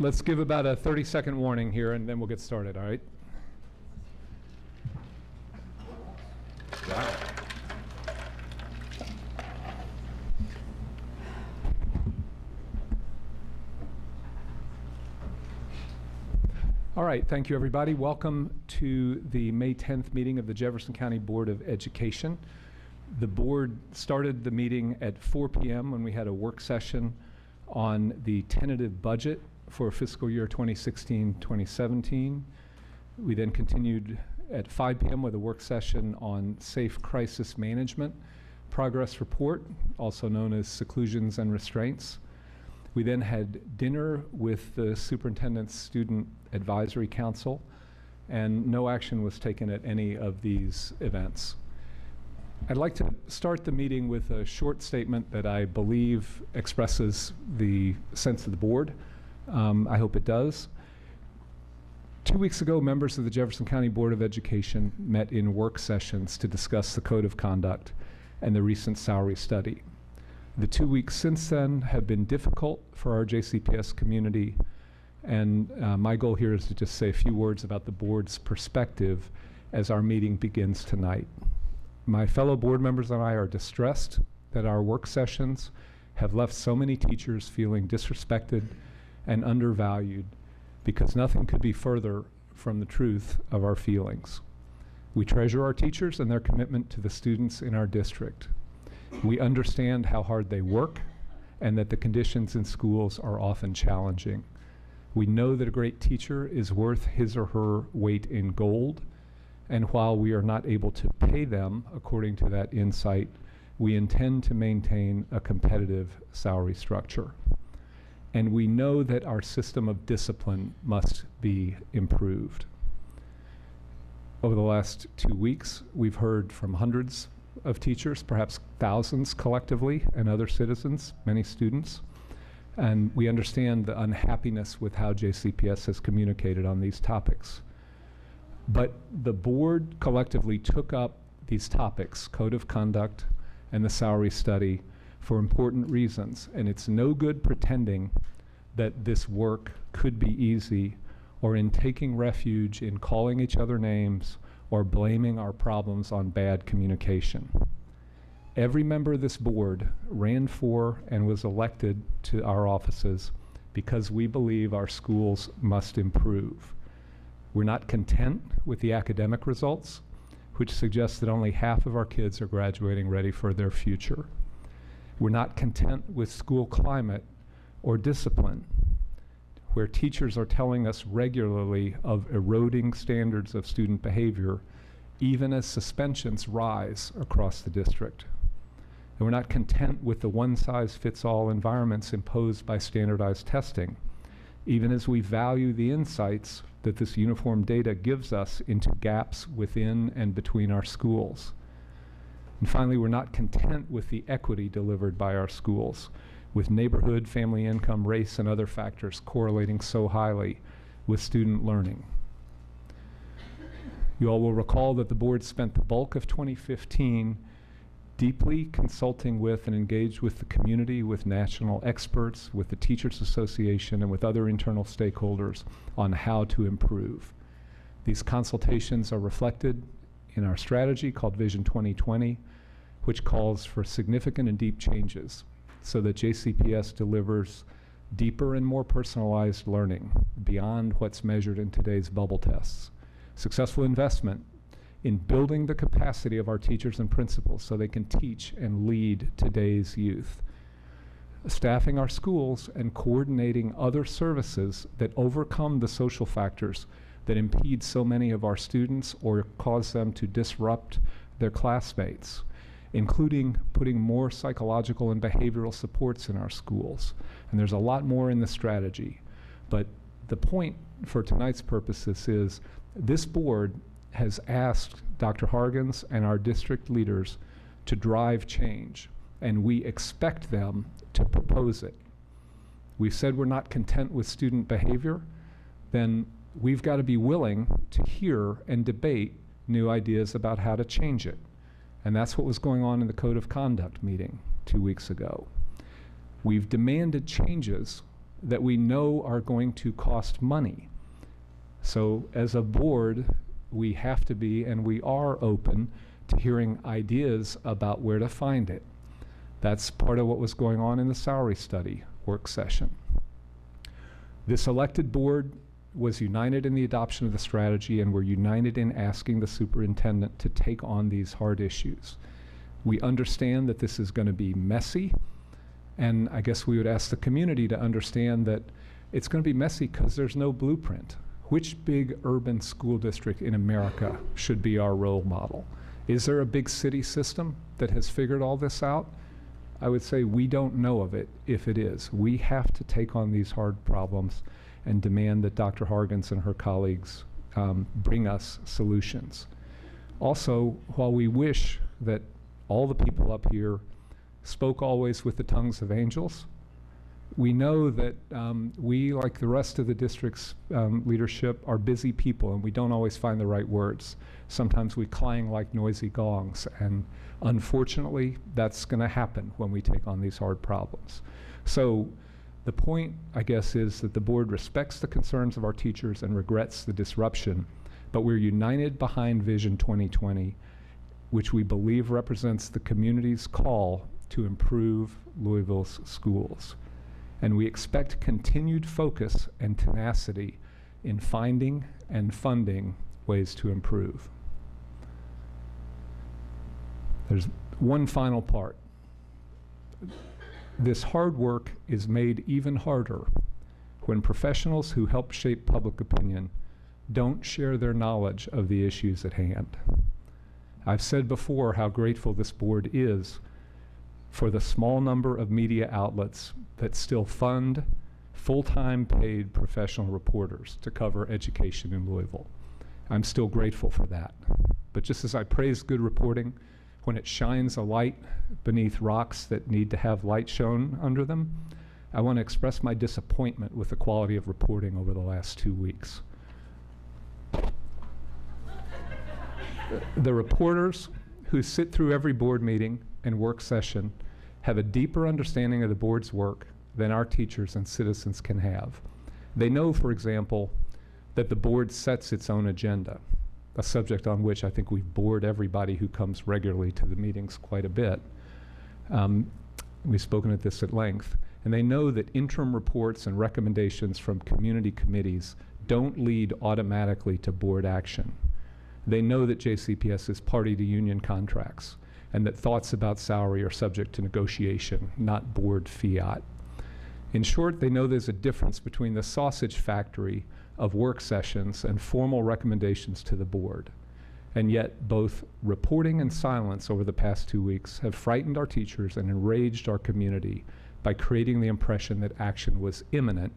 Let's give about a 30-second warning here, and then we'll get started, all right? Wow. All right, thank you, everybody. Welcome to the May 10th meeting of the Jefferson County Board of Education. The board started the meeting at 4 p.m. when we had a work session on the tentative budget for fiscal year 2016-2017. We then continued at 5 p.m. with a work session on safe crisis management progress report, also known as seclusions and restraints. We then had dinner with the Superintendent's Student Advisory Council, and no action was taken at any of these events. I'd like to start the meeting with a short statement that I believe expresses the sense of the board. I hope it does. 2 weeks ago, members of the Jefferson County Board of Education met in work sessions to discuss the Code of Conduct and the recent salary study. The 2 weeks since then have been difficult for our JCPS community, and my goal here is to just say a few words about the board's perspective as our meeting begins tonight. My fellow board members and I are distressed that our work sessions have left so many teachers feeling disrespected and undervalued, because nothing could be further from the truth of our feelings. We treasure our teachers and their commitment to the students in our district. We understand how hard they work and that the conditions in schools are often challenging. We know that a great teacher is worth his or her weight in gold, and while we are not able to pay them according to that insight, we intend to maintain a competitive salary structure. And we know that our system of discipline must be improved. Over the last 2 weeks, we've heard from hundreds of teachers, perhaps thousands collectively, and other citizens, many students. And we understand the unhappiness with how JCPS has communicated on these topics. But the board collectively took up these topics, Code of Conduct and the salary study, for important reasons. And it's no good pretending that this work could be easy, or in taking refuge in calling each other names or blaming our problems on bad communication. Every member of this board ran for and was elected to our offices because we believe our schools must improve. We're not content with the academic results, which suggest that only half of our kids are graduating ready for their future. We're not content with school climate or discipline, where teachers are telling us regularly of eroding standards of student behavior, even as suspensions rise across the district. And we're not content with the one-size-fits-all environments imposed by standardized testing, even as we value the insights that this uniform data gives us into gaps within and between our schools. And finally, we're not content with the equity delivered by our schools, with neighborhood, family income, race, and other factors correlating so highly with student learning. You all will recall that the board spent the bulk of 2015 deeply consulting with and engaged with the community, with national experts, with the Teachers Association, and with other internal stakeholders on how to improve. These consultations are reflected in our strategy called Vision 2020, which calls for significant and deep changes so that JCPS delivers deeper and more personalized learning beyond what's measured in today's bubble tests. Successful investment in building the capacity of our teachers and principals so they can teach and lead today's youth. Staffing our schools and coordinating other services that overcome the social factors that impede so many of our students or cause them to disrupt their classmates, including putting more psychological and behavioral supports in our schools. And there's a lot more in the strategy. But the point for tonight's purposes is this board has asked Dr. Hargens and our district leaders to drive change, and we expect them to propose it. We've said we're not content with student behavior, then we've got to be willing to hear and debate new ideas about how to change it. And that's what was going on in the Code of Conduct meeting 2 weeks ago. We've demanded changes that we know are going to cost money. So as a board, we have to be, and we are open to hearing ideas about where to find it. That's part of what was going on in the salary study work session. This elected board was united in the adoption of the strategy, and we're united in asking the superintendent to take on these hard issues. We understand that this is going to be messy, and I guess we would ask the community to understand that it's going to be messy because there's no blueprint. Which big urban school district in America should be our role model? Is there a big city system that has figured all this out? I would say we don't know of it if it is. We have to take on these hard problems and demand that Dr. Hargens and her colleagues bring us solutions. Also, while we wish that all the people up here spoke always with the tongues of angels, we know that we, like the rest of the district's leadership, are busy people, and we don't always find the right words. Sometimes we clang like noisy gongs, and unfortunately, that's going to happen when we take on these hard problems. So the point, I guess, is that the board respects the concerns of our teachers and regrets the disruption, but we're united behind Vision 2020, which we believe represents the community's call to improve Louisville's schools. And we expect continued focus and tenacity in finding and funding ways to improve. There's one final part. This hard work is made even harder when professionals who help shape public opinion don't share their knowledge of the issues at hand. I've said before how grateful this board is for the small number of media outlets that still fund full-time paid professional reporters to cover education in Louisville. I'm still grateful for that. But just as I praise good reporting, when it shines a light beneath rocks that need to have light shone under them, I want to express my disappointment with the quality of reporting over the last 2 weeks. The reporters who sit through every board meeting and work session have a deeper understanding of the board's work than our teachers and citizens can have. They know, for example, that the board sets its own agenda, a subject on which I think we've bored everybody who comes regularly to the meetings quite a bit. We've spoken at this at length. And they know that interim reports and recommendations from community committees don't lead automatically to board action. They know that JCPS is party to union contracts, and that thoughts about salary are subject to negotiation, not board fiat. In short, they know there's a difference between the sausage factory of work sessions and formal recommendations to the board. And yet, both reporting and silence over the past 2 weeks have frightened our teachers and enraged our community by creating the impression that action was imminent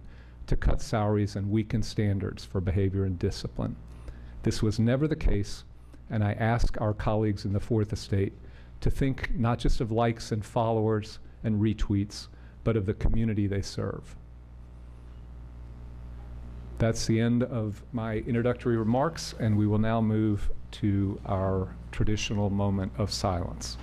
to cut salaries and weaken standards for behavior and discipline. This was never the case, and I ask our colleagues in the Fourth Estate to think not just of likes and followers and retweets, but of the community they serve. That's the end of my introductory remarks, and we will now move to our traditional moment of silence.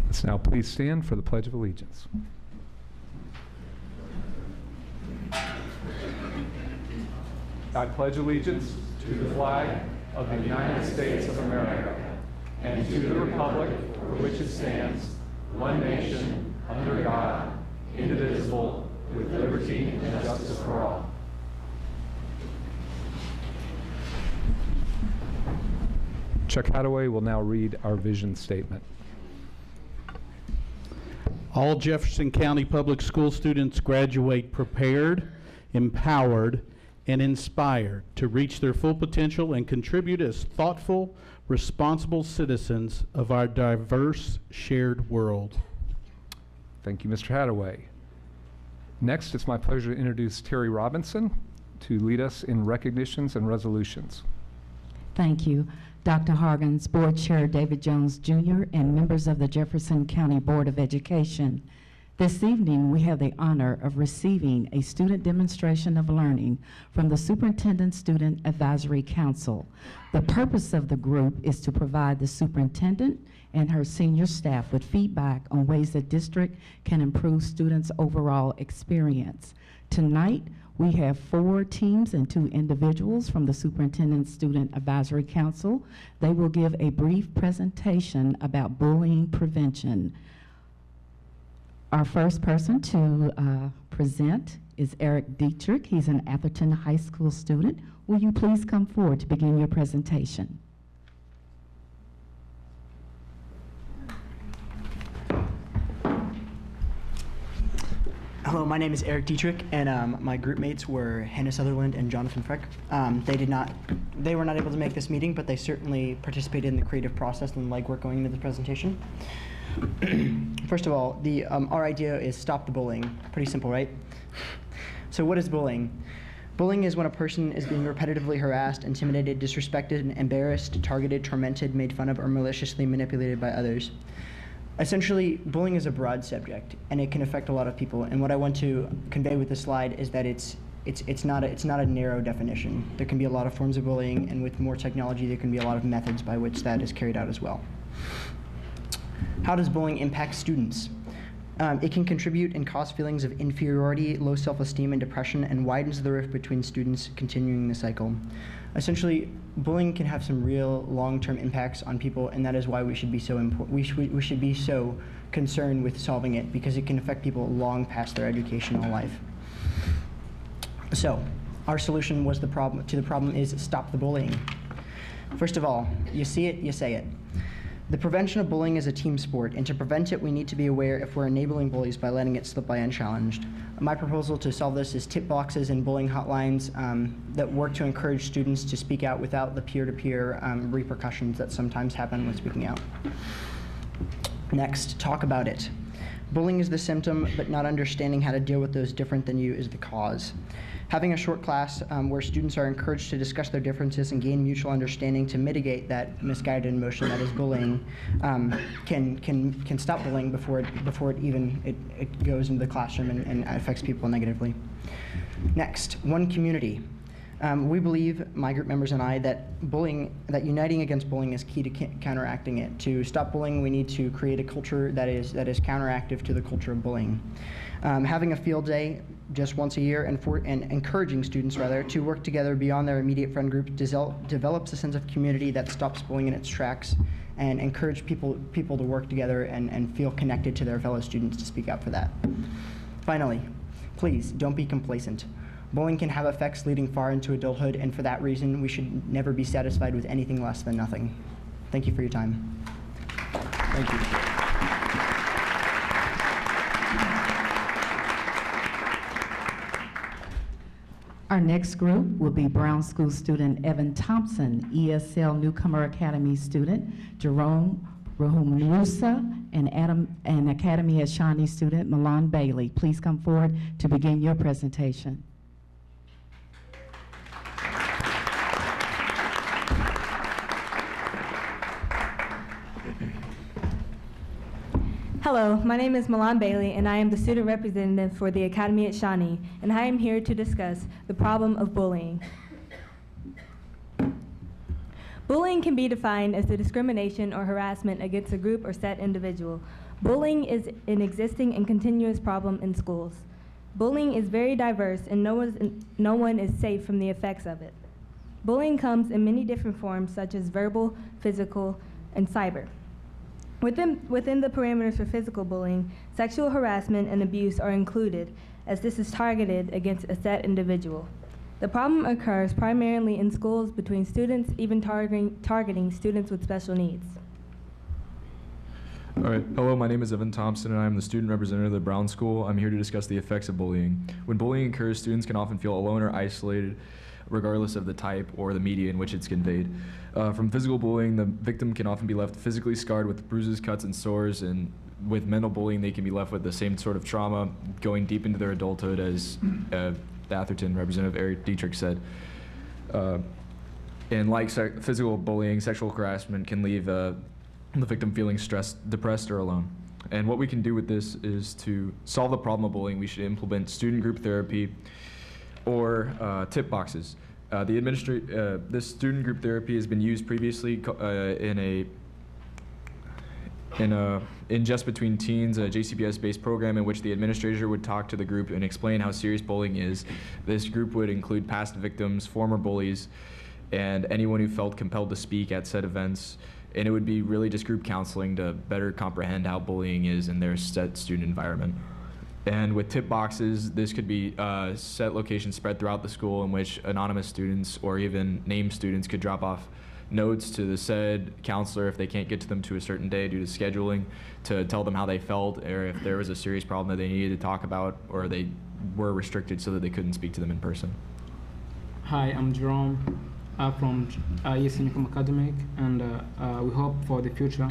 Let's now please stand for the Pledge of Allegiance. I pledge allegiance to the flag of the United States of America and to the republic for which it stands, one nation, under God, indivisible, with liberty and justice for all. Chuck Hadaway will now read our vision statement. All Jefferson County Public School students graduate prepared, empowered, and inspired to reach their full potential and contribute as thoughtful, responsible citizens of our diverse, shared world. Thank you, Mr. Hadaway. Next, it's my pleasure to introduce Terry Robinson to lead us in recognitions and resolutions. Thank you. Dr. Hargens, Board Chair David Jones Jr., and members of the Jefferson County Board of Education. This evening, we have the honor of receiving a student demonstration of learning from the Superintendent Student Advisory Council. The purpose of the group is to provide the superintendent and her senior staff with feedback on ways the district can improve students' overall experience. Tonight, we have 4 teams and 2 individuals from the Superintendent Student Advisory Council. They will give a brief presentation about bullying prevention. Our first person to present is Eric Dietrich. He's an Atherton High School student. Will you please come forward to begin your presentation? Hello, my name is Eric Dietrich, and my group mates were Hannah Sutherland and Jonathan Freck. They were not able to make this meeting, but they certainly participated in the creative process and legwork going into the presentation. First of all, our idea is stop the bullying. Pretty simple, right? So what is bullying? Bullying is when a person is being repetitively harassed, intimidated, disrespected, embarrassed, targeted, tormented, made fun of, or maliciously manipulated by others. Essentially, bullying is a broad subject, and it can affect a lot of people. And what I want to convey with this slide is that it's not a narrow definition. There can be a lot of forms of bullying, and with more technology, there can be a lot of methods by which that is carried out as well. How does bullying impact students? It can contribute and cause feelings of inferiority, low self-esteem, and depression, and widens the rift between students, continuing the cycle. Essentially, bullying can have some real long-term impacts on people, and that is why we should be so we should be so concerned with solving it, because it can affect people long past their educational life. So, our solution to the problem is stop the bullying. First of all, you see it, you say it. The prevention of bullying is a team sport, and to prevent it, we need to be aware if we're enabling bullies by letting it slip by unchallenged. My proposal to solve this is tip boxes and bullying hotlines that work to encourage students to speak out without the peer-to-peer repercussions that sometimes happen with speaking out. Next, talk about it. Bullying is the symptom, but not understanding how to deal with those different than you is the cause. Having a short class where students are encouraged to discuss their differences and gain mutual understanding to mitigate that misguided emotion that is bullying can stop bullying before it goes into the classroom and affects people negatively. Next, one community. We believe, my group members and I, that uniting against bullying is key to counteracting it. To stop bullying, we need to create a culture that is counteractive to the culture of bullying. Having a field day just once a year and encouraging students to work together beyond their immediate friend group develops a sense of community that stops bullying in its tracks and encourage people to work together and feel connected to their fellow students to speak out for that. Finally, please don't be complacent. Bullying can have effects leading far into adulthood, and for that reason, we should never be satisfied with anything less than nothing. Thank you for your time. Thank you. Our next group will be Brown School student Evan Thompson, ESL Newcomer Academy student Jerome Rahumusa, and Academy at Shawnee student Milan Bailey. Please come forward to begin your presentation. Hello, my name is Milan Bailey, and I am the student representative for the Academy at Shawnee, and I am here to discuss the problem of bullying. Bullying can be defined as the discrimination or harassment against a group or set individual. Bullying is an existing and continuous problem in schools. Bullying is very diverse, and no one is safe from the effects of it. Bullying comes in many different forms, such as verbal, physical, and cyber. Within the parameters for physical bullying, sexual harassment and abuse are included, as this is targeted against a set individual. The problem occurs primarily in schools between students, even targeting students with special needs. All right. Hello, my name is Evan Thompson, and I'm the student representative of the Brown School. I'm here to discuss the effects of bullying. When bullying occurs, students can often feel alone or isolated, regardless of the type or the media in which it's conveyed. From physical bullying, the victim can often be left physically scarred with bruises, cuts, and sores, and with mental bullying, they can be left with the same sort of trauma going deep into their adulthood, as the Atherton representative Eric Dietrich said. And like physical bullying, sexual harassment can leave the victim feeling stressed, depressed, or alone. And what we can do with this is to solve the problem of bullying, we should implement student group therapy or tip boxes. This student group therapy has been used previously in Just Between Teens, a JCPS-based program in which the administrator would talk to the group and explain how serious bullying is. This group would include past victims, former bullies, and anyone who felt compelled to speak at said events. And it would be really just group counseling to better comprehend how bullying is in their set student environment. And with tip boxes, this could be set locations spread throughout the school in which anonymous students or even named students could drop off notes to the said counselor if they can't get to them to a certain day due to scheduling, to tell them how they felt, or if there was a serious problem that they needed to talk about, or they were restricted so that they couldn't speak to them in person. Hi, I'm Jerome from ESM Academic, and we hope for the future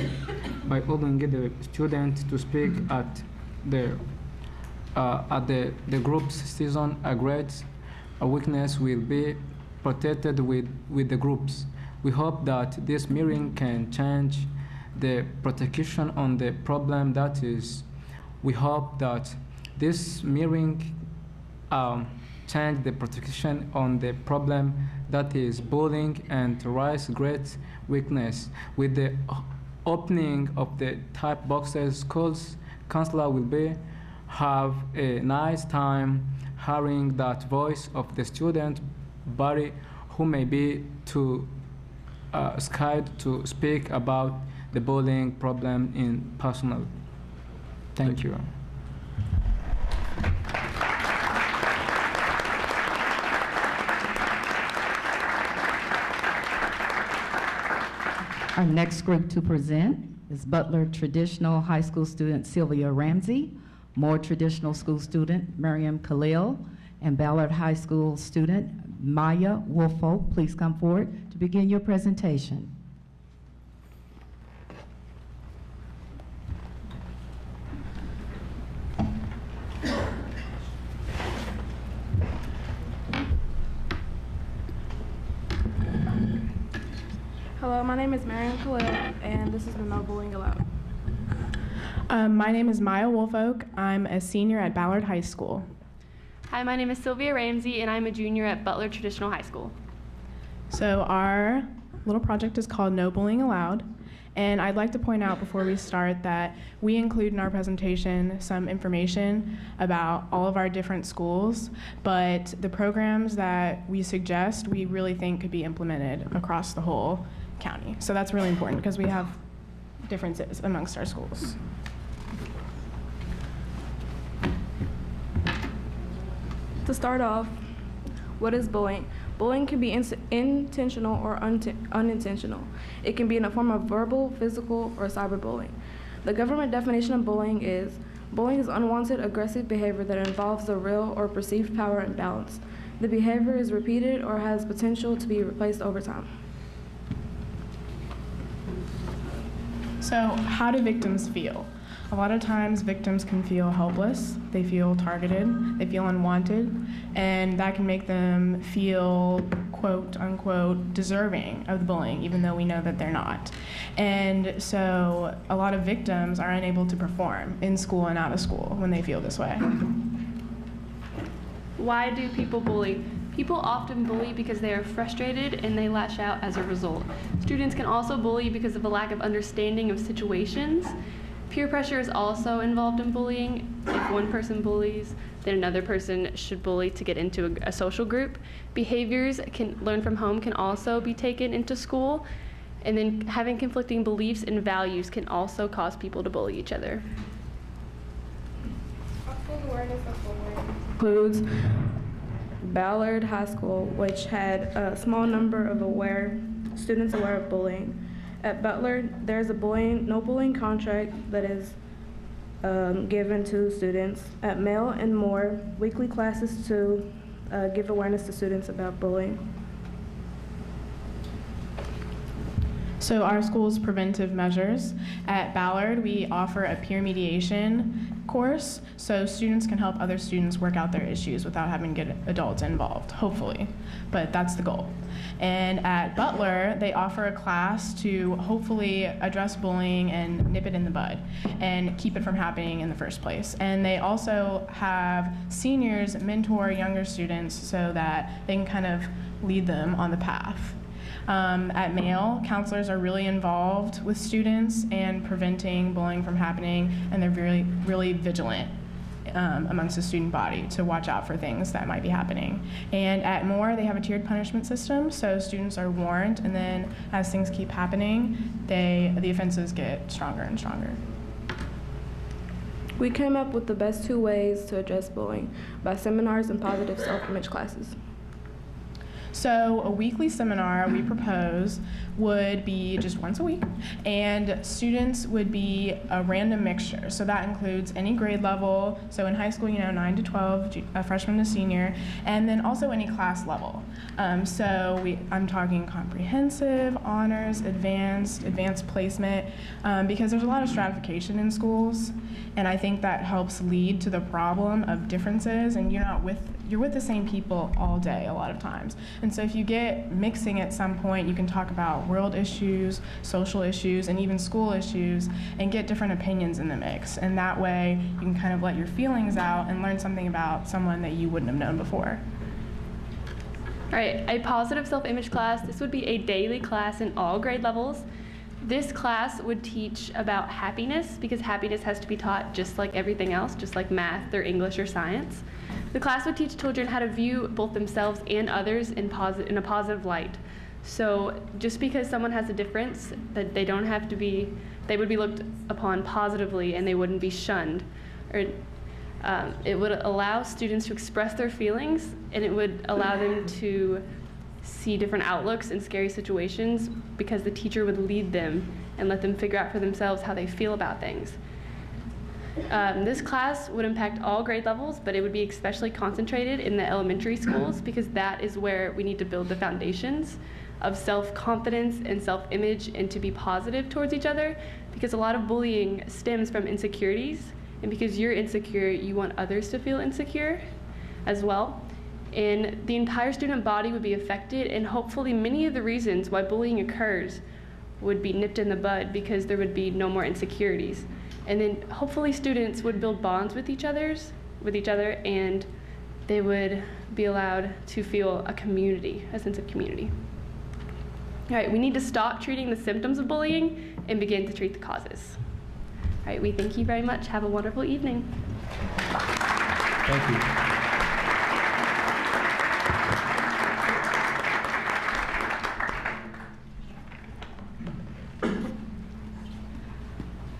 by opening the students to speak at the group's season. A great weakness will be protected with the groups. We hope that this meeting can change the protection on the problem that is. We hope that this meeting change the protection on the problem that is bullying and rise great weakness. With the opening of the type boxes, schools counselor will have a nice time hearing that voice of the student body who may be too scared to speak about the bullying problem in personal. Thank you. Our next group to present is Butler Traditional High School student Sylvia Ramsey, Moore Traditional School student Miriam Khalil, and Ballard High School student Maya Woolfolk. Please come forward to begin your presentation. Hello, my name is Miriam Khalil, and this is the No Bullying Allowed. My name is Maya Woolfolk. I'm a senior at Ballard High School. Hi, my name is Sylvia Ramsey, and I'm a junior at Butler Traditional High School. So our little project is called No Bullying Allowed, and I'd like to point out before we start that we include in our presentation some information about all of our different schools, but the programs that we suggest we really think could be implemented across the whole county. So that's really important because we have differences amongst our schools. To start off, what is bullying? Bullying can be intentional or unintentional. It can be in the form of verbal, physical, or cyberbullying. The government definition of bullying is unwanted, aggressive behavior that involves a real or perceived power imbalance. The behavior is repeated or has potential to be replaced over time. So how do victims feel? A lot of times victims can feel helpless, they feel targeted, they feel unwanted, and that can make them feel quote unquote deserving of the bullying, even though we know that they're not. And so a lot of victims are unable to perform in school and out of school when they feel this way. Why do people bully? People often bully because they are frustrated and they lash out as a result. Students can also bully because of a lack of understanding of situations. Peer pressure is also involved in bullying. If one person bullies, then another person should bully to get into a social group. Behaviors learned from home can also be taken into school. And then having conflicting beliefs and values can also cause people to bully each other. Includes Ballard High School, which had a small number of students aware of bullying. At Butler, there's a no bullying contract that is given to students. At Male and Moore, weekly classes to give awareness to students about bullying. So our school's preventive measures. At Ballard, we offer a peer mediation course, so students can help other students work out their issues without having to get adults involved, hopefully, but that's the goal. And at Butler, they offer a class to hopefully address bullying and nip it in the bud and keep it from happening in the first place. And they also have seniors mentor younger students so that they can kind of lead them on the path. At Mail, counselors are really involved with students and preventing bullying from happening, and they're really vigilant amongst the student body to watch out for things that might be happening. And at Moore, they have a tiered punishment system, so students are warned, and then as things keep happening, the offenses get stronger and stronger. We came up with the best 2 ways to address bullying by seminars and positive self-image classes. So a weekly seminar we propose would be just once a week, and students would be a random mixture. So that includes any grade level, so in high school, 9 to 12, freshman to senior, and then also any class level. I'm talking comprehensive, honors, advanced placement, because there's a lot of stratification in schools, and I think that helps lead to the problem of differences, and you're with the same people all day a lot of times. And so if you get mixing at some point, you can talk about world issues, social issues, and even school issues, and get different opinions in the mix. And that way, you can kind of let your feelings out and learn something about someone that you wouldn't have known before. All right, a positive self-image class. This would be a daily class in all grade levels. This class would teach about happiness, because happiness has to be taught just like everything else, just like math or English or science. The class would teach children how to view both themselves and others in a positive light. So just because someone has a difference, that they would be looked upon positively and they wouldn't be shunned. Or it would allow students to express their feelings, and it would allow them to see different outlooks in scary situations, because the teacher would lead them and let them figure out for themselves how they feel about things. This class would impact all grade levels, but it would be especially concentrated in the elementary schools, because that is where we need to build the foundations of self-confidence and self-image, and to be positive towards each other, because a lot of bullying stems from insecurities, and because you're insecure, you want others to feel insecure as well. And the entire student body would be affected, and hopefully many of the reasons why bullying occurs would be nipped in the bud, because there would be no more insecurities. And then hopefully students would build bonds with each other, and they would be allowed to feel a sense of community. All right, we need to stop treating the symptoms of bullying and begin to treat the causes. All right, we thank you very much. Have a wonderful evening. Thank you.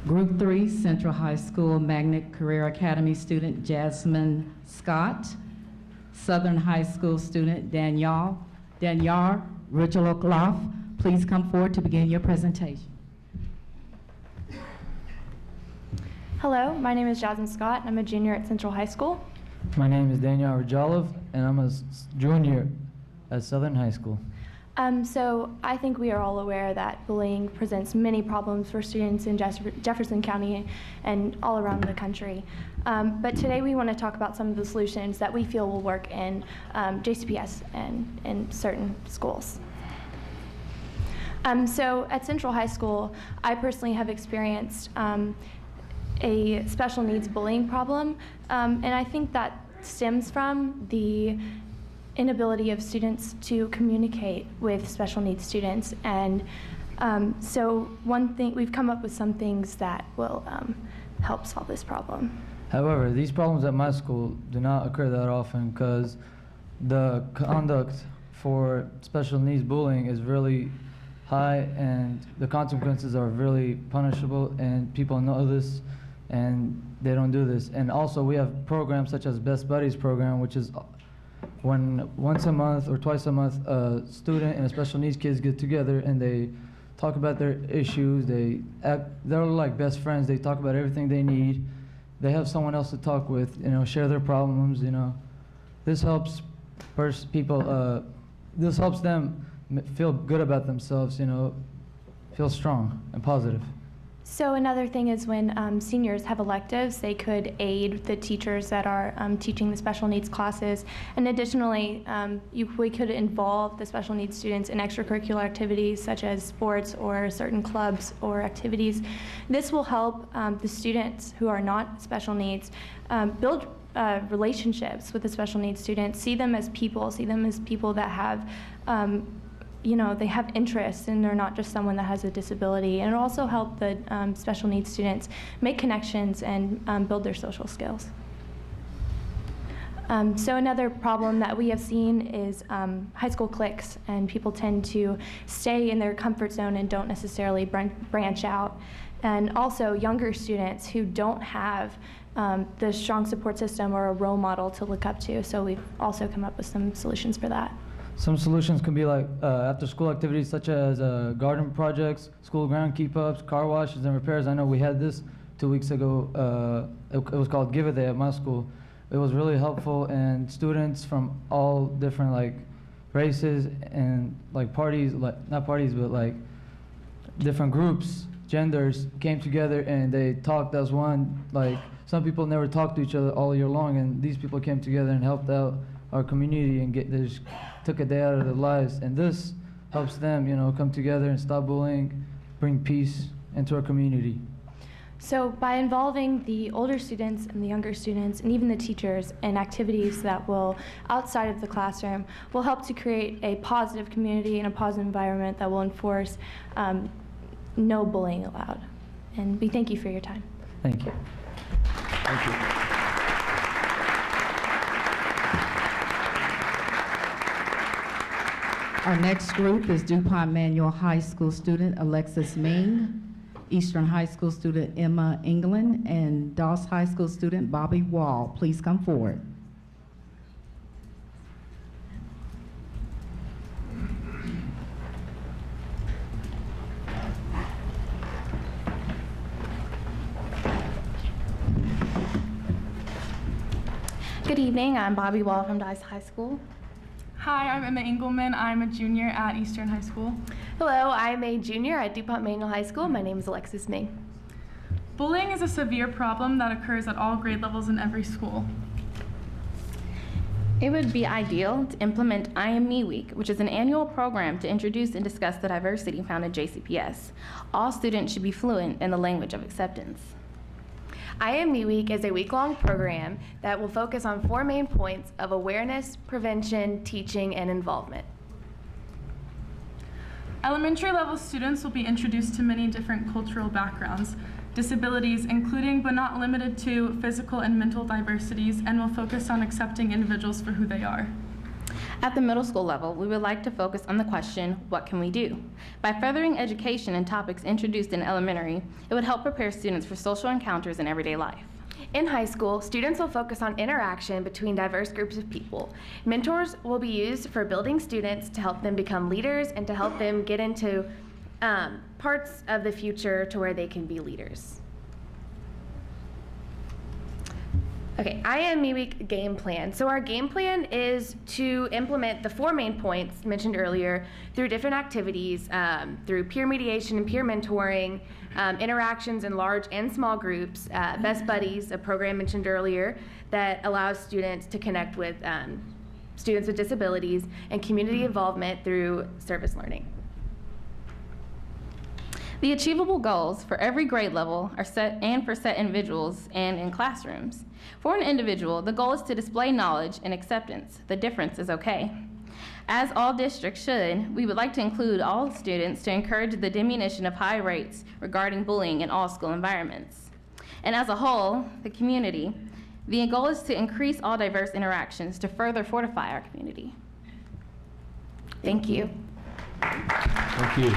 Group 3, Central High School Magnet Career Academy student Jasmine Scott. Southern High School student Danyar Rijaloklov. Please come forward to begin your presentation. Hello, my name is Jasmine Scott, and I'm a junior at Central High School. My name is Danyar Rijalov, and I'm a junior at Southern High School. So I think we are all aware that bullying presents many problems for students in Jefferson County and all around the country. But today we want to talk about some of the solutions that we feel will work in JCPS and in certain schools. So at Central High School, I personally have experienced a special needs bullying problem, and I think that stems from the inability of students to communicate with special needs students. And so we've come up with some things that will help solve this problem. However, these problems at my school do not occur that often, because the conduct for special needs bullying is really high, and the consequences are really punishable, and people know this, and they don't do this. And also we have programs such as Best Buddies program, which is when once a month or twice a month a student and a special needs kids get together and they talk about their issues. They're like best friends. They talk about everything they need. They have someone else to talk with, share their problems, This helps this helps them feel good about themselves, feel strong and positive. So another thing is when seniors have electives, they could aid the teachers that are teaching the special needs classes. And additionally, we could involve the special needs students in extracurricular activities such as sports or certain clubs or activities. This will help the students who are not special needs build relationships with the special needs students, see them as people that have they have interests and they're not just someone that has a disability. And it'll also help the special needs students make connections and build their social skills. So another problem that we have seen is high school cliques, and people tend to stay in their comfort zone and don't necessarily branch out. And also younger students who don't have the strong support system or a role model to look up to. So we've also come up with some solutions for that. Some solutions can be like after-school activities such as garden projects, school ground keep-ups, car washes and repairs. I know we had this 2 weeks ago. It was called Give It Day at my school. It was really helpful, and students from all different races and parties, not parties, but different groups, genders came together and they talked as one. Some people never talked to each other all year long, and these people came together and helped out our community and they just took a day out of their lives, and this helps them, come together and stop bullying, bring peace into our community. So by involving the older students and the younger students and even the teachers in activities that will, outside of the classroom, will help to create a positive community and a positive environment that will enforce no bullying allowed. And we thank you for your time. Thank you. Thank you. Our next group is DuPont Manual High School student Alexis Ming, Eastern High School student Emma England, and Doss High School student Bobby Wall. Please come forward. Good evening, I'm Bobby Wall from Doss High School. Hi, I'm Emma Engelman. I'm a junior at Eastern High School. Hello, I'm a junior at DuPont Manual High School. My name is Alexis Ming. Bullying is a severe problem that occurs at all grade levels in every school. It would be ideal to implement I Am Me Week, which is an annual program to introduce and discuss the diversity found in JCPS. All students should be fluent in the language of acceptance. I Am Me Week is a week-long program that will focus on 4 main points of awareness, prevention, teaching, and involvement. Elementary level students will be introduced to many different cultural backgrounds, disabilities, including but not limited to physical and mental diversities, and will focus on accepting individuals for who they are. At the middle school level, we would like to focus on the question, what can we do? By furthering education in topics introduced in elementary, it would help prepare students for social encounters in everyday life. In high school, students will focus on interaction between diverse groups of people. Mentors will be used for building students to help them become leaders and to help them get into parts of the future to where they can be leaders. Okay, I Am Me Week game plan. So our game plan is to implement the 4 main points mentioned earlier through different activities, through peer mediation and peer mentoring, interactions in large and small groups, Best Buddies, a program mentioned earlier that allows students to connect with students with disabilities, and community involvement through service learning. The achievable goals for every grade level are set for set individuals and in classrooms. For an individual, the goal is to display knowledge and acceptance. The difference is okay. As all districts should, we would like to include all students to encourage the diminution of high rates regarding bullying in all school environments. And as a whole, the community, the goal is to increase all diverse interactions to further fortify our community. Thank you. Thank you.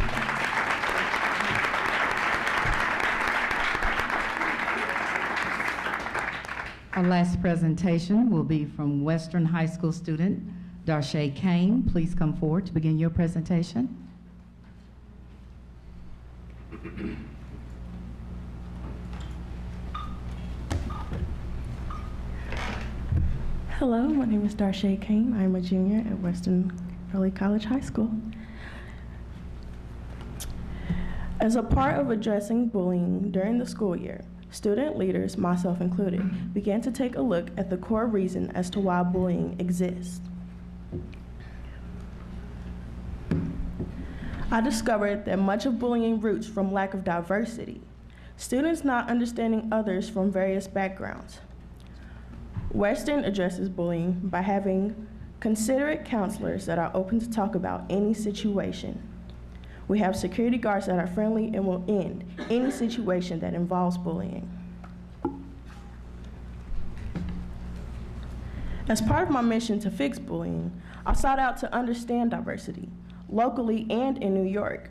Our last presentation will be from Western High School student Tasha King. Please come forward to begin your presentation. Hello, my name is Tasha King. I'm a junior at Western Early College High School. As a part of addressing bullying during the school year, student leaders, myself included, began to take a look at the core reason as to why bullying exists. I discovered that much of bullying roots from lack of diversity, students not understanding others from various backgrounds. Western addresses bullying by having considerate counselors that are open to talk about any situation. We have security guards that are friendly and will end any situation that involves bullying. As part of my mission to fix bullying, I sought out to understand diversity, locally and in New York.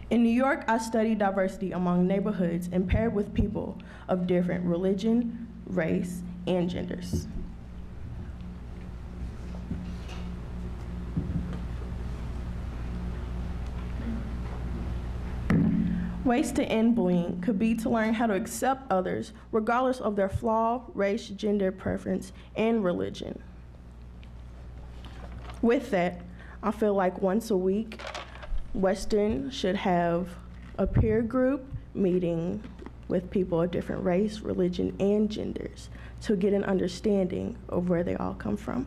In New York, I studied diversity among neighborhoods and paired with people of different religion, race, and genders. Ways to end bullying could be to learn how to accept others regardless of their flaw, race, gender preference, and religion. With that, I feel like once a week, Western should have a peer group meeting with people of different race, religion, and genders to get an understanding of where they all come from.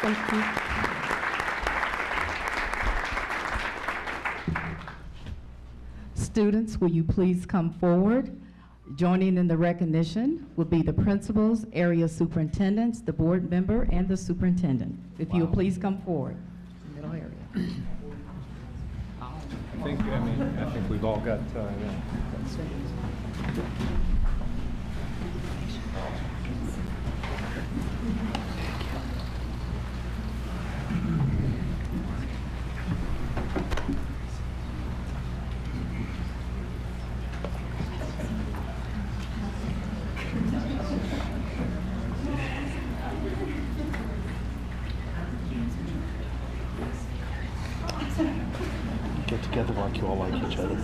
Thank you. Students, will you please come forward? Joining in the recognition will be the principals, area superintendents, the board member, and the superintendent. If you will please come forward. Middle area. I think we've all got, Get together like you all like each other.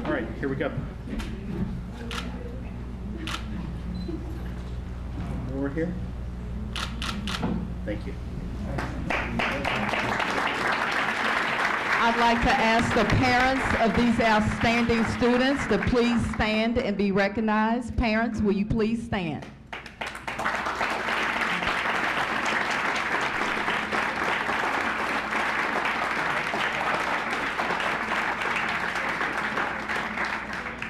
All right, here we go. Over here. Thank you. I'd like to ask the parents of these outstanding students to please stand and be recognized. Parents, will you please stand?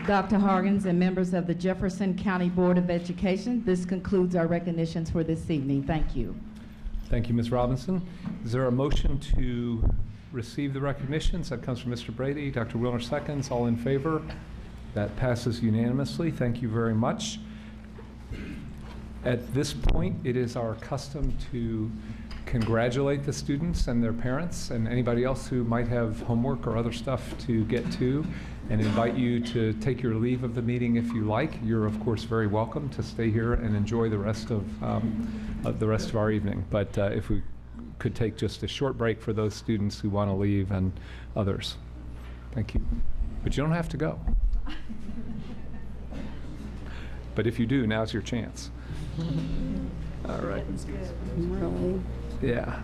Dr. Hargens and members of the Jefferson County Board of Education, this concludes our recognitions for this evening. Thank you. Thank you, Ms. Robinson. Is there a motion to receive the recognitions? That comes from Mr. Brady. Dr. Wilner seconds. All in favor? That passes unanimously. Thank you very much. At this point, it is our custom to congratulate the students and their parents and anybody else who might have homework or other stuff to get to, and invite you to take your leave of the meeting if you like. You're of course very welcome to stay here and enjoy the rest of our evening. But if we could take just a short break for those students who want to leave and others. Thank you. But you don't have to go. But if you do, now's your chance. All right. Really? Yeah.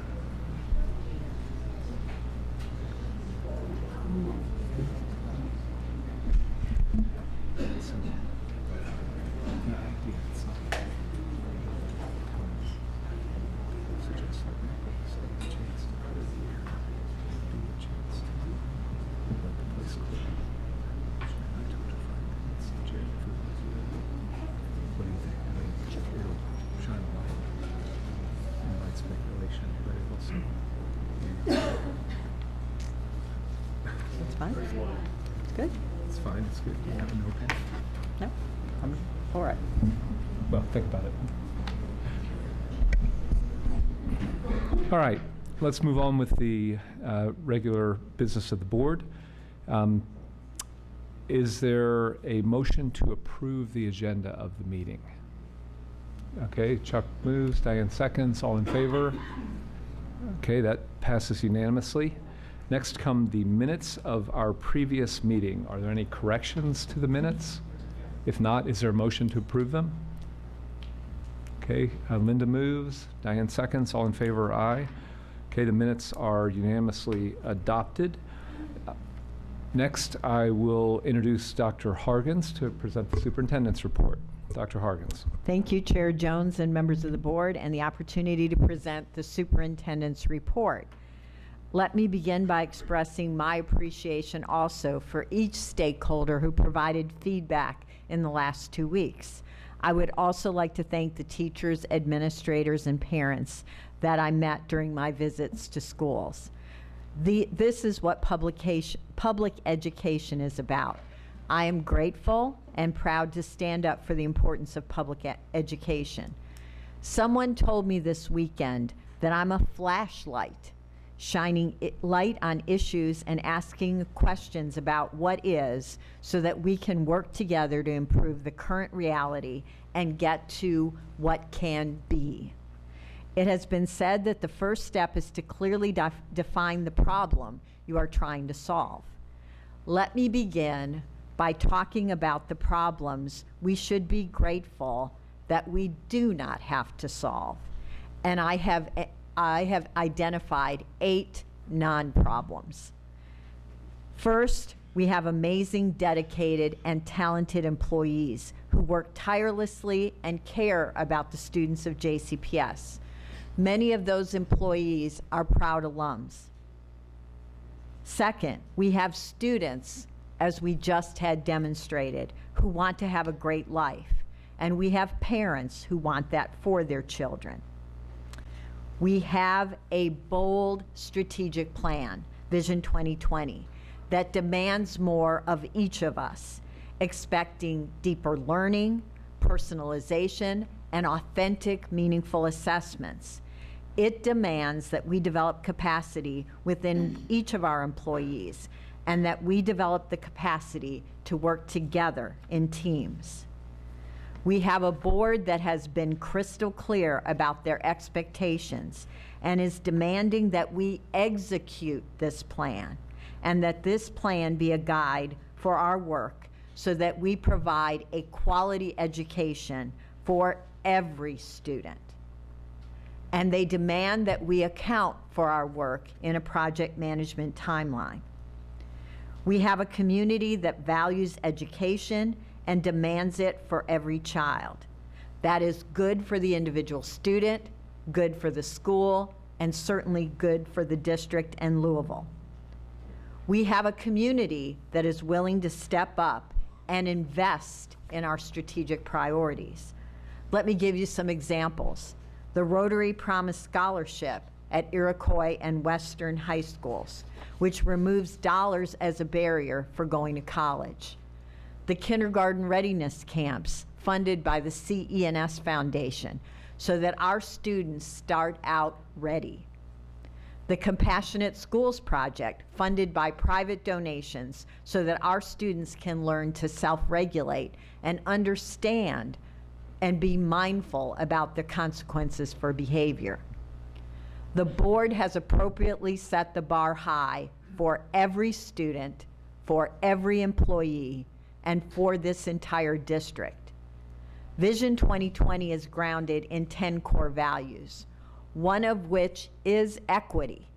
Good. It's fine. It's good. You have an open. No, I'm for it. Well, think about it. All right, let's move on with the regular business of the board. Is there a motion to approve the agenda of the meeting? Okay, Chuck moves, Diane seconds. All in favor? Okay, that passes unanimously. Next come the minutes of our previous meeting. Are there any corrections to the minutes? If not, is there a motion to approve them? Okay, Linda moves, Diane seconds, all in favor, aye. Okay, the minutes are unanimously adopted. Next, I will introduce Dr. Hargens to present the superintendent's report. Dr. Hargens. Thank you, Chair Jones and members of the board, and the opportunity to present the superintendent's report. Let me begin by expressing my appreciation also for each stakeholder who provided feedback in the last 2 weeks. I would also like to thank the teachers, administrators, and parents that I met during my visits to schools. This is what public education is about. I am grateful and proud to stand up for the importance of public education. Someone told me this weekend that I'm a flashlight, shining light on issues and asking questions about what is, so that we can work together to improve the current reality and get to what can be. It has been said that the first step is to clearly define the problem you are trying to solve. Let me begin by talking about the problems we should be grateful that we do not have to solve. And I have identified 8 non-problems. First, we have amazing, dedicated, and talented employees who work tirelessly and care about the students of JCPS. Many of those employees are proud alums. Second, we have students, as we just had demonstrated, who want to have a great life. And we have parents who want that for their children. We have a bold strategic plan, Vision 2020, that demands more of each of us, expecting deeper learning, personalization, and authentic, meaningful assessments. It demands that we develop capacity within each of our employees, and that we develop the capacity to work together in teams. We have a board that has been crystal clear about their expectations and is demanding that we execute this plan, and that this plan be a guide for our work so that we provide a quality education for every student. And they demand that we account for our work in a project management timeline. We have a community that values education and demands it for every child. That is good for the individual student, good for the school, and certainly good for the district and Louisville. We have a community that is willing to step up and invest in our strategic priorities. Let me give you some examples. The Rotary Promise Scholarship at Iroquois and Western high schools, which removes dollars as a barrier for going to college. The kindergarten readiness camps funded by the CENS Foundation so that our students start out ready. The Compassionate Schools Project, funded by private donations so that our students can learn to self-regulate and understand and be mindful about the consequences for behavior. The board has appropriately set the bar high for every student, for every employee, and for this entire district. Vision 2020 is grounded in 10 core values, one of which is equity,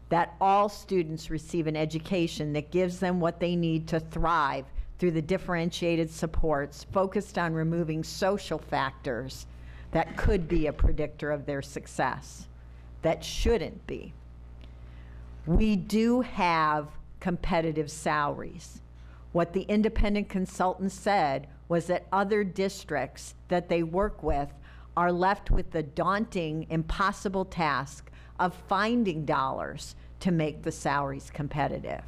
that all students receive an education that gives them what they need to thrive through the differentiated supports focused on removing social factors that could be a predictor of their success, that shouldn't be. We do have competitive salaries. What the independent consultant said was that other districts that they work with are left with the daunting, impossible task of finding dollars to make the salaries competitive.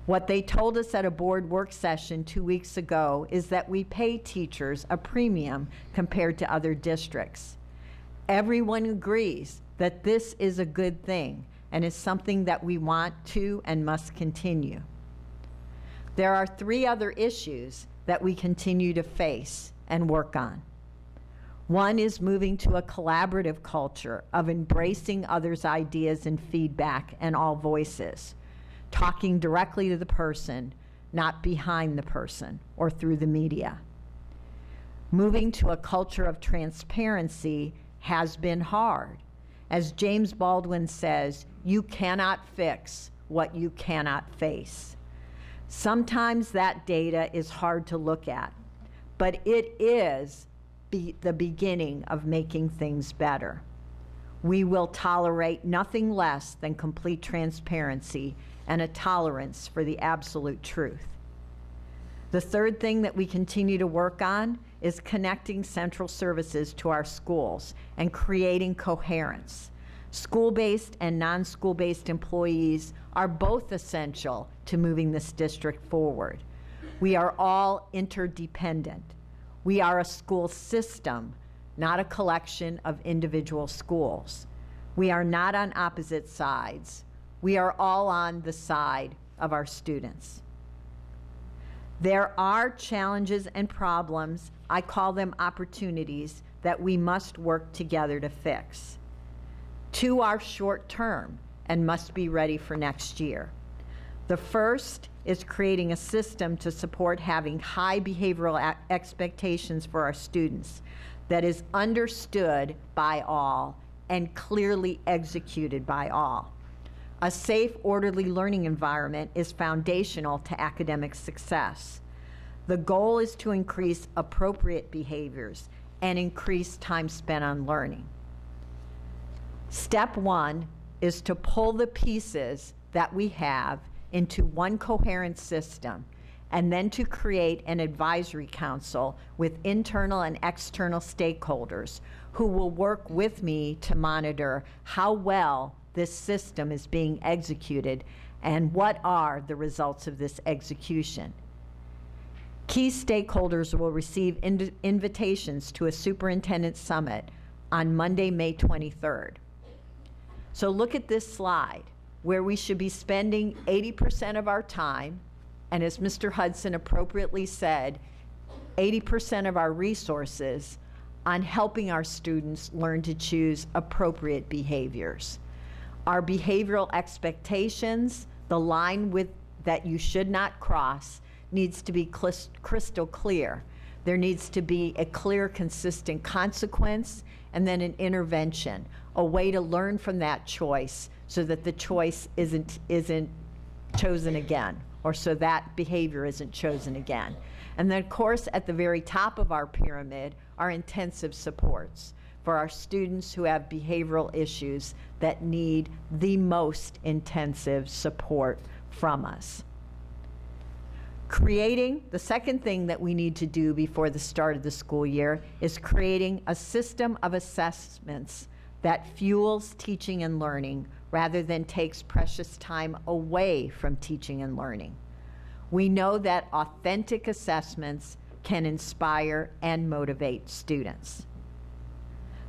What they told us at a board work session 2 weeks ago is that we pay teachers a premium compared to other districts. Everyone agrees that this is a good thing and is something that we want to and must continue. There are 3 other issues that we continue to face and work on. One is moving to a collaborative culture of embracing others' ideas and feedback and all voices, talking directly to the person, not behind the person or through the media. Moving to a culture of transparency has been hard. As James Baldwin says, you cannot fix what you cannot face. Sometimes that data is hard to look at, but it is the beginning of making things better. We will tolerate nothing less than complete transparency and a tolerance for the absolute truth. The third thing that we continue to work on is connecting central services to our schools and creating coherence. School-based and non-school-based employees are both essential to moving this district forward. We are all interdependent. We are a school system, not a collection of individual schools. We are not on opposite sides. We are all on the side of our students. There are challenges and problems, I call them opportunities, that we must work together to fix. Two are short term and must be ready for next year. The first is creating a system to support having high behavioral expectations for our students that is understood by all and clearly executed by all. A safe, orderly learning environment is foundational to academic success. The goal is to increase appropriate behaviors and increase time spent on learning. Step one is to pull the pieces that we have into one coherent system, and then to create an advisory council with internal and external stakeholders who will work with me to monitor how well this system is being executed and what are the results of this execution. Key stakeholders will receive invitations to a superintendent summit on Monday, May 23rd. So look at this slide, where we should be spending 80% of our time, and as Mr. Hudson appropriately said, 80% of our resources on helping our students learn to choose appropriate behaviors. Our behavioral expectations, the line that you should not cross, needs to be crystal clear. There needs to be a clear, consistent consequence, and then an intervention, a way to learn from that choice so that the choice isn't chosen again, or so that behavior isn't chosen again. And then, of course, at the very top of our pyramid are intensive supports for our students who have behavioral issues that need the most intensive support from us. The second thing that we need to do before the start of the school year is creating a system of assessments that fuels teaching and learning rather than takes precious time away from teaching and learning. We know that authentic assessments can inspire and motivate students.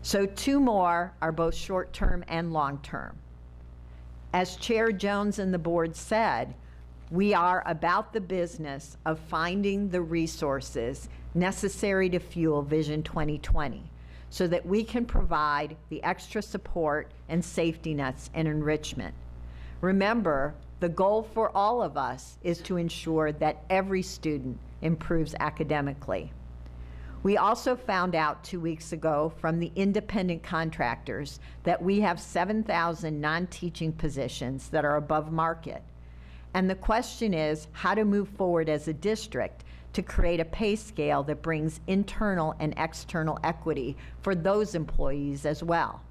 So two more are both short-term and long-term. As Chair Jones and the board said, we are about the business of finding the resources necessary to fuel Vision 2020 so that we can provide the extra support and safety nets and enrichment. Remember, the goal for all of us is to ensure that every student improves academically. We also found out 2 weeks ago from the independent contractors that we have 7,000 non-teaching positions that are above market. And the question is how to move forward as a district to create a pay scale that brings internal and external equity for those employees as well.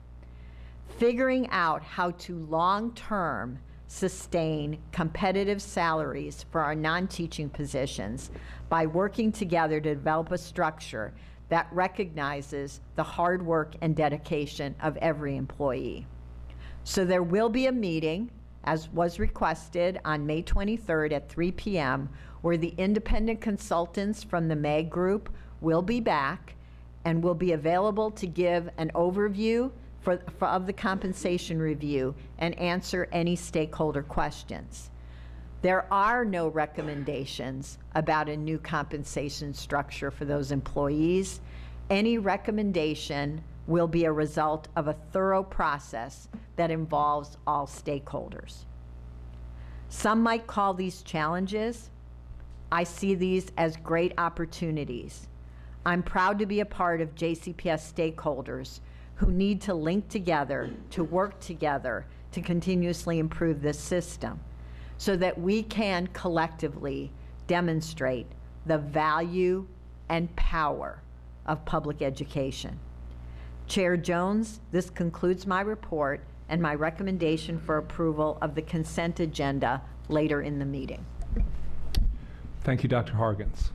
Figuring out how to long-term sustain competitive salaries for our non-teaching positions by working together to develop a structure that recognizes the hard work and dedication of every employee. So there will be a meeting, as was requested, on May 23rd at 3 p.m., where the independent consultants from the MAG group will be back and will be available to give an overview of the compensation review and answer any stakeholder questions. There are no recommendations about a new compensation structure for those employees, Any recommendation will be a result of a thorough process that involves all stakeholders. Some might call these challenges. I see these as great opportunities. I'm proud to be a part of JCPS stakeholders who need to link together, to work together, to continuously improve this system so that we can collectively demonstrate the value and power of public education. Chair Jones, this concludes my report and my recommendation for approval of the consent agenda later in the meeting. Thank you, Dr. Hargens.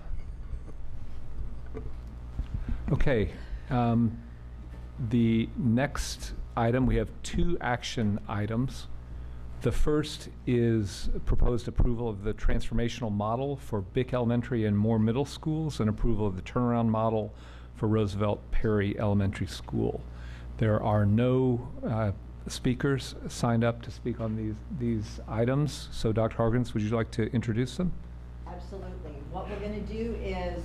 Okay, the next item, we have two action items. The first is proposed approval of the transformational model for Bick Elementary and Moore Middle Schools and approval of the turnaround model for Roosevelt Perry Elementary School. There are no speakers signed up to speak on these items. So Dr. Hargens, would you like to introduce them? Absolutely. What we're going to do is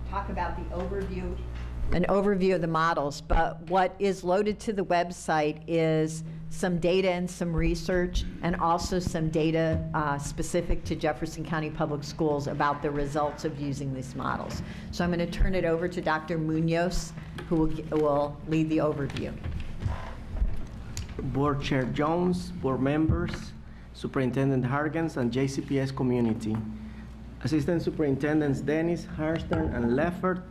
talk about the overview, an overview of the models, but what is loaded to the website is some data and some research, and also some data specific to Jefferson County Public Schools about the results of using these models. So I'm going to turn it over to Dr. Munoz, who will lead the overview. Board Chair Jones, board members, Superintendent Hargens, and JCPS community. Assistant Superintendents Dennis, Harstern, and Leffert,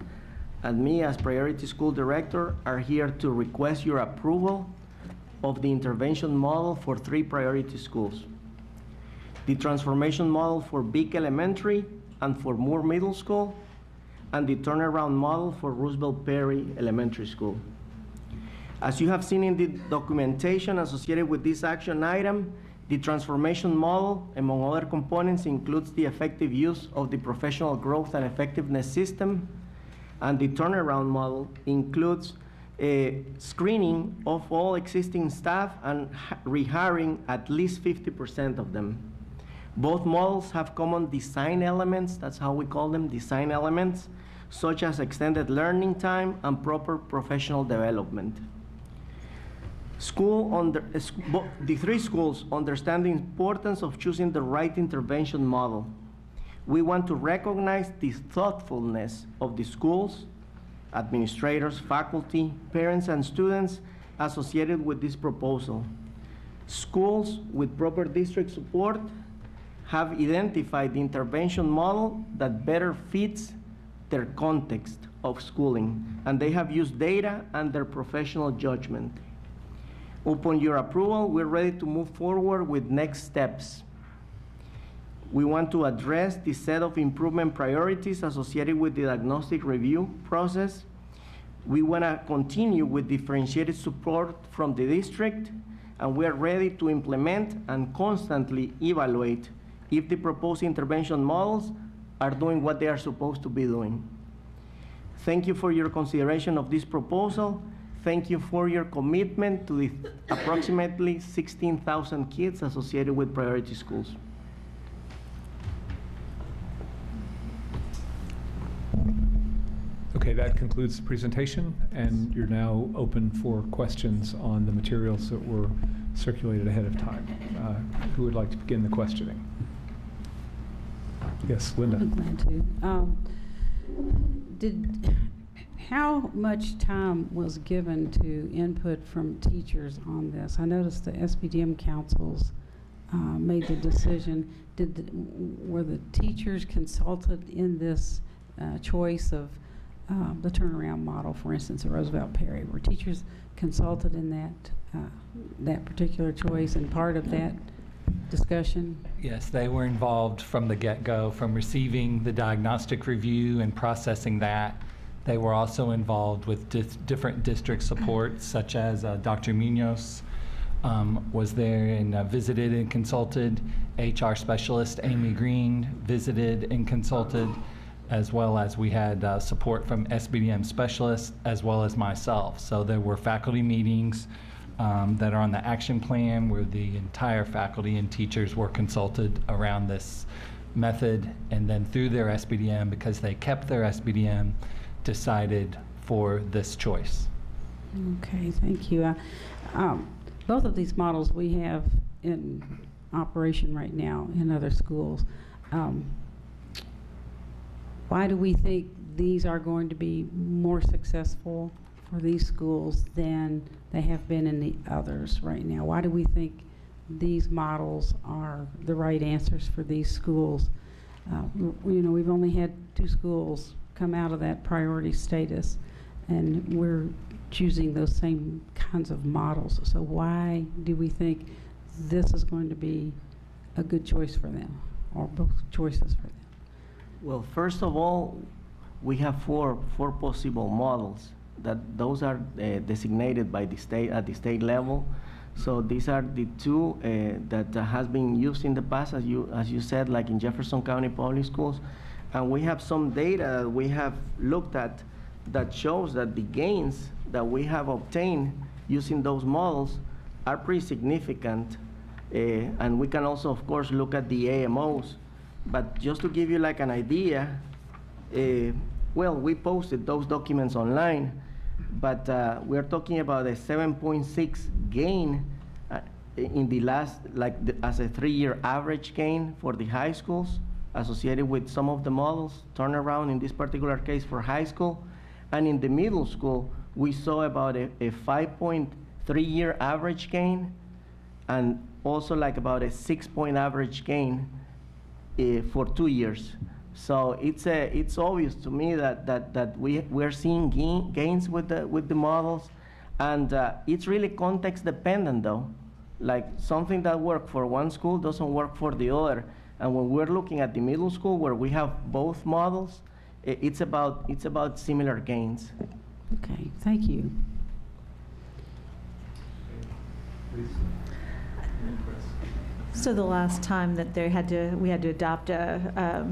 and me as Priority School Director are here to request your approval of the intervention model for 3 priority schools. The transformation model for Bick Elementary and for Moore Middle School, and the turnaround model for Roosevelt Perry Elementary School. As you have seen in the documentation associated with this action item, the transformation model, among other components, includes the effective use of the professional growth and effectiveness system, and the turnaround model includes a screening of all existing staff and rehiring at least 50% of them. Both models have common design elements, that's how we call them, design elements, such as extended learning time and proper professional development. The 3 schools understand the importance of choosing the right intervention model. We want to recognize the thoughtfulness of the schools, administrators, faculty, parents, and students associated with this proposal. Schools with proper district support have identified the intervention model that better fits their context of schooling, and they have used data and their professional judgment. Upon your approval, we're ready to move forward with next steps. We want to address the set of improvement priorities associated with the diagnostic review process. We want to continue with differentiated support from the district, and we are ready to implement and constantly evaluate if the proposed intervention models are doing what they are supposed to be doing. Thank you for your consideration of this proposal. Thank you for your commitment to the approximately 16,000 kids associated with priority schools. Okay, that concludes the presentation, and you're now open for questions on the materials that were circulated ahead of time. Who would like to begin the questioning? Yes, Linda. I'm glad to. How much time was given to input from teachers on this? I noticed the SBDM councils made the decision. Were the teachers consulted in this choice of the turnaround model, for instance, at Roosevelt Perry? Were teachers consulted in that particular choice and part of that discussion? Yes, they were involved from the get-go, from receiving the diagnostic review and processing that. They were also involved with different district supports, such as Dr. Munoz was there and visited and consulted. HR specialist Amy Green visited and consulted, as well as we had support from SBDM specialists, as well as myself. So there were faculty meetings that are on the action plan where the entire faculty and teachers were consulted around this method, and then through their SBDM, because they kept their SBDM, decided for this choice. Okay, thank you. Both of these models we have in operation right now in other schools. Why do we think these are going to be more successful for these schools than they have been in the others right now? Why do we think these models are the right answers for these schools? You know, we've only had 2 schools come out of that priority status, and we're choosing those same kinds of models. So why do we think this is going to be a good choice for them, or both choices for them? Well, first of all, we have four possible models. Those are designated by the state at the state level. So these are the 2 that has been used in the past, as you said, like in Jefferson County Public Schools. And we have some data we have looked at that shows that the gains that we have obtained using those models are pretty significant. And we can also, of course, look at the AMOs. But just to give you like an idea, well, we posted those documents online, but we're talking about a 7.6 gain in the last, as a 3-year average gain for the high schools associated with some of the models, turnaround in this particular case for high school. And in the middle school, we saw about a 5.3-year average gain, and also like about a 6-point average gain for 2 years. So it's obvious to me that we're seeing gains with the models, and it's really context dependent though. Like something that worked for one school doesn't work for the other. And when we're looking at the middle school where we have both models, it's about similar gains. Okay, thank you. So the last time that we had to adopt a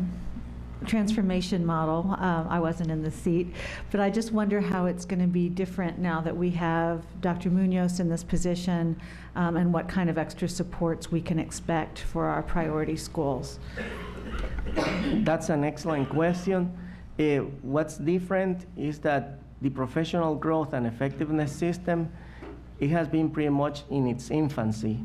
transformation model, I wasn't in the seat, but I just wonder how it's going to be different now that we have Dr. Munoz in this position, and what kind of extra supports we can expect for our priority schools. That's an excellent question. What's different is that the professional growth and effectiveness system, it has been pretty much in its infancy.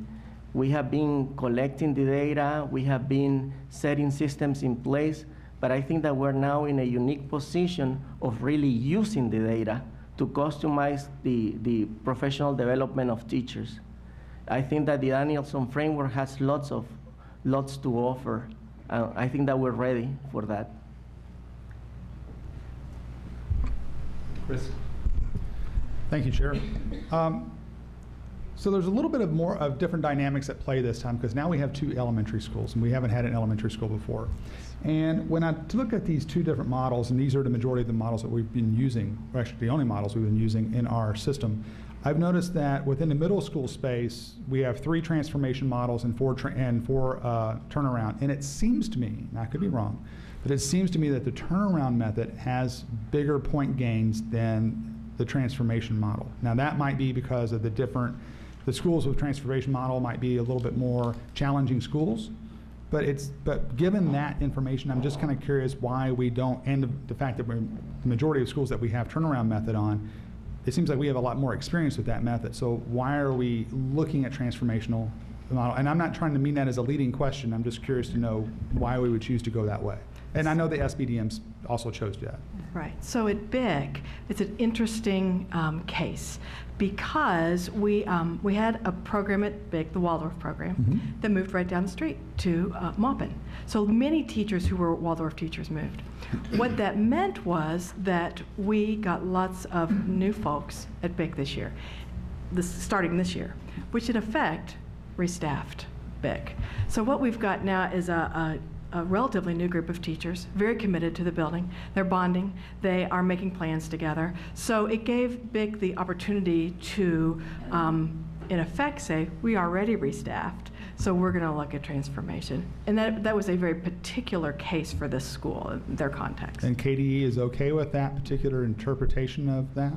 We have been collecting the data, we have been setting systems in place, but I think that we're now in a unique position of really using the data to customize the professional development of teachers. I think that the Danielson framework has lots to offer. I think that we're ready for that. Chris. Thank you, Chair. So there's a little bit of more of different dynamics at play this time, because now we have 2 elementary schools, and we haven't had an elementary school before. And when I look at these 2 different models, and these are the majority of the models that we've been using, or actually the only models we've been using in our system, I've noticed that within the middle school space, we have 3 transformation models and 4 turnaround. And it seems to me, and I could be wrong, but it seems to me that the turnaround method has bigger point gains than the transformation model. Now that might be because of the schools with transformation model might be a little bit more challenging schools, but given that information, I'm just kind of curious why we don't, and the fact that the majority of schools that we have turnaround method on, it seems like we have a lot more experience with that method. So why are we looking at transformational model? And I'm not trying to mean that as a leading question. I'm just curious to know why we would choose to go that way. And I know the SBDMs also chose that. Right. So at BIC, it's an interesting case because we had a program at BIC, the Waldorf program, that moved right down the street to Maupin. So many teachers who were Waldorf teachers moved. What that meant was that we got lots of new folks at BIC this year, starting this year, which in effect restaffed BIC. So what we've got now is a relatively new group of teachers, very committed to the building. They're bonding. They are making plans together. So it gave BIC the opportunity to, in effect, say, we are already restaffed, so we're going to look at transformation. And that was a very particular case for this school, their context. And KDE is okay with that particular interpretation of that?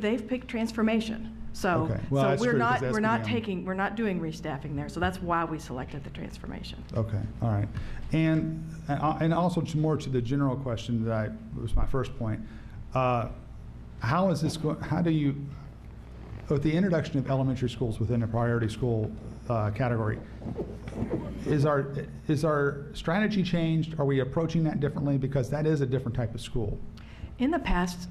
They've picked transformation. So, okay. Well, so we're not doing restaffing there. So that's why we selected the transformation. Okay, all right. And also more to the general question that was my first point. How is this going? How do you, with the introduction of elementary schools within a priority school category, is our strategy changed? Are we approaching that differently? Because that is a different type of school. In the past,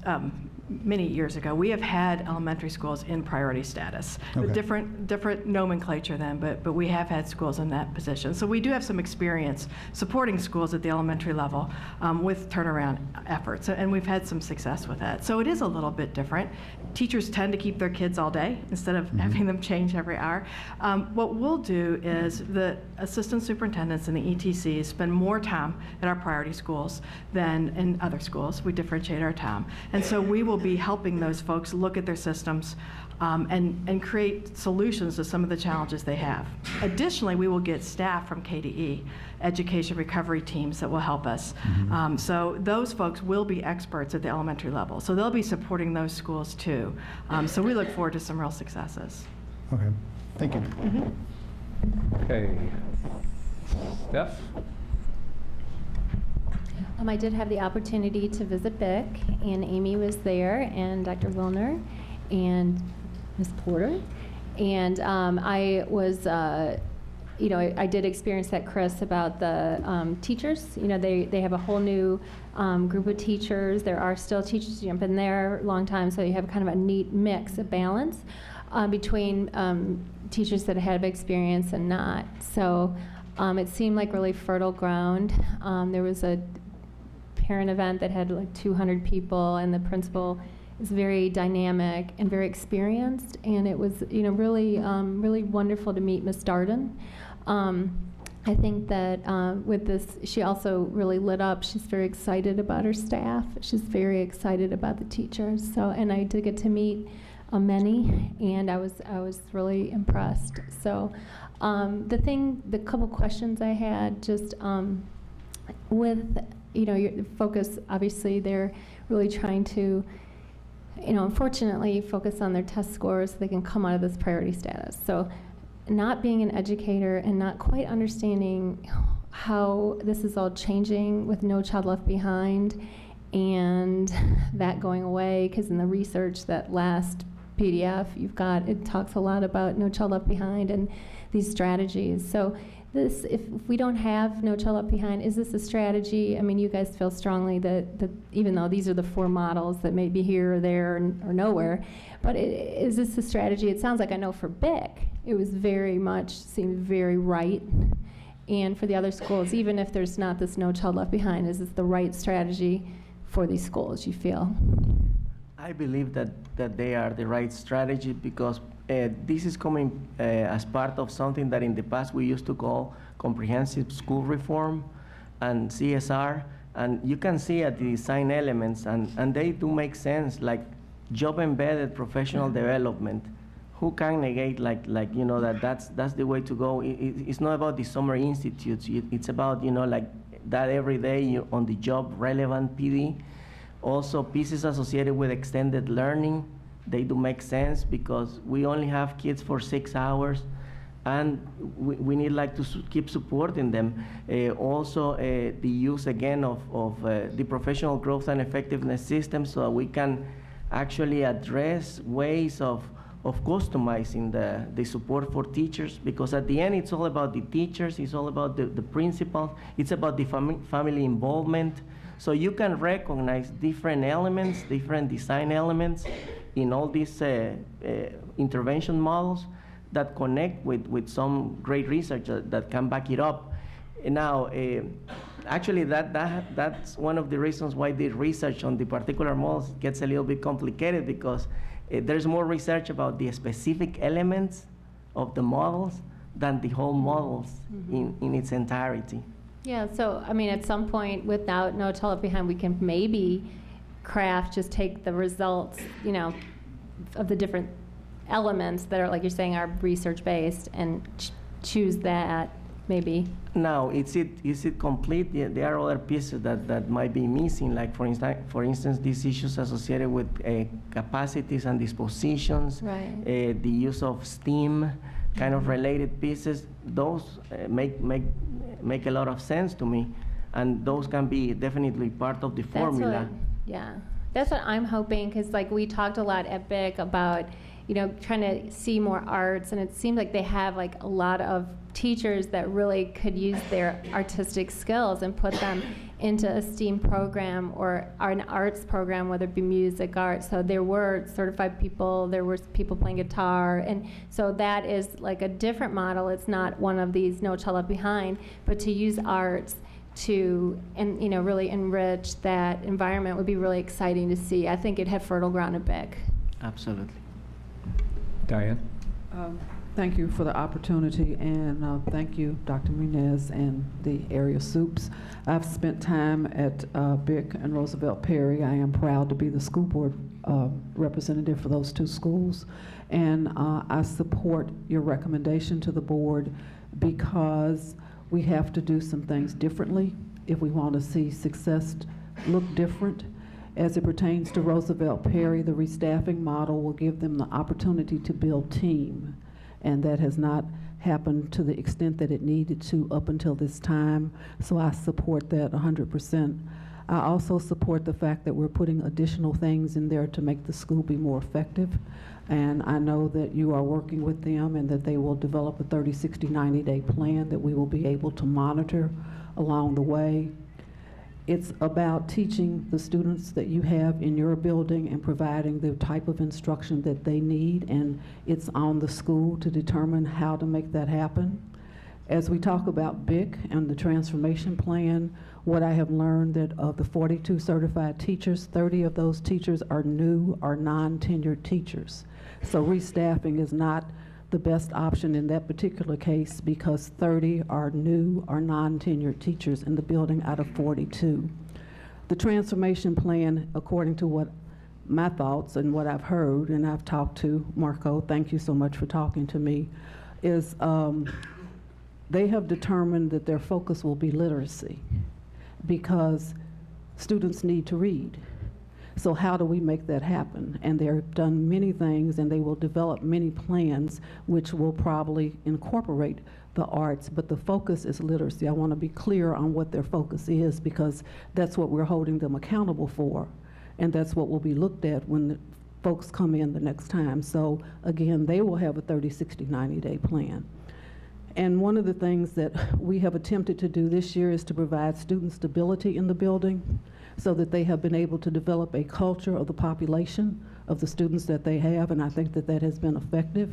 many years ago, we have had elementary schools in priority status. Okay. Different nomenclature then, but we have had schools in that position. So we do have some experience supporting schools at the elementary level with turnaround efforts, and we've had some success with that. So it is a little bit different. Teachers tend to keep their kids all day instead of having them change every hour. What we'll do is the assistant superintendents and the ETCs spend more time at our priority schools than in other schools. We differentiate our time. And so we will be helping those folks look at their systems and create solutions to some of the challenges they have. Additionally, we will get staff from KDE, education recovery teams that will help us. So those folks will be experts at the elementary level. So they'll be supporting those schools too. So we look forward to some real successes. Okay, thank you. Okay. Steph? I did have the opportunity to visit BIC, and Amy was there, and Dr. Wilner, and Ms. Porter. And I was, you know, I did experience that, Chris, about the teachers. You know, they have a whole new group of teachers. There are still teachers who have been there a long time, so you have kind of a neat mix, a balance between teachers that have experience and not. So it seemed like really fertile ground. There was a parent event that had like 200 people, and the principal is very dynamic and very experienced, and it was, you know, really really wonderful to meet Ms. Darden. I think that with this, she also really lit up. She's very excited about her staff. She's very excited about the teachers. So, and I did get to meet many, and I was really impressed. So the couple questions I had, just with, you know, your focus, obviously they're really trying to, you know, unfortunately focus on their test scores so they can come out of this priority status. So not being an educator and not quite understanding how this is all changing with No Child Left Behind and that going away, because in the research, that last PDF you've got, it talks a lot about No Child Left Behind and these strategies. So this, if we don't have No Child Left Behind, is this a strategy? I mean, you guys feel strongly that even though these are the 4 models that may be here or there or nowhere, but is this a strategy? It sounds like, I know for BIC, it was very much, seemed very right. And for the other schools, even if there's not this No Child Left Behind, is this the right strategy for these schools, you feel? I believe that they are the right strategy, because this is coming as part of something that in the past we used to call comprehensive school reform and CSR, and you can see at the design elements, and they do make sense, like job-embedded professional development. Who can negate, like you know, that's the way to go. It's not about the summer institutes. It's about, you know, like that every day on the job relevant PD. Also, pieces associated with extended learning, they do make sense, because we only have kids for 6 hours, and we need like to keep supporting them. Also, the use again of the professional growth and effectiveness system, so that we can actually address ways of customizing the support for teachers, because at the end it's all about the teachers, it's all about the principals, it's about the family involvement. So you can recognize different elements, different design elements in all these intervention models that connect with some great research that can back it up. And now, actually, that's one of the reasons why the research on the particular models gets a little bit complicated, because there's more research about the specific elements of the models than the whole models in its entirety. Yeah, so I mean, at some point, without No Child Left Behind, we can maybe just take the results, you know, of the different elements that are, like you're saying, are research-based, and choose that, maybe. Now, is it complete? Yeah, there are other pieces that might be missing, like for instance, these issues associated with capacities and dispositions, right. The use of STEAM, kind of related pieces. Those make a lot of sense to me, and those can be definitely part of the formula. Yeah, that's what I'm hoping, because like we talked a lot at BIC about, you know, trying to see more arts, and it seems like they have like a lot of teachers that really could use their artistic skills and put them into a STEAM program or an arts program, whether it be music, art. So there were certified people, there were people playing guitar, and so that is like a different model. It's not one of these No Child Left Behind, but to use arts to, and you know, really enrich that environment would be really exciting to see. I think it'd have fertile ground at BIC. Absolutely. Diane? Thank you for the opportunity, and thank you, Dr. Munez and the area soups. I've spent time at BIC and Roosevelt Perry. I am proud to be the school board representative for those two schools, and I support your recommendation to the board because we have to do some things differently if we want to see success look different. As it pertains to Roosevelt Perry, the restaffing model will give them the opportunity to build team, and that has not happened to the extent that it needed to up until this time, so I support that 100%. I also support the fact that we're putting additional things in there to make the school be more effective, and I know that you are working with them and that they will develop a 30, 60, 90-day plan that we will be able to monitor along the way. It's about teaching the students that you have in your building and providing the type of instruction that they need, and it's on the school to determine how to make that happen. As we talk about BIC and the transformation plan, what I have learned that of the 42 certified teachers, 30 of those teachers are new or non-tenured teachers. So restaffing is not the best option in that particular case because 30 are new or non-tenured teachers in the building out of 42. The transformation plan, according to what my thoughts and what I've heard, and I've talked to Marco, thank you so much for talking to me, is they have determined that their focus will be literacy because students need to read. So how do we make that happen? And they've done many things, and they will develop many plans which will probably incorporate the arts, but the focus is literacy. I want to be clear on what their focus is because that's what we're holding them accountable for, and that's what will be looked at when the folks come in the next time. So again, they will have a 30, 60, 90-day plan. And one of the things that we have attempted to do this year is to provide student stability in the building so that they have been able to develop a culture of the population of the students that they have, and I think that that has been effective.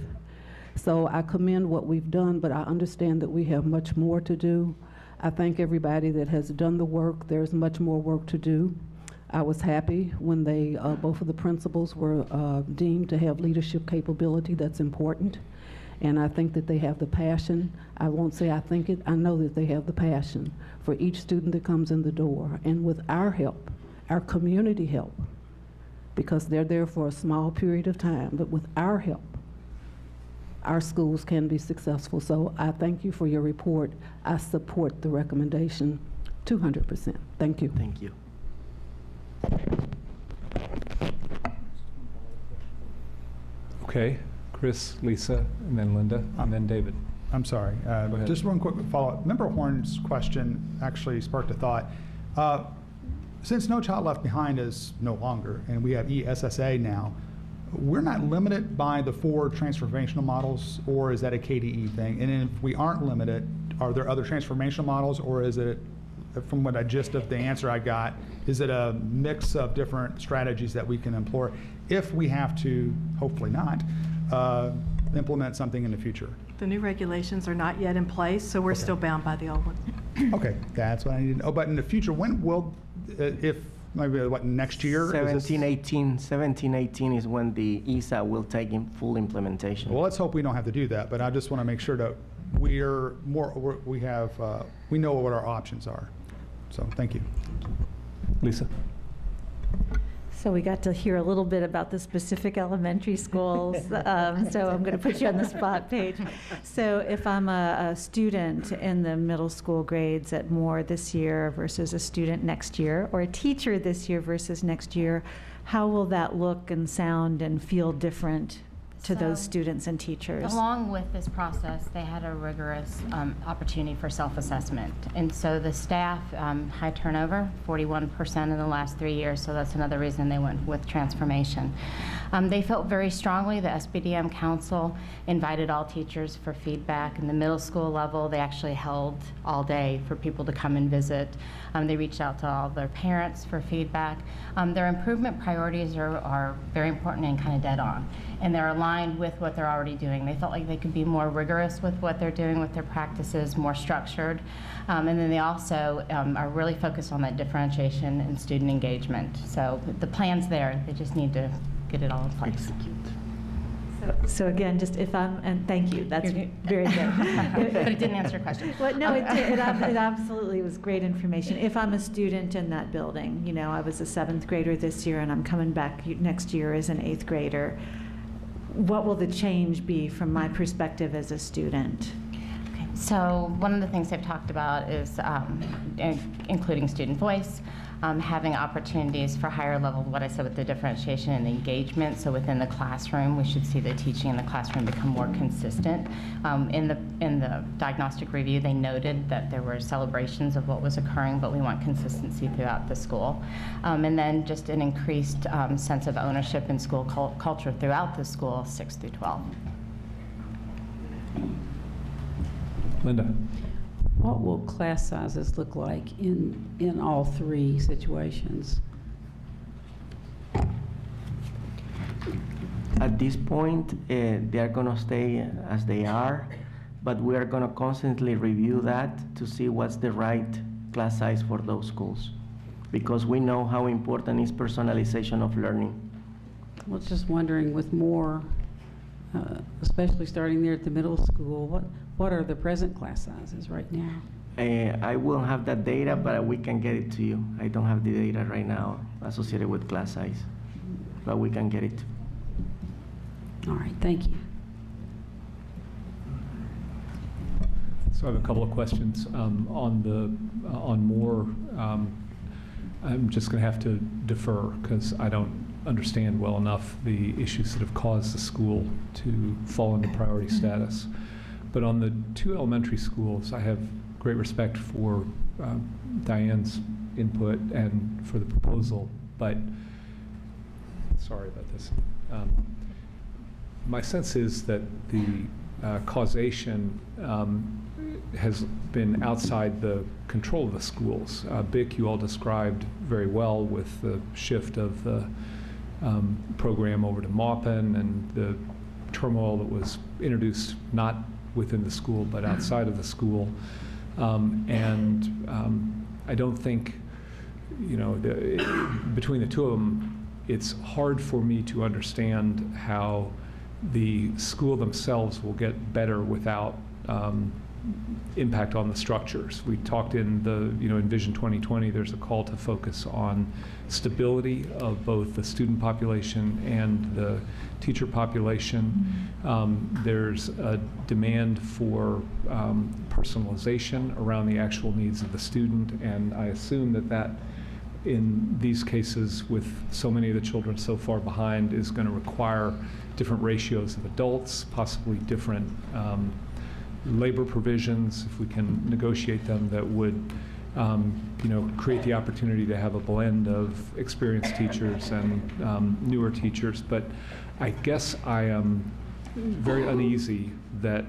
So I commend what we've done, but I understand that we have much more to do. I thank everybody that has done the work. There's much more work to do. I was happy when they, both of the principals were deemed to have leadership capability. That's important. And I think that they have the passion. I won't say I think it, I know that they have the passion for each student that comes in the door. And with our help, our community help, because they're there for a small period of time, but with our help, our schools can be successful. So I thank you for your report. I support the recommendation 200%. Thank you. Thank you. Okay. Chris, Lisa, and then Linda, and then David. I'm sorry. Just one quick follow-up. Member Horn's question actually sparked a thought. Since No Child Left Behind is no longer, and we have ESSA now, we're not limited by the 4 transformational models, or is that a KDE thing? And if we aren't limited, are there other transformational models, or is it, from what I gist of the answer I got, is it a mix of different strategies that we can employ if we have to, hopefully not, implement something in the future? The new regulations are not yet in place, so we're still bound by the old ones. Okay, that's what I need to know. But in the future, when will, if maybe what, next year? 17-18 is when the ESA will take in full implementation. Well, let's hope we don't have to do that. But I just want to make sure that we know what our options are. So thank you. Lisa. So we got to hear a little bit about the specific elementary schools. So I'm going to put you on the spot, Paige. So if I'm a student in the middle school grades at Moore this year versus a student next year, or a teacher this year versus next year, how will that look and sound and feel different to those So, students and teachers? Along with this process, they had a rigorous opportunity for self-assessment. And so the staff, high turnover, 41% in the last 3 years, so that's another reason they went with transformation. They felt very strongly, the SBDM Council invited all teachers for feedback. In the middle school level, they actually held all day for people to come and visit. They reached out to all their parents for feedback. Their improvement priorities are very important and kind of dead on. And they're aligned with what they're already doing. They felt like they could be more rigorous with what they're doing with their practices, more structured. And then they also are really focused on that differentiation and student engagement. So the plan's there, they just need to get it all in place. So again, just if I'm, and thank you, that's very good. But it didn't answer your question. Well, no, it did. It absolutely was great information. If I'm a student in that building, you know, I was a 7th grader this year and I'm coming back next year as an 8th grader, what will the change be from my perspective as a student? Okay. So one of the things they've talked about is including student voice, having opportunities for higher level, what I said with the differentiation and engagement. So within the classroom, we should see the teaching in the classroom become more consistent. In the diagnostic review, they noted that there were celebrations of what was occurring, but we want consistency throughout the school. And then just an increased sense of ownership in school culture throughout the school, 6 through 12. Linda. What will class sizes look like in all 3 situations? At this point, they are going to stay as they are, but we are going to constantly review that to see what's the right class size for those schools, because we know how important is personalization of learning. I was just wondering, with more, especially starting there at the middle school, what are the present class sizes right now? I will have that data, but we can get it to you. I don't have the data right now associated with class size, but we can get it. All right, thank you. So I have a couple of questions on more. I'm just going to have to defer because I don't understand well enough the issues that have caused the school to fall into priority status. But on the 2 elementary schools, I have great respect for Diane's input and for the proposal, but sorry about this. My sense is that the causation has been outside the control of the schools. BIC, you all described very well with the shift of the program over to Maupin and the turmoil that was introduced not within the school but outside of the school. I don't think, you know, between the 2 of them, it's hard for me to understand how the school themselves will get better without impact on the structures. We talked in the, you know, in Vision 2020, there's a call to focus on stability of both the student population and the teacher population. There's a demand for personalization around the actual needs of the student, and I assume that in these cases, with so many of the children so far behind, is going to require different ratios of adults, possibly different labor provisions, if we can negotiate them, that would you know, create the opportunity to have a blend of experienced teachers and newer teachers. But I guess I am very uneasy that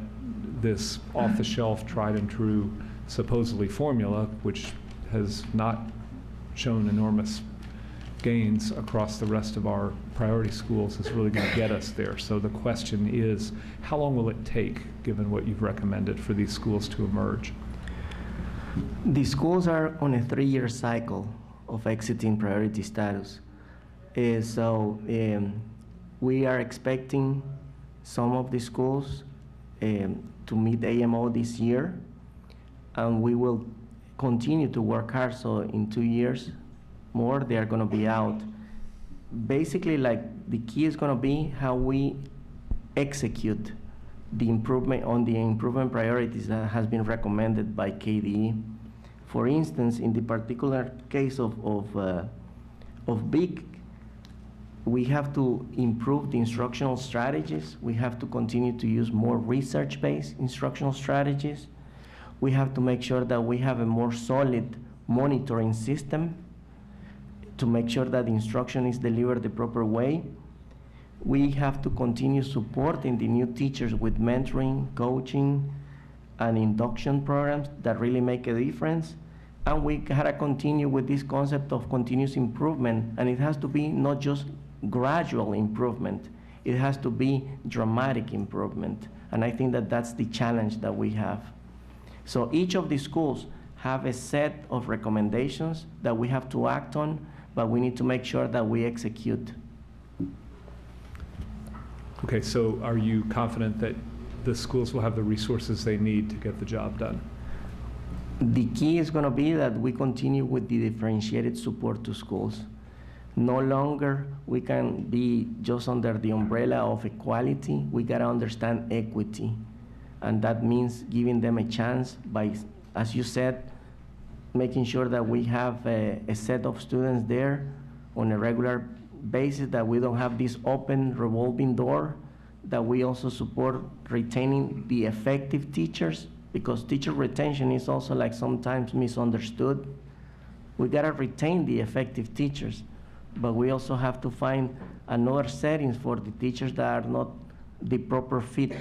this off-the-shelf, tried and true, supposedly formula, which has not shown enormous gains across the rest of our priority schools, is really going to get us there. So the question is, how long will it take, given what you've recommended, for these schools to emerge? The schools are on a 3-year cycle of exiting priority status. So we are expecting some of the schools to meet AMO this year, and we will continue to work hard, so in 2 years more, they are going to be out. Basically, like, the key is going to be how we execute the improvement priorities that has been recommended by KDE. For instance, in the particular case of BIC, We have to improve the instructional strategies. We have to continue to use more research-based instructional strategies. We have to make sure that we have a more solid monitoring system to make sure that instruction is delivered the proper way. We have to continue supporting the new teachers with mentoring, coaching, and induction programs that really make a difference. And we gotta continue with this concept of continuous improvement, and it has to be not just gradual improvement, it has to be dramatic improvement. And I think that that's the challenge that we have. So each of the schools have a set of recommendations that we have to act on, but we need to make sure that we execute. Okay, so are you confident that the schools will have the resources they need to get the job done? The key is going to be that we continue with the differentiated support to schools. No longer we can be just under the umbrella of equality. We got to understand equity. And that means giving them a chance by, as you said, making sure that we have a set of students there on a regular basis, that we don't have this open revolving door, that we also support retaining the effective teachers, because teacher retention is also like sometimes misunderstood. We gotta retain the effective teachers, but we also have to find another settings for the teachers that are not the proper fit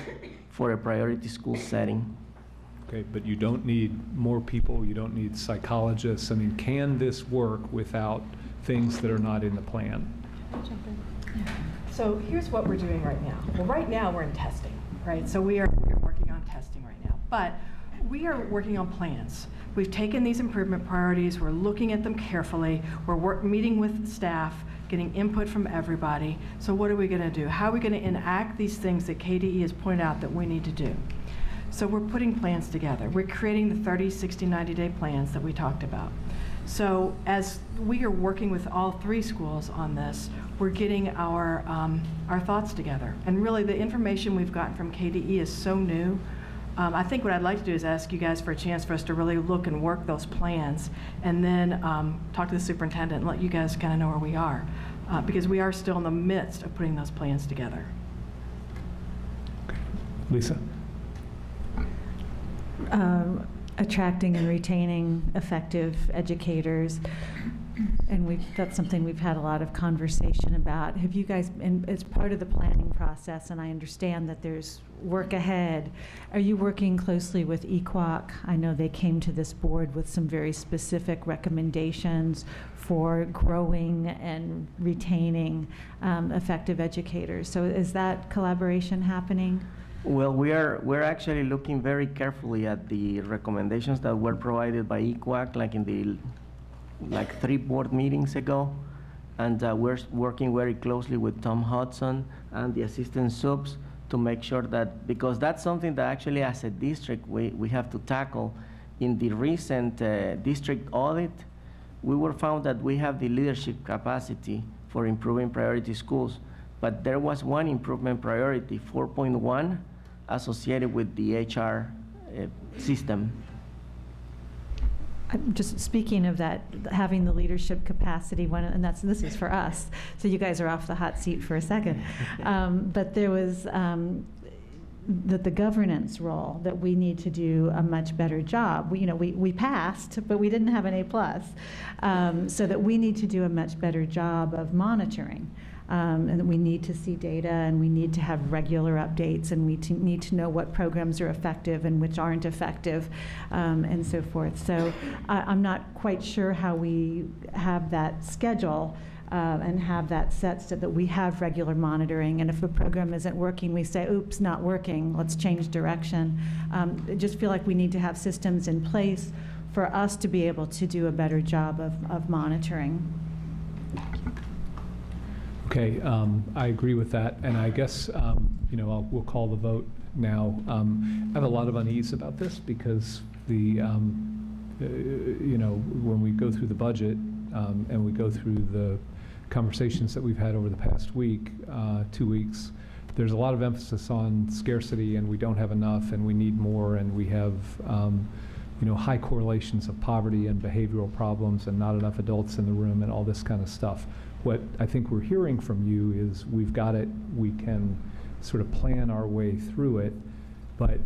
for a priority school setting. Okay, but you don't need more people, you don't need psychologists. I mean, can this work without things that are not in the plan? So here's what we're doing right now. Well, right now we're in testing, right? So we are working on testing right now, but we are working on plans. We've taken these improvement priorities, we're looking at them carefully, we're meeting with staff, getting input from everybody. So what are we gonna do? How are we gonna enact these things that KDE has pointed out that we need to do? So we're putting plans together. We're creating the 30, 60, 90-day plans that we talked about. So as we are working with all three schools on this, we're getting our thoughts together. And really the information we've gotten from KDE is so new. I think what I'd like to do is ask you guys for a chance for us to really look and work those plans, and then talk to the superintendent and let you guys kind of know where we are. Because we are still in the midst of putting those plans together. Okay. Lisa? Attracting and retaining effective educators, and that's something we've had a lot of conversation about. Have you guys, and as part of the planning process, and I understand that there's work ahead, are you working closely with EQUOC? I know they came to this board with some very specific recommendations for growing and retaining effective educators. So is that collaboration happening? Well, we're actually looking very carefully at the recommendations that were provided by EQUOC, like in the 3 board meetings ago, and we're working very closely with Tom Hudson and the assistant subs to make sure that, because that's something that actually as a district we have to tackle. In the recent district audit, we were found that we have the leadership capacity for improving priority schools, but there was one improvement priority, 4.1, associated with the HR system. I'm just speaking of that, having the leadership capacity, and this is for us, so you guys are off the hot seat for a second. But there was the governance role, that we need to do a much better job. We passed, but we didn't have an A+, so that we need to do a much better job of monitoring. And that we need to see data, and we need to have regular updates, and we need to know what programs are effective and which aren't effective, and so forth. So I'm not quite sure how we have that schedule and have that set so that we have regular monitoring. And if a program isn't working, we say, oops, not working, let's change direction. I just feel like we need to have systems in place for us to be able to do a better job of monitoring. Okay, I agree with that, and I guess we'll call the vote now. I have a lot of unease about this because when we go through the budget and we go through the conversations that we've had over the past week, 2 weeks, there's a lot of emphasis on scarcity, and we don't have enough, and we need more, and we have high correlations of poverty and behavioral problems and not enough adults in the room and all this kind of stuff. what I think we're hearing from you is we've got it, we can sort of plan our way through it, but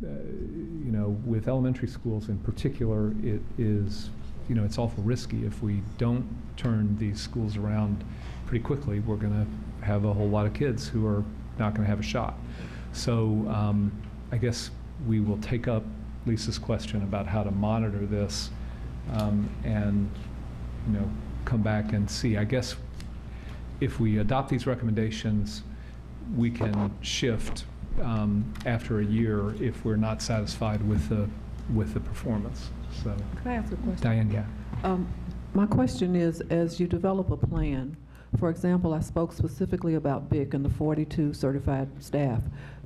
you know, with elementary schools in particular, it is, you know, it's awful risky. If we don't turn these schools around pretty quickly, we're going to have a whole lot of kids who are not going to have a shot. So I guess we will take up Lisa's question about how to monitor this and, you know, come back and see. I guess if we adopt these recommendations, we can shift after a year if we're not satisfied with the performance. So, Can I ask a question? Diane, yeah. My question is, as you develop a plan, for example, I spoke specifically about BIC and the 42 certified staff,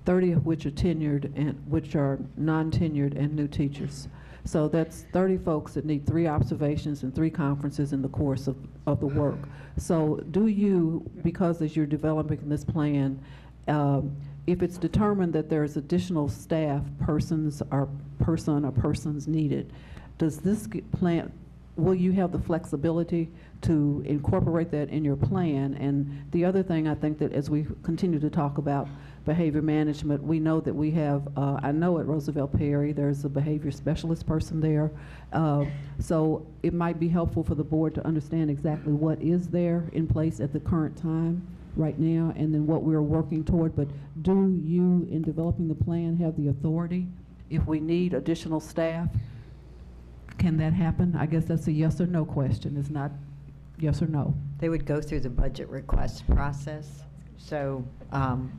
30 of which are tenured and which are non-tenured and new teachers. So that's 30 folks that need 3 observations and 3 conferences in the course of the work. So do you, because as you're developing this plan, if it's determined that there's additional staff, persons needed, does this plan, will you have the flexibility to incorporate that in your plan? And the other thing, I think that as we continue to talk about behavior management, we know that we have, I know at Roosevelt Perry, there's a behavior specialist person there. So it might be helpful for the board to understand exactly what is there in place at the current time right now, and then what we're working toward. But do you, in developing the plan, have the authority if we need additional staff? Can that happen? I guess that's a yes or no question. It's not yes or no. They would go through the budget request process, so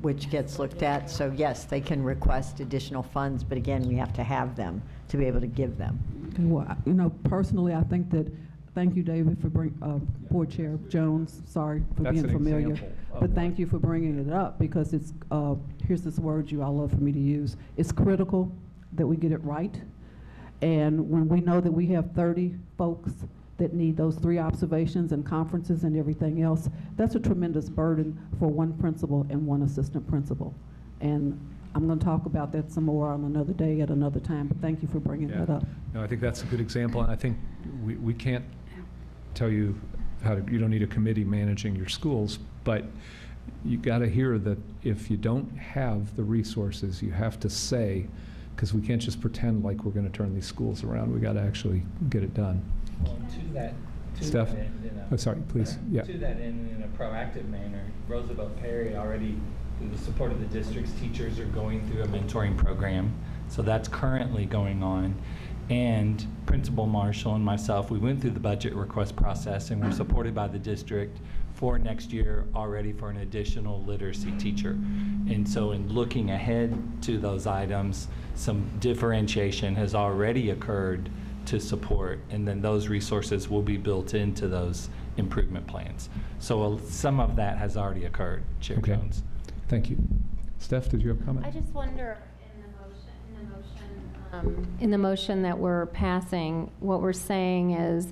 which gets looked at. So yes, they can request additional funds, but again, we have to have them to be able to give them. Okay, well, you know, personally, I think that, thank you, David, for Board Chair Jones, sorry for That's being an familiar, example of but one. thank you for bringing it up, because it's, here's this word you all love for me to use, it's critical that we get it right. And when we know that we have 30 folks that need those 3 observations and conferences and everything else, that's a tremendous burden for one principal and one assistant principal. And I'm going to talk about that some more on another day at another time, but thank you for bringing that up. No, I think that's a good example, and I think we can't tell you how to, you don't need a committee managing your schools, but you got to hear that if you don't have the resources, you have to say, because we can't just pretend like we're going to turn these schools around. We got to actually get it done. Well, to that Steph? end, Oh, sorry, please. Yeah. To that end, in a proactive manner, Roosevelt Perry already, through the support of the district's teachers, are going through a mentoring program. So that's currently going on. And Principal Marshall and myself, we went through the budget request process, and we're supported by the district for next year already for an additional literacy teacher. And so in looking ahead to those items, some differentiation has already occurred to support, and then those resources will be built into those improvement plans. So some of that has already occurred, Chair Jones. Thank you. Steph, did you have a comment? I just wonder, in the motion that we're passing, what we're saying is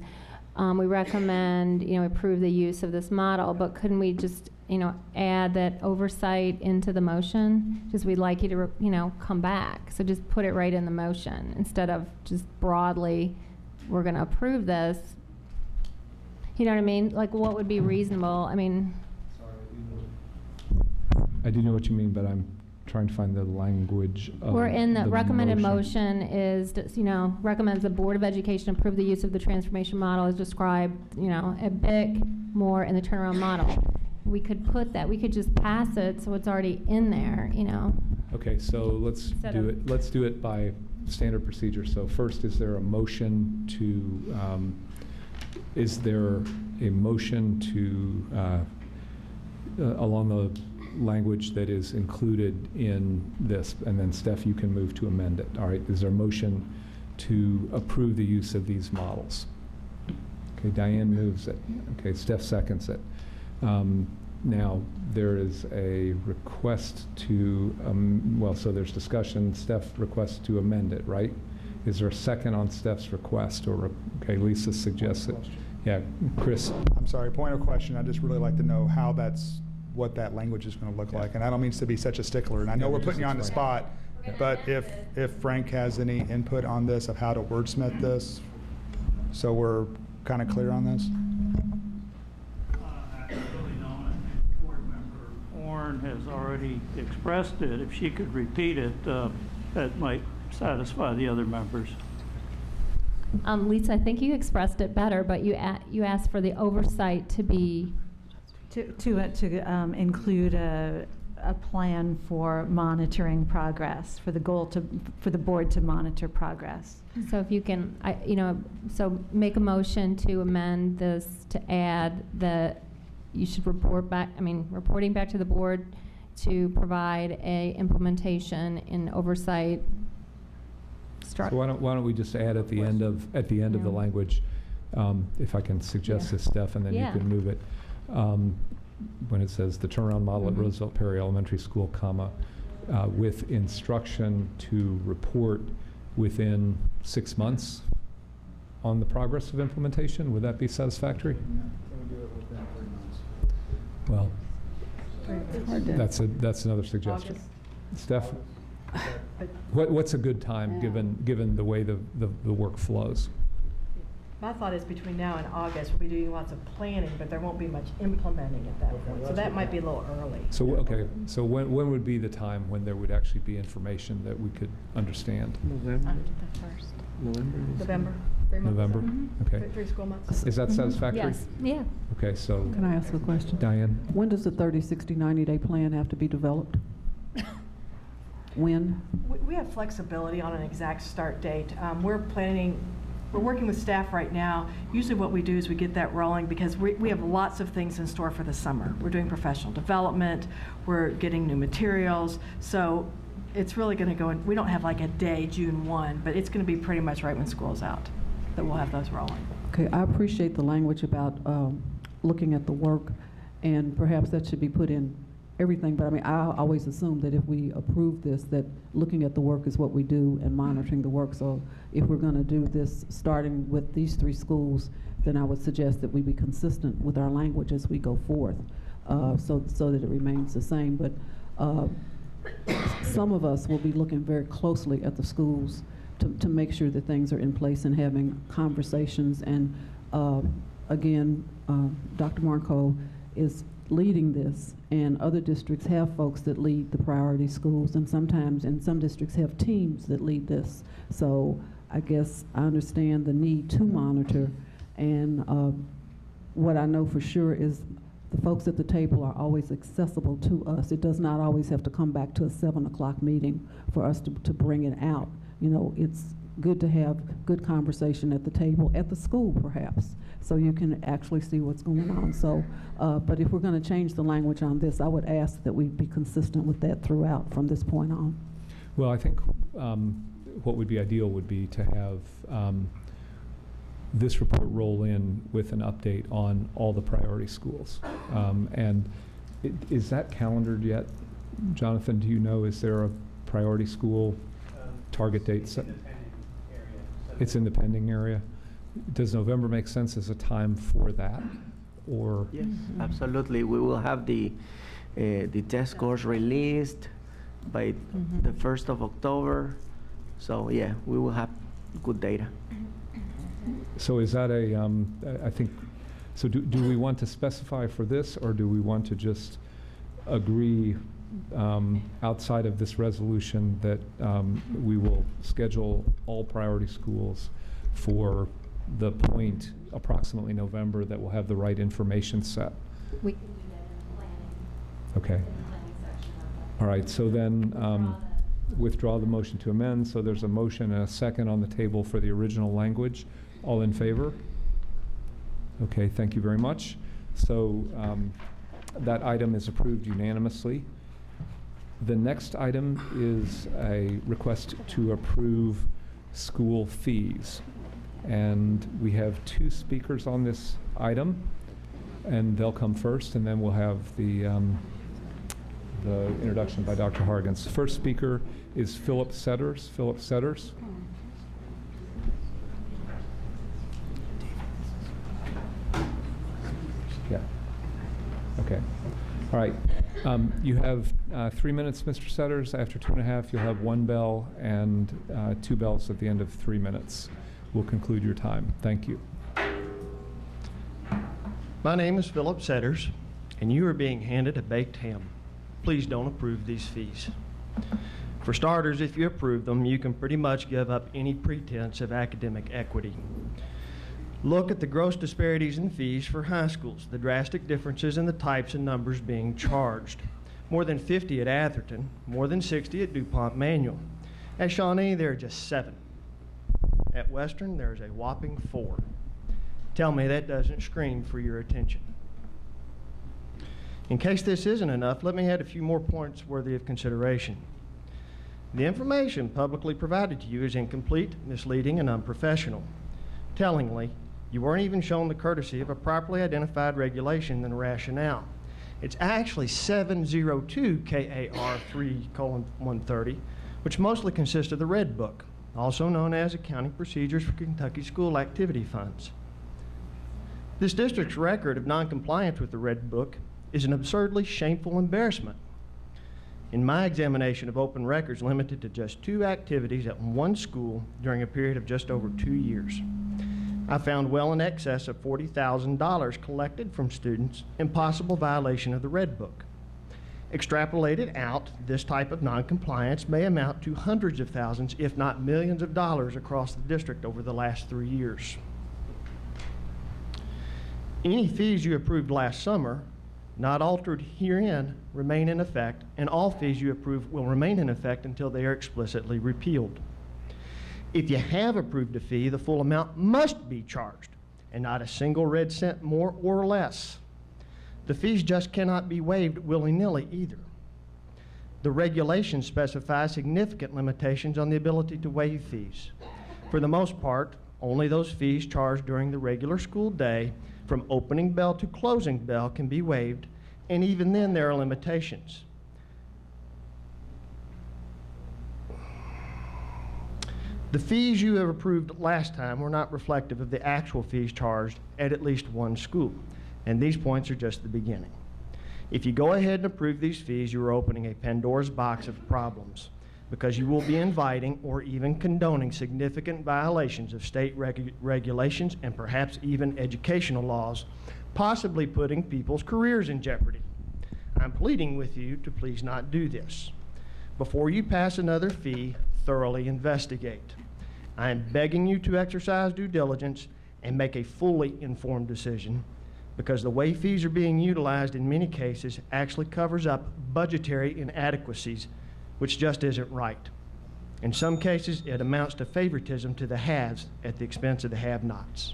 we recommend, you know, approve the use of this model, but couldn't we just, you know, add that oversight into the motion? Just we'd like you to, you know, come back. So just put it right in the motion instead of just broadly, we're going to approve this. You know what I mean? Like, what would be reasonable? I mean, I do know what you mean, but I'm trying to find the language of we're in the recommended motion. motion is, you know, recommends the Board of Education approve the use of the transformation model as described, you know, at BIC, more in the turnaround model. We could put that, we could just pass it so it's already in there, you know. Okay, so let's do it. Let's do it by standard procedure. So first, is there a motion to, along the language that is included in this? And then Steph, you can move to amend it. All right, is there a motion to approve the use of these models? Okay, Diane moves it. Okay, Steph seconds it. Now, there is a request to, well, so there's discussion. Steph requests to amend it, right? Is there a second on Steph's request? Or, okay, Lisa suggests it. Yeah, Chris. I'm sorry, point of question. I'd just really like to know how what that language is going to look like. And I don't mean to be such a stickler. And I know we're putting you on the spot, but if Frank has any input on this of how to wordsmith this, so we're kind of clear on this. already expressed it. If she could repeat it, that might satisfy the other members. Lisa, I think you expressed it better, but you asked for the oversight to be to include a plan for monitoring progress, for the goal for the board to monitor progress. So if you can, so make a motion to amend this to add that you should reporting back to the board to provide a implementation and oversight structure. So why don't we just add at the end of the language, if I can suggest this, Steph, and then you can move it. When it says the turnaround model at Roosevelt Perry Elementary School, with instruction to report within 6 months on the progress of implementation, would that be satisfactory? Well, that's another suggestion. Steph, what's a good time given the way the work flows? My thought is between now and August, we'll be doing lots of planning, but there won't be much implementing at that point. So that might be a little early. So, okay, so when would be the time when there would actually be information that we could understand? November. The 1st. November. November. Okay. 3 school months. Is that satisfactory? Yes. Yeah. Okay, so. Can I ask a question? Diane? When does the 30, 60, 90-day plan have to be developed? When? We have flexibility on an exact start date. We're working with staff right now. Usually what we do is we get that rolling because we have lots of things in store for the summer. We're doing professional development, we're getting new materials, so it's really going to go in. We don't have like a day, June 1, but it's going to be pretty much right when school's out that we'll have those rolling. Okay, I appreciate the language about looking at the work, and perhaps that should be put in everything, but I always assume that if we approve this, that looking at the work is what we do and monitoring the work. So if we're going to do this starting with these 3 schools, then I would suggest that we be consistent with our language as we go forth, so that it remains the same. But some of us will be looking very closely at the schools to make sure that things are in place and having conversations. And again, Dr. Marco is leading this, and other districts have folks that lead the priority schools, and sometimes in some districts have teams that lead this. So I guess I understand the need to monitor, and what I know for sure is the folks at the table are always accessible to us. It does not always have to come back to a 7 o'clock meeting for us to bring it out. It's good to have good conversation at the table, at the school perhaps, so you can actually see what's going on. So, but if we're going to change the language on this, I would ask that we be consistent with that throughout from this point on. Well, I think what would be ideal would be to have this report roll in with an update on all the priority schools. And is that calendared yet? Jonathan, do you know, is there a priority school target date set? It's in the pending area. Does November make sense as a time for that, or? Yes, absolutely. We will have the test scores released by the 1st of October. So yeah, we will have good data. So is that I think, so do we want to specify for this, or do we want to just agree outside of this resolution that we will schedule all priority schools for the point approximately November that will have the right information set? We can do that in the planning. Okay. In the planning section of the All right, so then withdraw the motion to amend. So there's a motion and a second on the table for the original language. All in favor? Okay, thank you very much. So that item is approved unanimously. The next item is a request to approve school fees. And we have 2 speakers on this item, and they'll come first, and then we'll have the introduction by Dr. Hargens. The first speaker is Philip Setters. Philip Setters. Yeah. Okay. All right. You have 3 minutes, Mr. Setters. After 2.5, you'll have 1 bell and 2 bells at the end of 3 minutes. We'll conclude your time. Thank you. My name is Philip Setters, and you are being handed a baked ham. please don't approve these fees. For starters, if you approve them, you can pretty much give up any pretense of academic equity. Look at the gross disparities in fees for high schools, the drastic differences in the types and numbers being charged. More than 50 at Atherton, more than 60 at DuPont Manual. At Shawnee, there are just 7. At Western, there's a whopping 4. Tell me that doesn't scream for your attention. In case this isn't enough, let me add a few more points worthy of consideration. The information publicly provided to you is incomplete, misleading, and unprofessional. Tellingly, you weren't even shown the courtesy of a properly identified regulation and rationale. It's actually 702 KAR 3:130, which mostly consists of the Red Book, also known as Accounting Procedures for Kentucky School Activity Funds. This district's record of noncompliance with the Red Book is an absurdly shameful embarrassment. In my examination of open records limited to just 2 activities at one school during a period of just over 2 years, I found well in excess of $40,000 collected from students in possible violation of the Red Book. Extrapolated out, this type of noncompliance may amount to hundreds of thousands, if not millions of dollars across the district over the last 3 years. Any fees you approved last summer, not altered herein, remain in effect, and all fees you approve will remain in effect until they are explicitly repealed. If you have approved a fee, the full amount must be charged, and not a single red cent more or less. The fees just cannot be waived willy-nilly either. The regulations specify significant limitations on the ability to waive fees. For the most part, only those fees charged during the regular school day from opening bell to closing bell can be waived, and even then there are limitations. The fees you have approved last time were not reflective of the actual fees charged at least one school, and these points are just the beginning. If you go ahead and approve these fees, you are opening a Pandora's box of problems, because you will be inviting or even condoning significant violations of state regulations and perhaps even educational laws, possibly putting people's careers in jeopardy. I'm pleading with you to please not do this. Before you pass another fee, thoroughly investigate. I am begging you to exercise due diligence and make a fully informed decision, because the way fees are being utilized in many cases actually covers up budgetary inadequacies, which just isn't right. In some cases, it amounts to favoritism to the haves at the expense of the have-nots.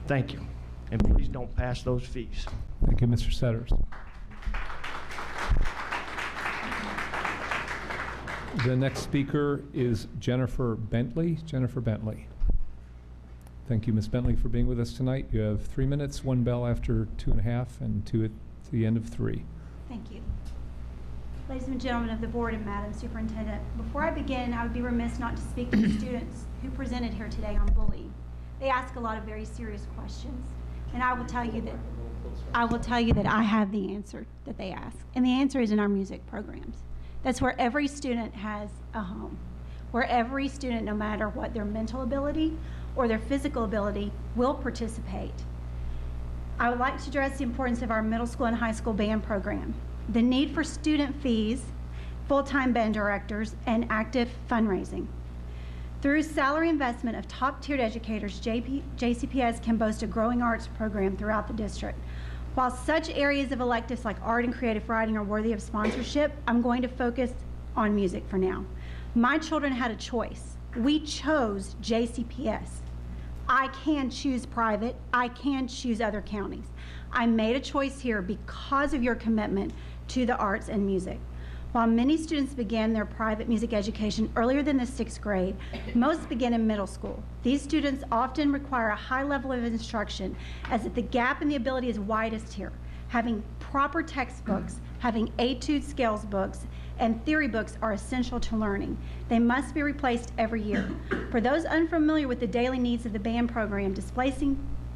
Thank you, and please don't pass those fees. Thank you, Mr. Setters. The next speaker is Jennifer Bentley. Jennifer Bentley. Thank you, Ms. Bentley, for being with us tonight. You have 3 minutes, 1 bell after 2.5, and 2 at the end of 3. Thank you. Ladies and gentlemen of the board and Madam Superintendent, before I begin, I would be remiss not to speak to the students who presented here today on bullying. They ask a lot of very serious questions, and I will tell you that I have the answer that they ask, and the answer is in our music programs. That's where every student has a home, where every student, no matter what their mental ability or their physical ability, will participate. I would like to address the importance of our middle school and high school band program, the need for student fees, full-time band directors, and active fundraising. Through salary investment of top-tiered educators, JCPS can boast a growing arts program throughout the district. While such areas of electives like art and creative writing are worthy of sponsorship, I'm going to focus on music for now. My children had a choice. We chose JCPS. I can choose private. I can choose other counties. I made a choice here because of your commitment to the arts and music. While many students begin their private music education earlier than the 6th grade, most begin in middle school. These students often require a high level of instruction, as the gap in the ability is widest here. Having proper textbooks, having etude scales books, and theory books are essential to learning. They must be replaced every year. For those unfamiliar with the daily needs of the band program,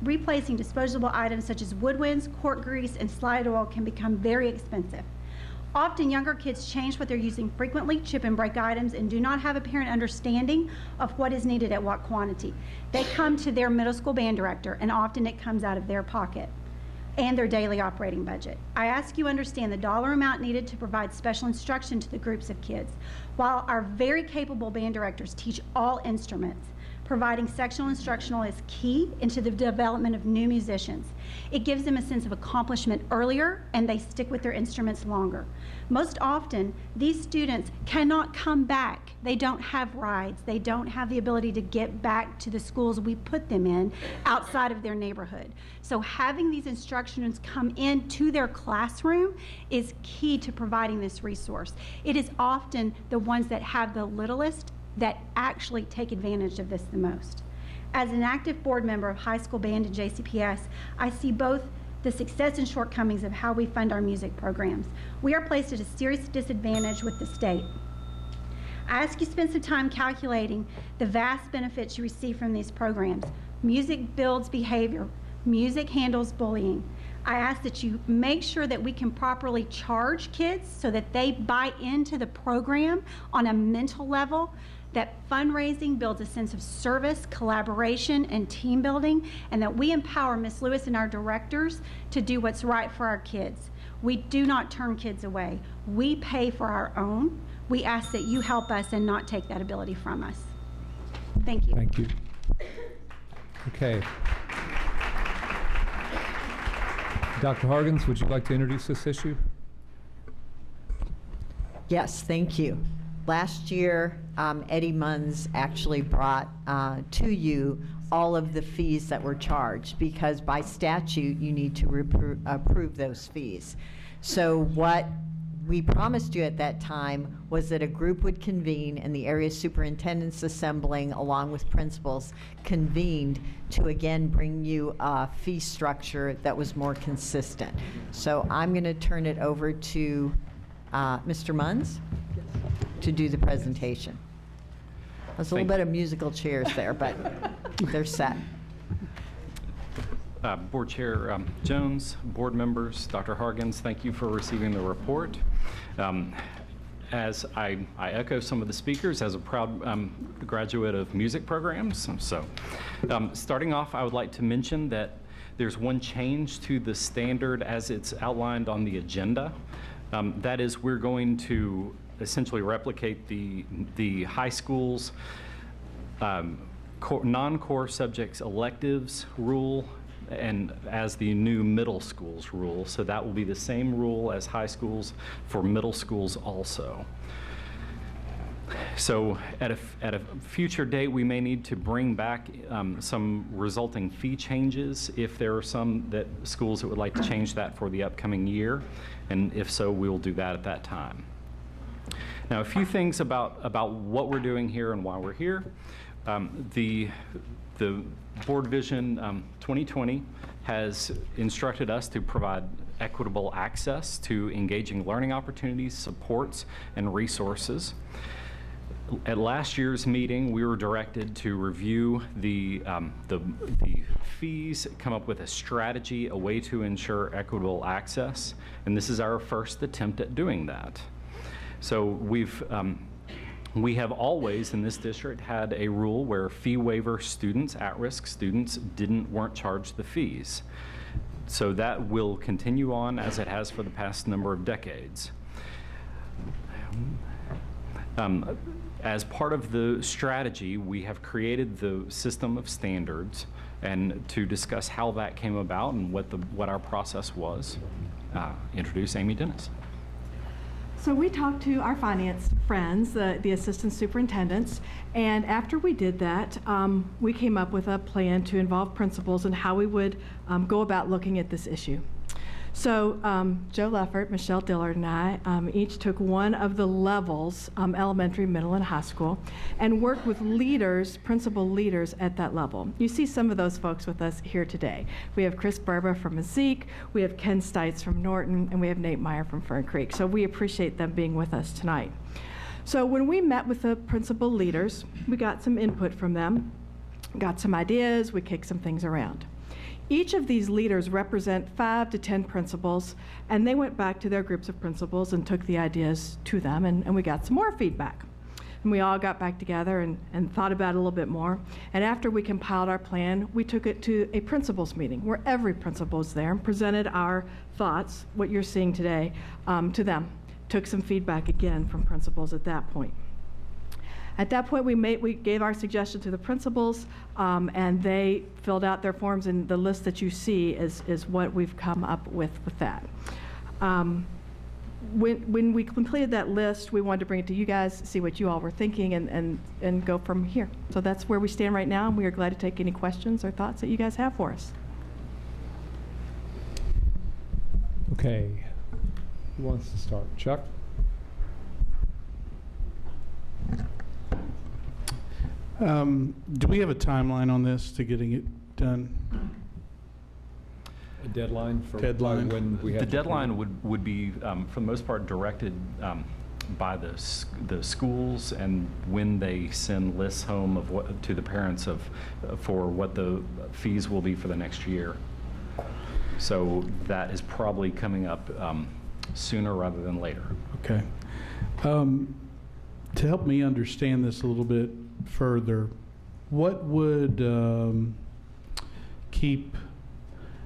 replacing disposable items such as woodwinds, cork grease, and slide oil can become very expensive. Often younger kids change what they're using frequently, chip and break items, and do not have a parent understanding of what is needed at what quantity. They come to their middle school band director, and often it comes out of their pocket. and their daily operating budget. I ask you understand the dollar amount needed to provide special instruction to the groups of kids. While our very capable band directors teach all instruments, providing sectional instructional is key into the development of new musicians. It gives them a sense of accomplishment earlier, and they stick with their instruments longer. Most often, these students cannot come back. They don't have rides. They don't have the ability to get back to the schools we put them in outside of their neighborhood. So having these instructions come into their classroom is key to providing this resource. It is often the ones that have the littlest that actually take advantage of this the most. As an active board member of high school band and JCPS, I see both the success and shortcomings of how we fund our music programs. We are placed at a serious disadvantage with the state. I ask you to spend some time calculating the vast benefits you receive from these programs. Music builds behavior. Music handles bullying. I ask that you make sure that we can properly charge kids so that they buy into the program on a mental level, that fundraising builds a sense of service, collaboration, and team building, and that we empower Ms. Lewis and our directors to do what's right for our kids. We do not turn kids away. We pay for our own. We ask that you help us and not take that ability from us. Thank you. Thank you. Okay. Dr. Hargens, would you like to introduce this issue? Yes, thank you. Last year, Eddie Munns actually brought to you all of the fees that were charged, because by statute, you need to approve those fees. So what we promised you at that time was that a group would convene, and the area superintendents assembling along with principals convened to again bring you a fee structure that was more consistent. So I'm going to turn it over to Mr. Munns to do the presentation. There's a little bit of musical chairs there, but they're set. Board Chair Jones, board members, Dr. Hargens, thank you for receiving the report. As I echo some of the speakers, as a proud graduate of music programs, starting off, I would like to mention that there's one change to the standard as it's outlined on the agenda. That is, we're going to essentially replicate the high school's non-core subjects electives rule and as the new middle schools rule. So that will be the same rule as high schools for middle schools also. So at a future date, we may need to bring back some resulting fee changes if there are some schools that would like to change that for the upcoming year. And if so, we'll do that at that time. Now, a few things about what we're doing here and why we're here. The Board Vision 2020 has instructed us to provide equitable access to engaging learning opportunities, supports, and resources. At last year's meeting, we were directed to review the fees, come up with a strategy, a way to ensure equitable access, and this is our first attempt at doing that. So we have always in this district had a rule where fee waiver students, at-risk students, weren't charged the fees. So that will continue on as it has for the past number of decades. As part of the strategy, we have created the system of standards, and to discuss how that came about and what our process was, introduce Amy Dennis. So we talked to our finance friends, the assistant superintendents, and after we did that, we came up with a plan to involve principals and how we would go about looking at this issue. So Joe Leffert, Michelle Dillard, and I each took one of the levels, elementary, middle, and high school, and worked with leaders, principal leaders at that level. You see some of those folks with us here today. We have Chris Berba from Mazik, we have Ken Stites from Norton, and we have Nate Meyer from Fern Creek. So we appreciate them being with us tonight. So when we met with the principal leaders, we got some input from them, got some ideas, we kicked some things around. Each of these leaders represent 5 to 10 principals, and they went back to their groups of principals and took the ideas to them, and we got some more feedback. And we all got back together and thought about it a little bit more. And after we compiled our plan, we took it to a principals meeting where every principal was there and presented our thoughts, what you're seeing today, to them. Took some feedback again from principals at that point. At that point, we gave our suggestion to the principals, and they filled out their forms, and the list that you see is what we've come up with that. When we completed that list, we wanted to bring it to you guys, see what you all were thinking, and go from here. So that's where we stand right now, and we are glad to take any questions or thoughts that you guys have for us. Okay. Who wants to start? Chuck? Do we have a timeline on this to getting it done? A deadline for Deadline. when we have The to deadline would be, for the most part, directed by the schools and when they send lists home of what to the parents for what the fees will be for the next year. So that is probably coming up sooner rather than later. Okay. To help me understand this a little bit further, what would keep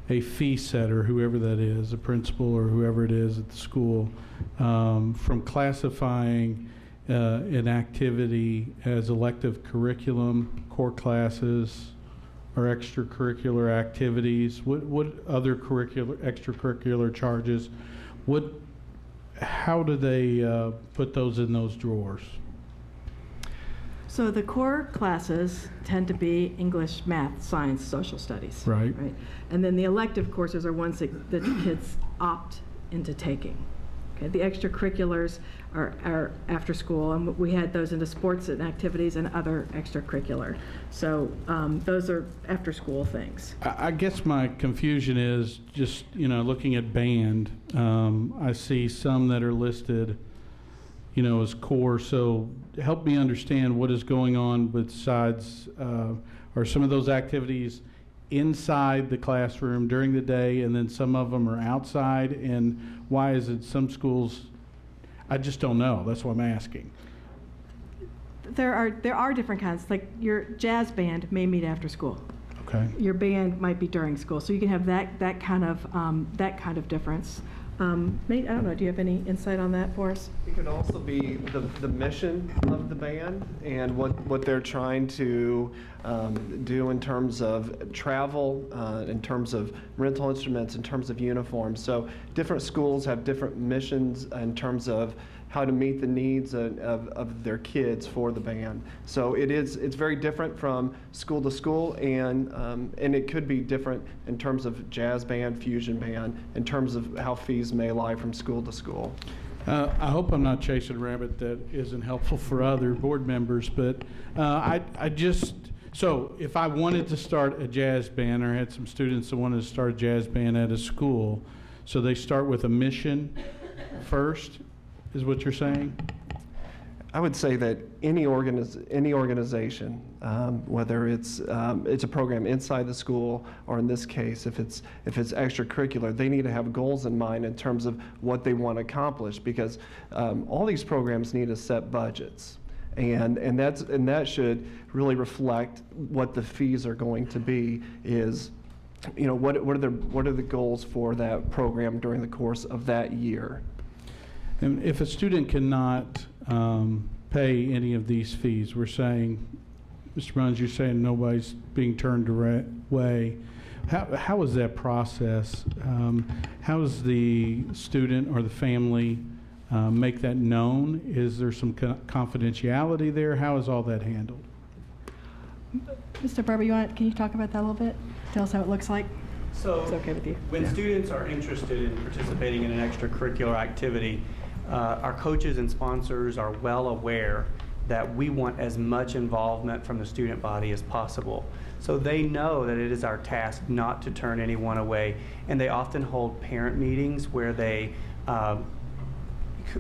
a fee setter, whoever that is, a principal or whoever it is at the school, from classifying an activity as elective curriculum, core classes, or extracurricular activities? What other extracurricular charges? How do they put those in those drawers? So the core classes tend to be English, math, science, social studies. Right. And then the elective courses are ones that the kids opt into taking. Okay. The extracurriculars are after school, and we had those into sports and activities and other extracurricular. So those are after school things. I guess my confusion is just, looking at band, I see some that are listed, as core. So help me understand what is going on besides, are some of those activities inside the classroom during the day and then some of them are outside? And why is it some schools, I just don't know. That's what I'm asking. There are different kinds. Like your jazz band may meet after school. Okay. Your band might be during school, so you can have that kind of difference. Nate, I don't know. Do you have any insight on that for us? It could also be the mission of the band and what they're trying to do in terms of travel, in terms of rental instruments, in terms of uniforms. So different schools have different missions in terms of how to meet the needs of their kids for the band. So it's very different from school to school, and it could be different in terms of jazz band, fusion band, in terms of how fees may lie from school to school. I hope I'm not chasing a rabbit that isn't helpful for other board members, but so if I wanted to start a jazz band or had some students that wanted to start a jazz band at a school, so they start with a mission first, is what you're saying? I would say that any organization, whether it's a program inside the school, or in this case, if it's extracurricular, they need to have goals in mind in terms of what they want to accomplish, because all these programs need to set budgets, and that should really reflect what the fees are going to be. Is what are the goals for that program during the course of that year? And if a student cannot pay any of these fees, we're saying, Mr. Bruns, you're saying nobody's being turned away. How is that process? How does the student or the family make that known? Is there some confidentiality there? How is all that handled? Mr. Barber, can you talk about that a little bit? Tell us how it looks like. So it's okay with you. When students are interested in participating in an extracurricular activity, our coaches and sponsors are well aware that we want as much involvement from the student body as possible. So they know that it is our task not to turn anyone away, and they often hold parent meetings where they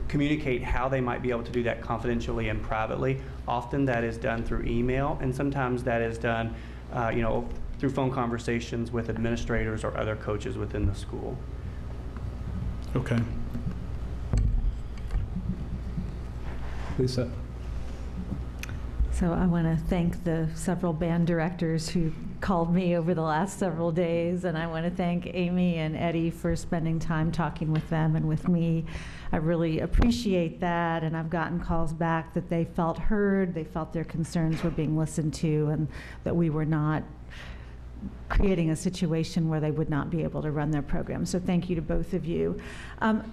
communicate how they might be able to do that confidentially and privately. Often that is done through email, and sometimes that is done through phone conversations with administrators or other coaches within the school. Okay. Lisa. So I want to thank the several band directors who called me over the last several days, and I want to thank Amy and Eddie for spending time talking with them and with me. I really appreciate that, and I've gotten calls back that they felt heard, they felt their concerns were being listened to, and that we were not creating a situation where they would not be able to run their program. So thank you to both of you.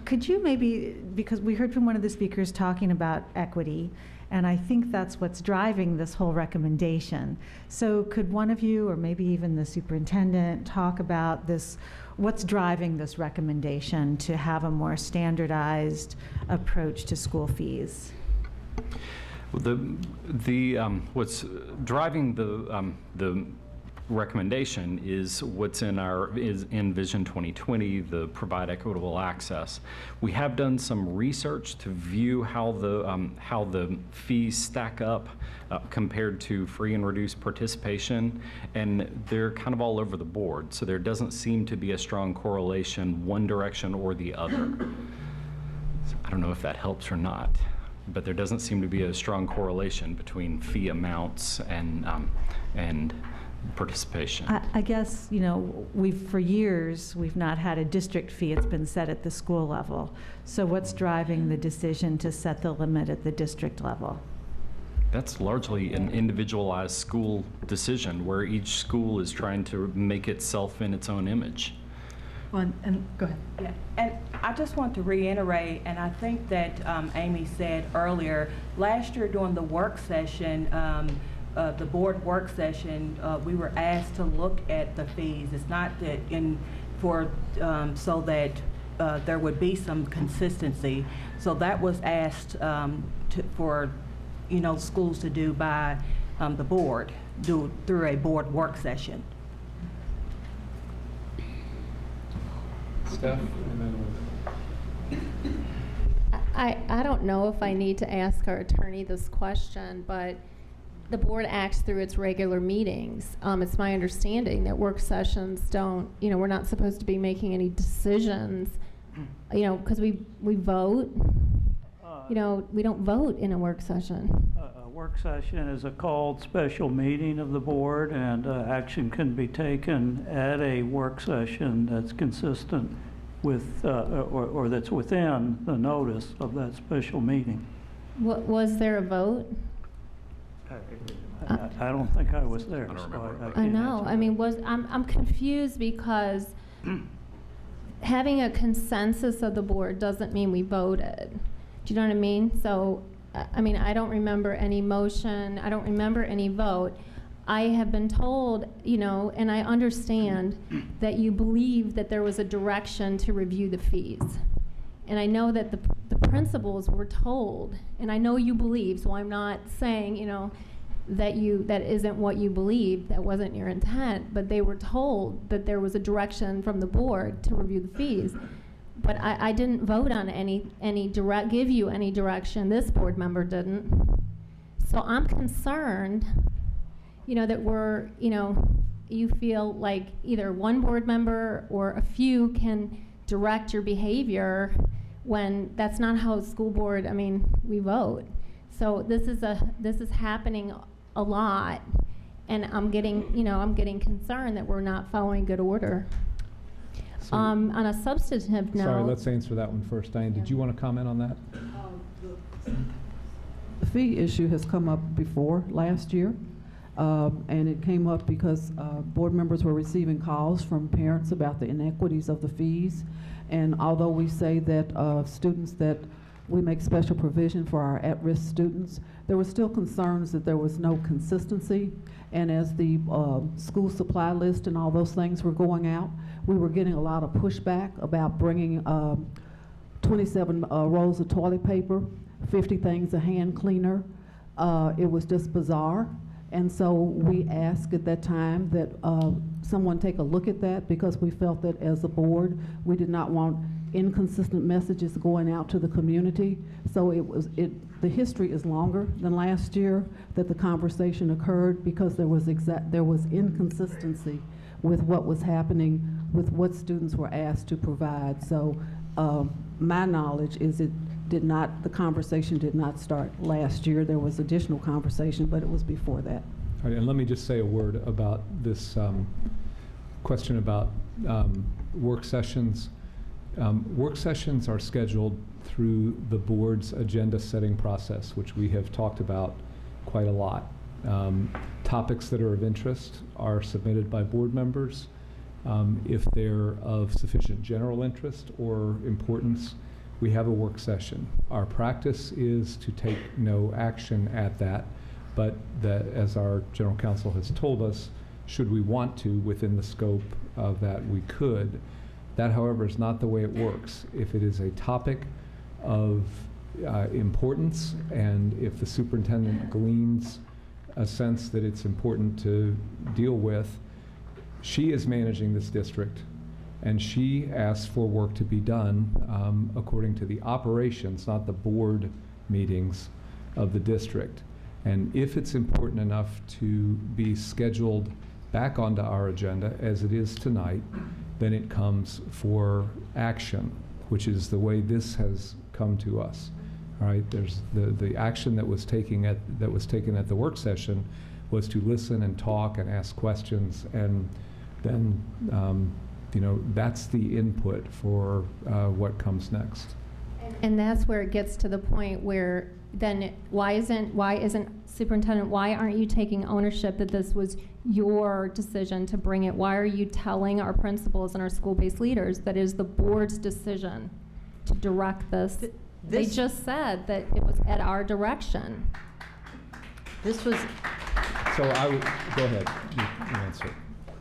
Could you maybe, because we heard from one of the speakers talking about equity, and I think that's what's driving this whole recommendation. So could one of you, or maybe even the superintendent, talk about this, what's driving this recommendation to have a more standardized approach to school fees? Well, what's driving the recommendation is what's in Vision 2020, the provide equitable access. We have done some research to view how the fees stack up compared to free and reduced participation, and they're kind of all over the board. So there doesn't seem to be a strong correlation one direction or the other. I don't know if that helps or not, but there doesn't seem to be a strong correlation between fee amounts and participation. I guess, you know, for years, we've not had a district fee. It's been set at the school level. So what's driving the decision to set the limit at the district level? That's largely an individualized school decision where each school is trying to make itself in its own image. Well, and go ahead. Yeah, and I just want to reiterate, and I think that Amy said earlier, last year during the work session, the board work session, we were asked to look at the fees. It's not that so that there would be some consistency. So that was asked for, you know, schools to do by the board, through a board work session. Steph? I don't know if I need to ask our attorney this question, but the board acts through its regular meetings. It's my understanding that work sessions don't, you know, we're not supposed to be making any decisions, you know, because we vote. You know, we don't vote in a work session. A work session is a called special meeting of the board, and action can be taken at a work session that's consistent with, or that's within the notice of that special meeting. Was there a vote? I don't think I was there. I know. I mean, I'm confused because having a consensus of the board doesn't mean we voted. Do you know what I mean? So, I mean, I don't remember any motion. I don't remember any vote. I have been told, you know, and I understand that you believe that there was a direction to review the fees. And I know that the principals were told, and I know you believe, so I'm not saying, you know, that isn't what you believe, that wasn't your intent, but they were told that there was a direction from the board to review the fees. But I didn't vote on give you any direction. This board member didn't. So I'm concerned, you know, that you feel like either one board member or a few can direct your behavior when that's not how school board, I mean, we vote. So this is happening a lot, and I'm getting concerned that we're not following good order. So on a substantive note. Sorry, let's answer that one first. Diane, did you want to comment on that? The fee issue has come up before last year, and it came up because board members were receiving calls from parents about the inequities of the fees. And although we say that students that we make special provision for our at-risk students, there were still concerns that there was no consistency. And as the school supply list and all those things were going out, we were getting a lot of pushback about bringing 27 rolls of toilet paper, 50 things of hand cleaner. It was just bizarre. And so we asked at that time that someone take a look at that, because we felt that as a board, we did not want inconsistent messages going out to the community. So the history is longer than last year that the conversation occurred, because there was inconsistency with what was happening with what students were asked to provide. So my knowledge is the conversation did not start last year. There was additional conversation, but it was before that. All right, and let me just say a word about this question about work sessions. Work sessions are scheduled through the board's agenda setting process, which we have talked about quite a lot. Topics that are of interest are submitted by board members. If they're of sufficient general interest or importance, we have a work session. Our practice is to take no action at that, but that, as our general counsel has told us, should we want to, within the scope of that, we could. That, however, is not the way it works. If it is a topic of importance, and if the superintendent gleans a sense that it's important to deal with, she is managing this district, and she asks for work to be done according to the operations, not the board meetings of the district. And if it's important enough to be scheduled back onto our agenda, as it is tonight, then it comes for action, which is the way this has come to us. All right, there's the action that was taken at the work session was to listen and talk and ask questions, and then you know, that's the input for what comes next. And that's where it gets to the point where then why isn't superintendent, why aren't you taking ownership that this was your decision to bring it? Why are you telling our principals and our school-based leaders that it is the board's decision to direct this? They just said that it was at our direction. This was... So I would, go ahead, you answer.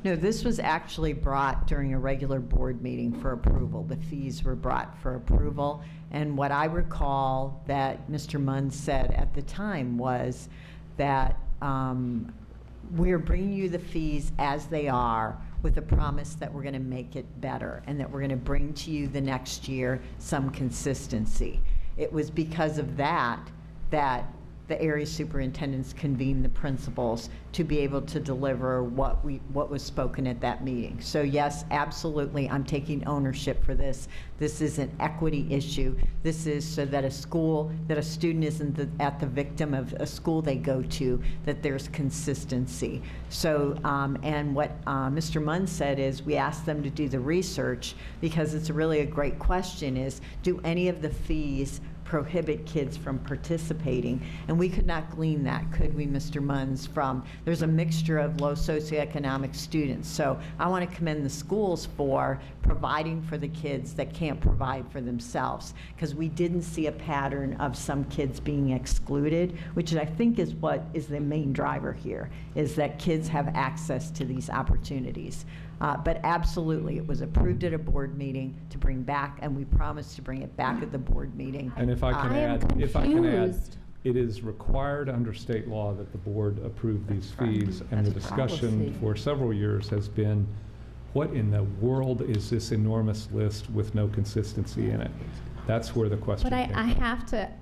No, this was actually brought during a regular board meeting for approval. The fees were brought for approval. And what I recall that Mr. Munn said at the time was that we're bringing you the fees as they are with a promise that we're going to make it better and that we're going to bring to you the next year some consistency. It was because of that that the area superintendents convened the principals to be able to deliver what was spoken at that meeting. So yes, absolutely, I'm taking ownership for this. This is an equity issue. This is so that a student isn't at the victim of a school they go to, that there's consistency. So, and what Mr. Munn said is we asked them to do the research because it's really a great question is, do any of the fees prohibit kids from participating? And we could not glean that, could we, Mr. Munns, from, there's a mixture of low socioeconomic students. So I want to commend the schools for providing for the kids that can't provide for themselves, because we didn't see a pattern of some kids being excluded, which I think is what is the main driver here, is that kids have access to these opportunities. But absolutely, it was approved at a board meeting to bring back, and we promised to bring it back at the board meeting. And if I can add, it is required under state law that the board approve these fees, and the discussion for several years has been, what in the world is this enormous list with no consistency in it? That's where the question came from.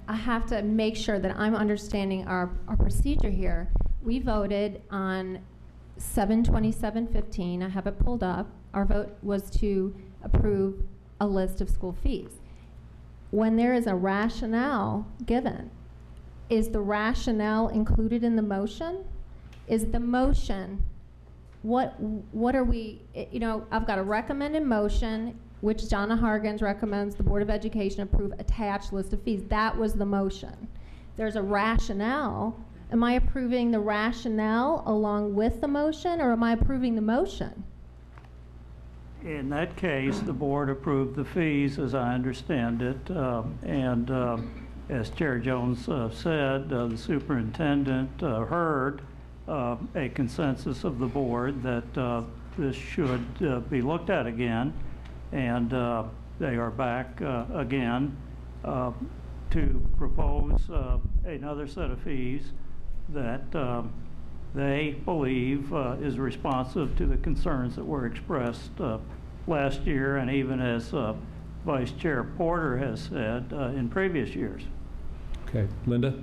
I have to make sure that I'm understanding our procedure here. We voted on 7/27/15. I have it pulled up. Our vote was to approve a list of school fees. When there is a rationale given, is the rationale included in the motion? Is the motion, what are we, you know, I've got a recommended motion, which Donna Hargens recommends the Board of Education approve attached list of fees. That was the motion. There's a rationale. Am I approving the rationale along with the motion, or am I approving the motion? In that case, the board approved the fees, as I understand it, and as Chair Jones said, the superintendent heard a consensus of the board that this should be looked at again, and they are back again to propose another set of fees that they believe is responsive to the concerns that were expressed last year, and even as Vice Chair Porter has said in previous years. Okay, Linda?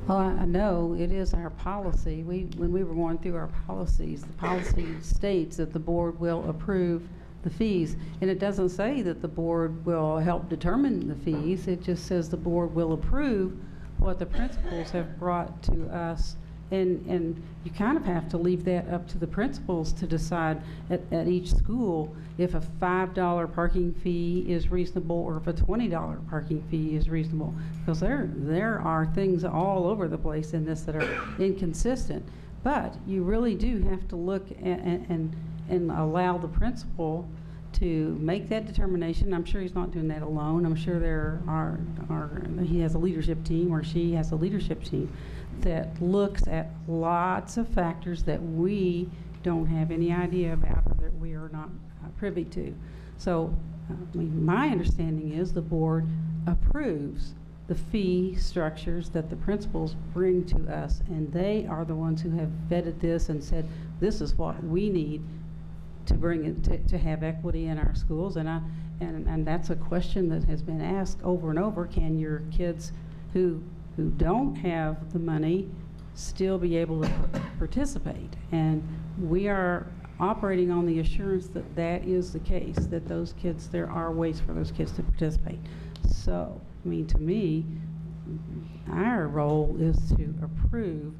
Well, I know it is our policy. When we were going through our policies, the policy states that the board will approve the fees. And it doesn't say that the board will help determine the fees. It just says the board will approve what the principals have brought to us. And you kind of have to leave that up to the principals to decide at each school if a $5 parking fee is reasonable or if a $20 parking fee is reasonable. Because there are things all over the place in this that are inconsistent. But you really do have to look at, and allow the principal to make that determination. I'm sure he's not doing that alone. I'm sure he has a leadership team, or she has a leadership team that looks at lots of factors that we don't have any idea about or that we are not privy to. So my understanding is the board approves the fee structures that the principals bring to us, and they are the ones who have vetted this and said, this is what we need to bring it to have equity in our schools. And that's a question that has been asked over and over. Can your kids who don't have the money still be able to participate? And we are operating on the assurance that that is the case, that those kids, there are ways for those kids to participate. So, I mean, to me, our role is to approve,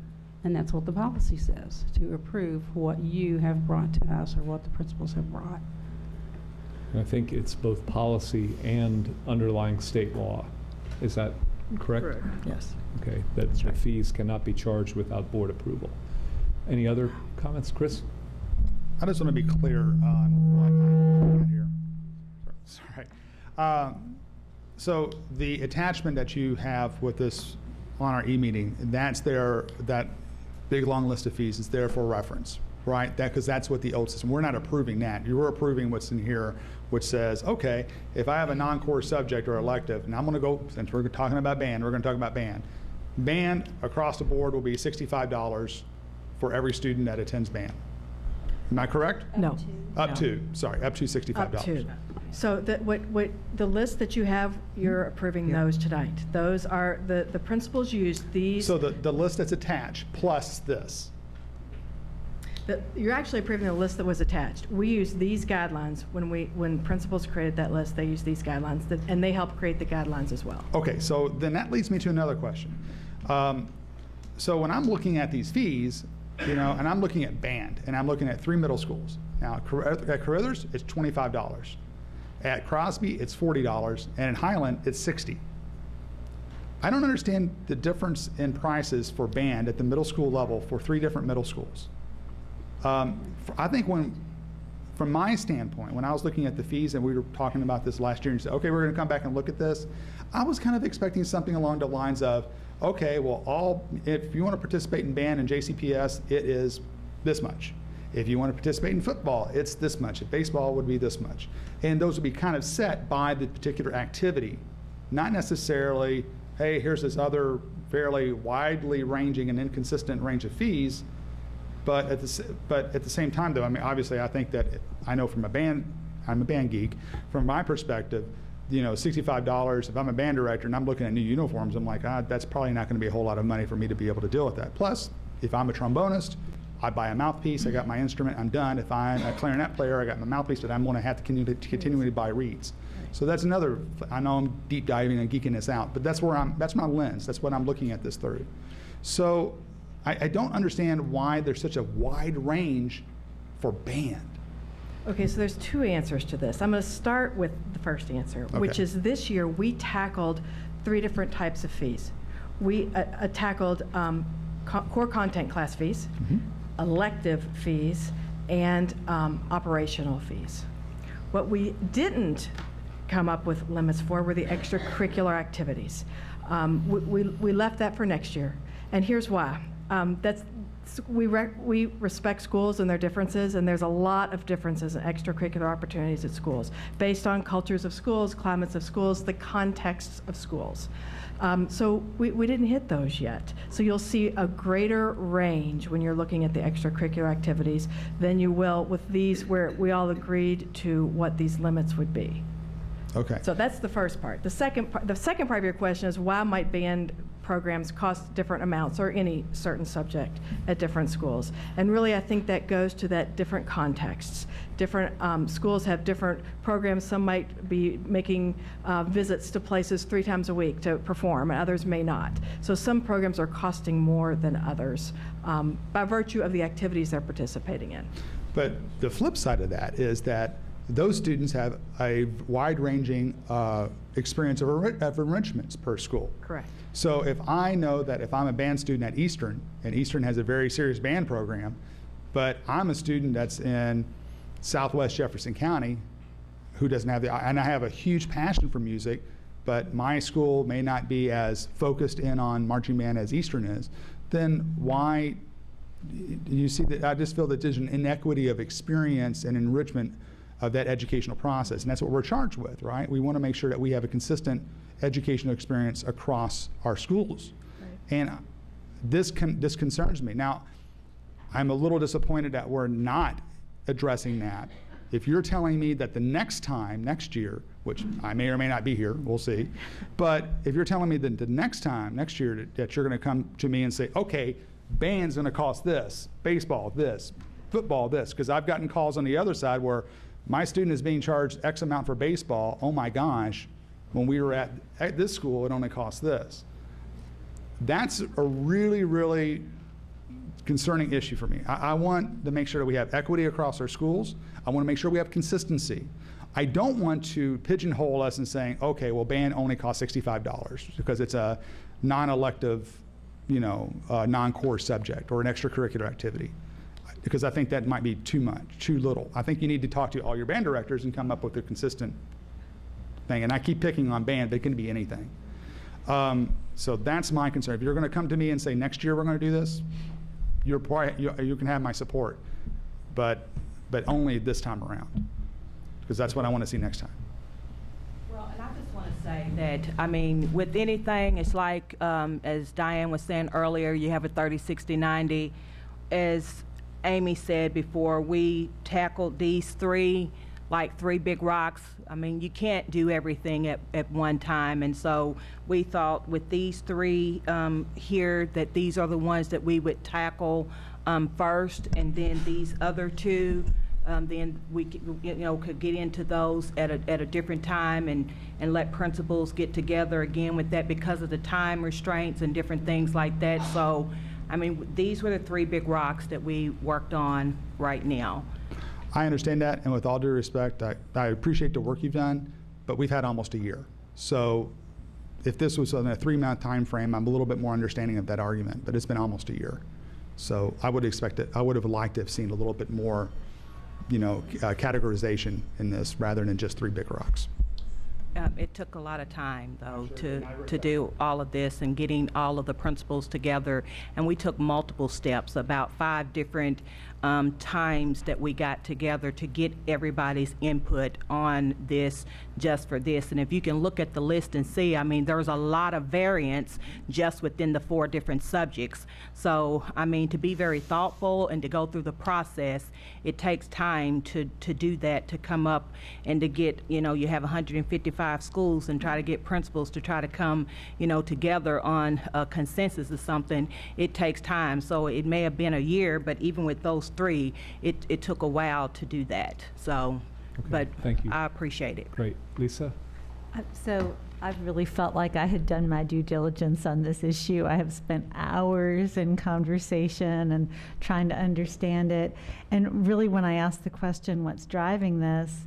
and that's what the policy says, to approve what you have brought to us or what the principals have brought. I think it's both policy and underlying state law. Is that correct? Correct. Yes. Okay, that the fees cannot be charged without board approval. Any other comments, Chris? I just want to be clear on what here. Sorry. So the attachment that you have with this on our e-meeting, that's there, that big long list of fees is there for reference, right? Because that's what the old system, we're not approving that. You're approving what's in here, which says, okay, if I have a non-core subject or elective, and I'm going to go, since we're talking about band, we're going to talk about band. Band across the board will be $65 for every student that attends band. Am I correct? No. Up to $65. Up to. So what the list that you have, you're approving those tonight. Those are, the principals use these. So the list that's attached plus this. You're actually approving the list that was attached. We use these guidelines when principals created that list. They use these guidelines, and they help create the guidelines as well. Okay, so then that leads me to another question. So when I'm looking at these fees, and I'm looking at band, and I'm looking at 3 middle schools. Now, at Carruthers, it's $25. At Crosby, it's $40, and in Highland, it's $60. I don't understand the difference in prices for band at the middle school level for 3 different middle schools. I think from my standpoint, when I was looking at the fees, and we were talking about this last year, and said, okay, we're going to come back and look at this, I was kind of expecting something along the lines of, okay, well, if you want to participate in band and JCPS, it is this much. If you want to participate in football, it's this much. If baseball would be this much. And those would be kind of set by the particular activity, not necessarily, hey, here's this other fairly widely ranging and inconsistent range of fees. But at the same time, though, I mean, obviously, I think that I know from I'm a band geek. From my perspective, $65, if I'm a band director and I'm looking at new uniforms, I'm like, that's probably not going to be a whole lot of money for me to be able to deal with that. Plus, if I'm a trombonist, I buy a mouthpiece, I got my instrument, I'm done. If I'm a clarinet player, I got my mouthpiece, but I'm going to have to continually buy reeds. So that's another, I know I'm deep diving and geeking this out, but that's my lens. That's what I'm looking at this through. So I don't understand why there's such a wide range for band. Okay, so there's 2 answers to this. I'm going to start with the first answer, which is this year we tackled 3 different types of fees. We tackled core content class fees, elective fees, and operational fees. What we didn't come up with limits for were the extracurricular activities. We left that for next year, and here's why. We respect schools and their differences, and there's a lot of differences in extracurricular opportunities at schools based on cultures of schools, climates of schools, the contexts of schools. So we didn't hit those yet. So you'll see a greater range when you're looking at the extracurricular activities than you will with these where we all agreed to what these limits would be. Okay. So that's the first part. The second part of your question is why might band programs cost different amounts, or any certain subject at different schools. And really, I think that goes to that different contexts. Different schools have different programs. Some might be making visits to places 3 times a week to perform, and others may not. So some programs are costing more than others by virtue of the activities they're participating in. But the flip side of that is that those students have a wide-ranging experience of enrichments per school. Correct. So if I know that if I'm a band student at Eastern, and Eastern has a very serious band program, but I'm a student that's in Southwest Jefferson County who doesn't have and I have a huge passion for music, but my school may not be as focused in on marching band as Eastern is, then why, you see that I just feel that there's an inequity of experience and enrichment of that educational process, and that's what we're charged with, right? We want to make sure that we have a consistent educational experience across our schools. Right. And this concerns me. Now, I'm a little disappointed that we're not addressing that. If you're telling me that the next time, next year, which I may or may not be here, we'll see, but if you're telling me that the next time, next year, that you're going to come to me and say, okay, band's going to cost this, baseball this, football this, because I've gotten calls on the other side where my student is being charged X amount for baseball. Oh my gosh, when we were at this school, it only cost this. That's a really, really concerning issue for me. I want to make sure that we have equity across our schools. I want to make sure we have consistency. I don't want to pigeonhole us in saying, okay, well, band only costs $65 because it's a non-elective, non-core subject or an extracurricular activity. Because I think that might be too much, too little. I think you need to talk to all your band directors and come up with a consistent thing. And I keep picking on band, but it can be anything. So that's my concern. If you're going to come to me and say, next year we're going to do this, you can have my support, but only this time around, because that's what I want to see next time. Well, and I just want to say that, I mean, with anything, it's like, as Diane was saying earlier, you have a 30, 60, 90. As Amy said before, we tackled these 3 like 3 big rocks. I mean, you can't do everything at one time, and so we thought with these 3 here that these are the ones that we would tackle first, and then these other 2, then we could get into those at a different time and let principals get together again with that because of the time restraints and different things like that. So, I mean, these were the 3 big rocks that we worked on right now. I understand that, and with all due respect, I appreciate the work you've done, but we've had almost a year. So if this was on a 3-month time frame, I'm a little bit more understanding of that argument, but it's been almost a year. So I would expect it, I would have liked to have seen a little bit more, categorization in this rather than just 3 big rocks. It took a lot of time, though, to do all of this and getting all of the principals together. And we took multiple steps, about 5 different times that we got together to get everybody's input on this, just for this. And if you can look at the list and see, I mean, there's a lot of variance just within the 4 different subjects. So, I mean, to be very thoughtful and to go through the process, it takes time to do that, to come up and to get, you have 155 schools and try to get principals to try to come, together on a consensus of something. It takes time. So it may have been a year, but even with those 3, it took a while to do that. So, okay, but thank you. I appreciate it. Great. Lisa? So I've really felt like I had done my due diligence on this issue. I have spent hours in conversation and trying to understand it. And really, when I asked the question, what's driving this,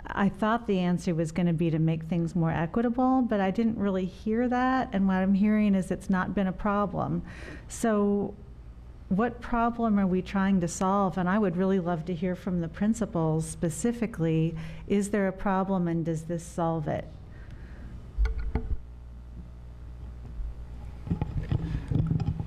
I thought the answer was going to be to make things more equitable, but I didn't really hear that. And what I'm hearing is it's not been a problem. So what problem are we trying to solve? And I would really love to hear from the principals specifically. Is there a problem, and does this solve it?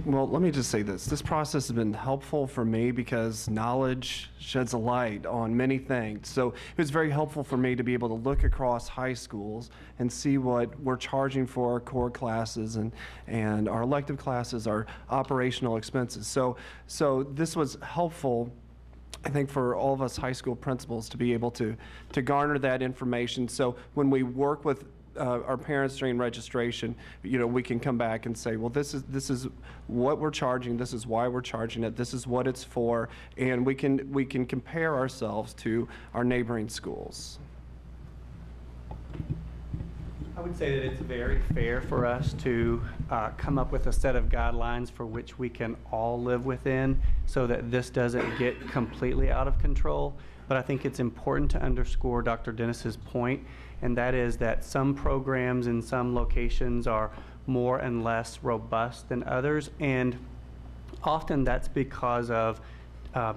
Well, let me just say this. This process has been helpful for me because knowledge sheds a light on many things. So it was very helpful for me to be able to look across high schools and see what we're charging for our core classes and our elective classes, our operational expenses. So this was helpful, I think, for all of us high school principals to be able to garner that information. So when we work with our parents during registration, we can come back and say, well, this is what we're charging, this is why we're charging it, this is what it's for, and we can compare ourselves to our neighboring schools. I would say that it's very fair for us to come up with a set of guidelines for which we can all live within so that this doesn't get completely out of control. But I think it's important to underscore Dr. Dennis's point, and that is that some programs in some locations are more and less robust than others, and often that's because of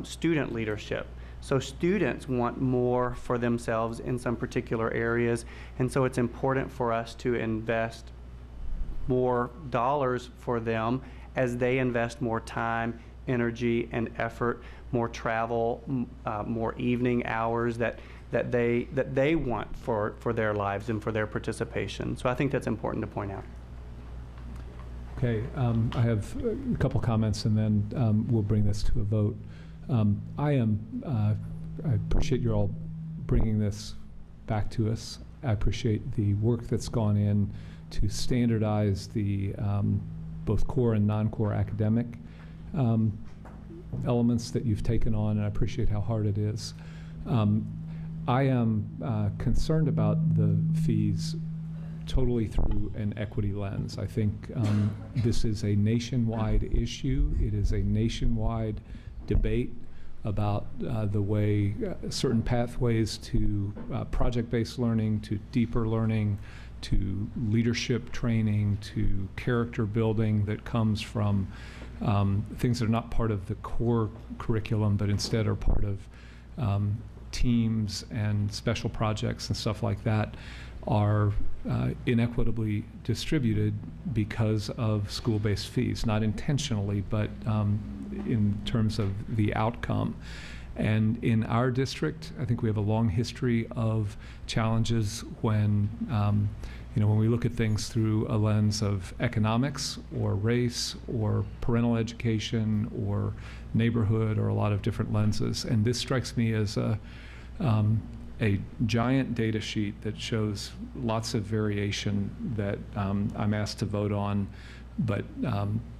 student leadership. So students want more for themselves in some particular areas, and so it's important for us to invest more dollars for them as they invest more time, energy, and effort, more travel, more evening hours that they want for their lives and for their participation. So I think that's important to point out. Okay, I have a couple comments, and then we'll bring this to a vote. I appreciate you all bringing this back to us. I appreciate the work that's gone in to standardize the both core and non-core academic elements that you've taken on, and I appreciate how hard it is. I am concerned about the fees totally through an equity lens. I think this is a nationwide issue. It is a nationwide debate about the way certain pathways to project-based learning, to deeper learning, to leadership training, to character building that comes from things that are not part of the core curriculum, but instead are part of teams and special projects and stuff like that, are inequitably distributed because of school-based fees, not intentionally, but in terms of the outcome. And in our district, I think we have a long history of challenges when, when we look at things through a lens of economics or race or parental education or neighborhood or a lot of different lenses. And this strikes me as a giant data sheet that shows lots of variation that I'm asked to vote on, but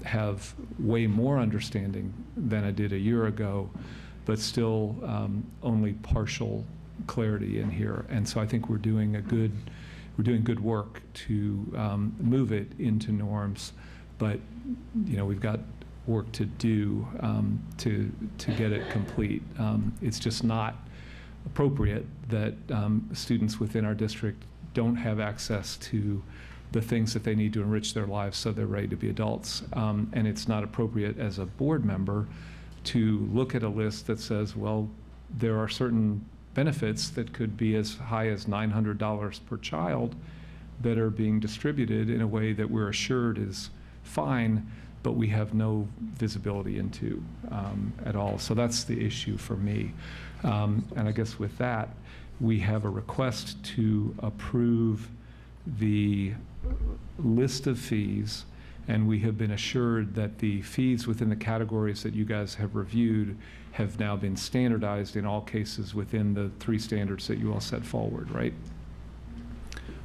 have way more understanding than I did a year ago, but still only partial clarity in here. And so I think we're doing good work to move it into norms, but we've got work to do to get it complete. It's just not appropriate that students within our district don't have access to the things that they need to enrich their lives so they're ready to be adults. And it's not appropriate as a board member to look at a list that says, well, there are certain benefits that could be as high as $900 per child that are being distributed in a way that we're assured is fine, but we have no visibility into at all. So that's the issue for me. And I guess with that, we have a request to approve the list of fees, and we have been assured that the fees within the categories that you guys have reviewed have now been standardized in all cases within the 3 standards that you all set forward, right?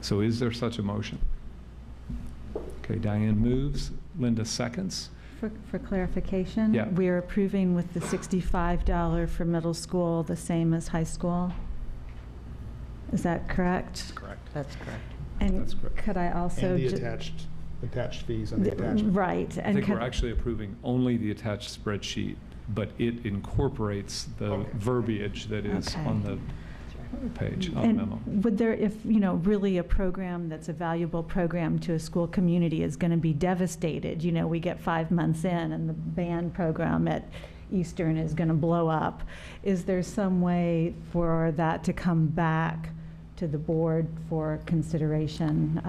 So is there such a motion? Okay, Diane moves, Linda seconds. For clarification, yeah. We are approving with the $65 for middle school, the same as high school? Is that correct? Correct. That's correct. And That's correct. could I also... And the attached fees and the attachment. Right. I think we're actually approving only the attached spreadsheet, but it incorporates the verbiage that is on the page, on the memo. Would there, if, really a program that's a valuable program to a school community is going to be devastated, we get 5 months in and the band program at Eastern is going to blow up, is there some way for that to come back to the board for consideration?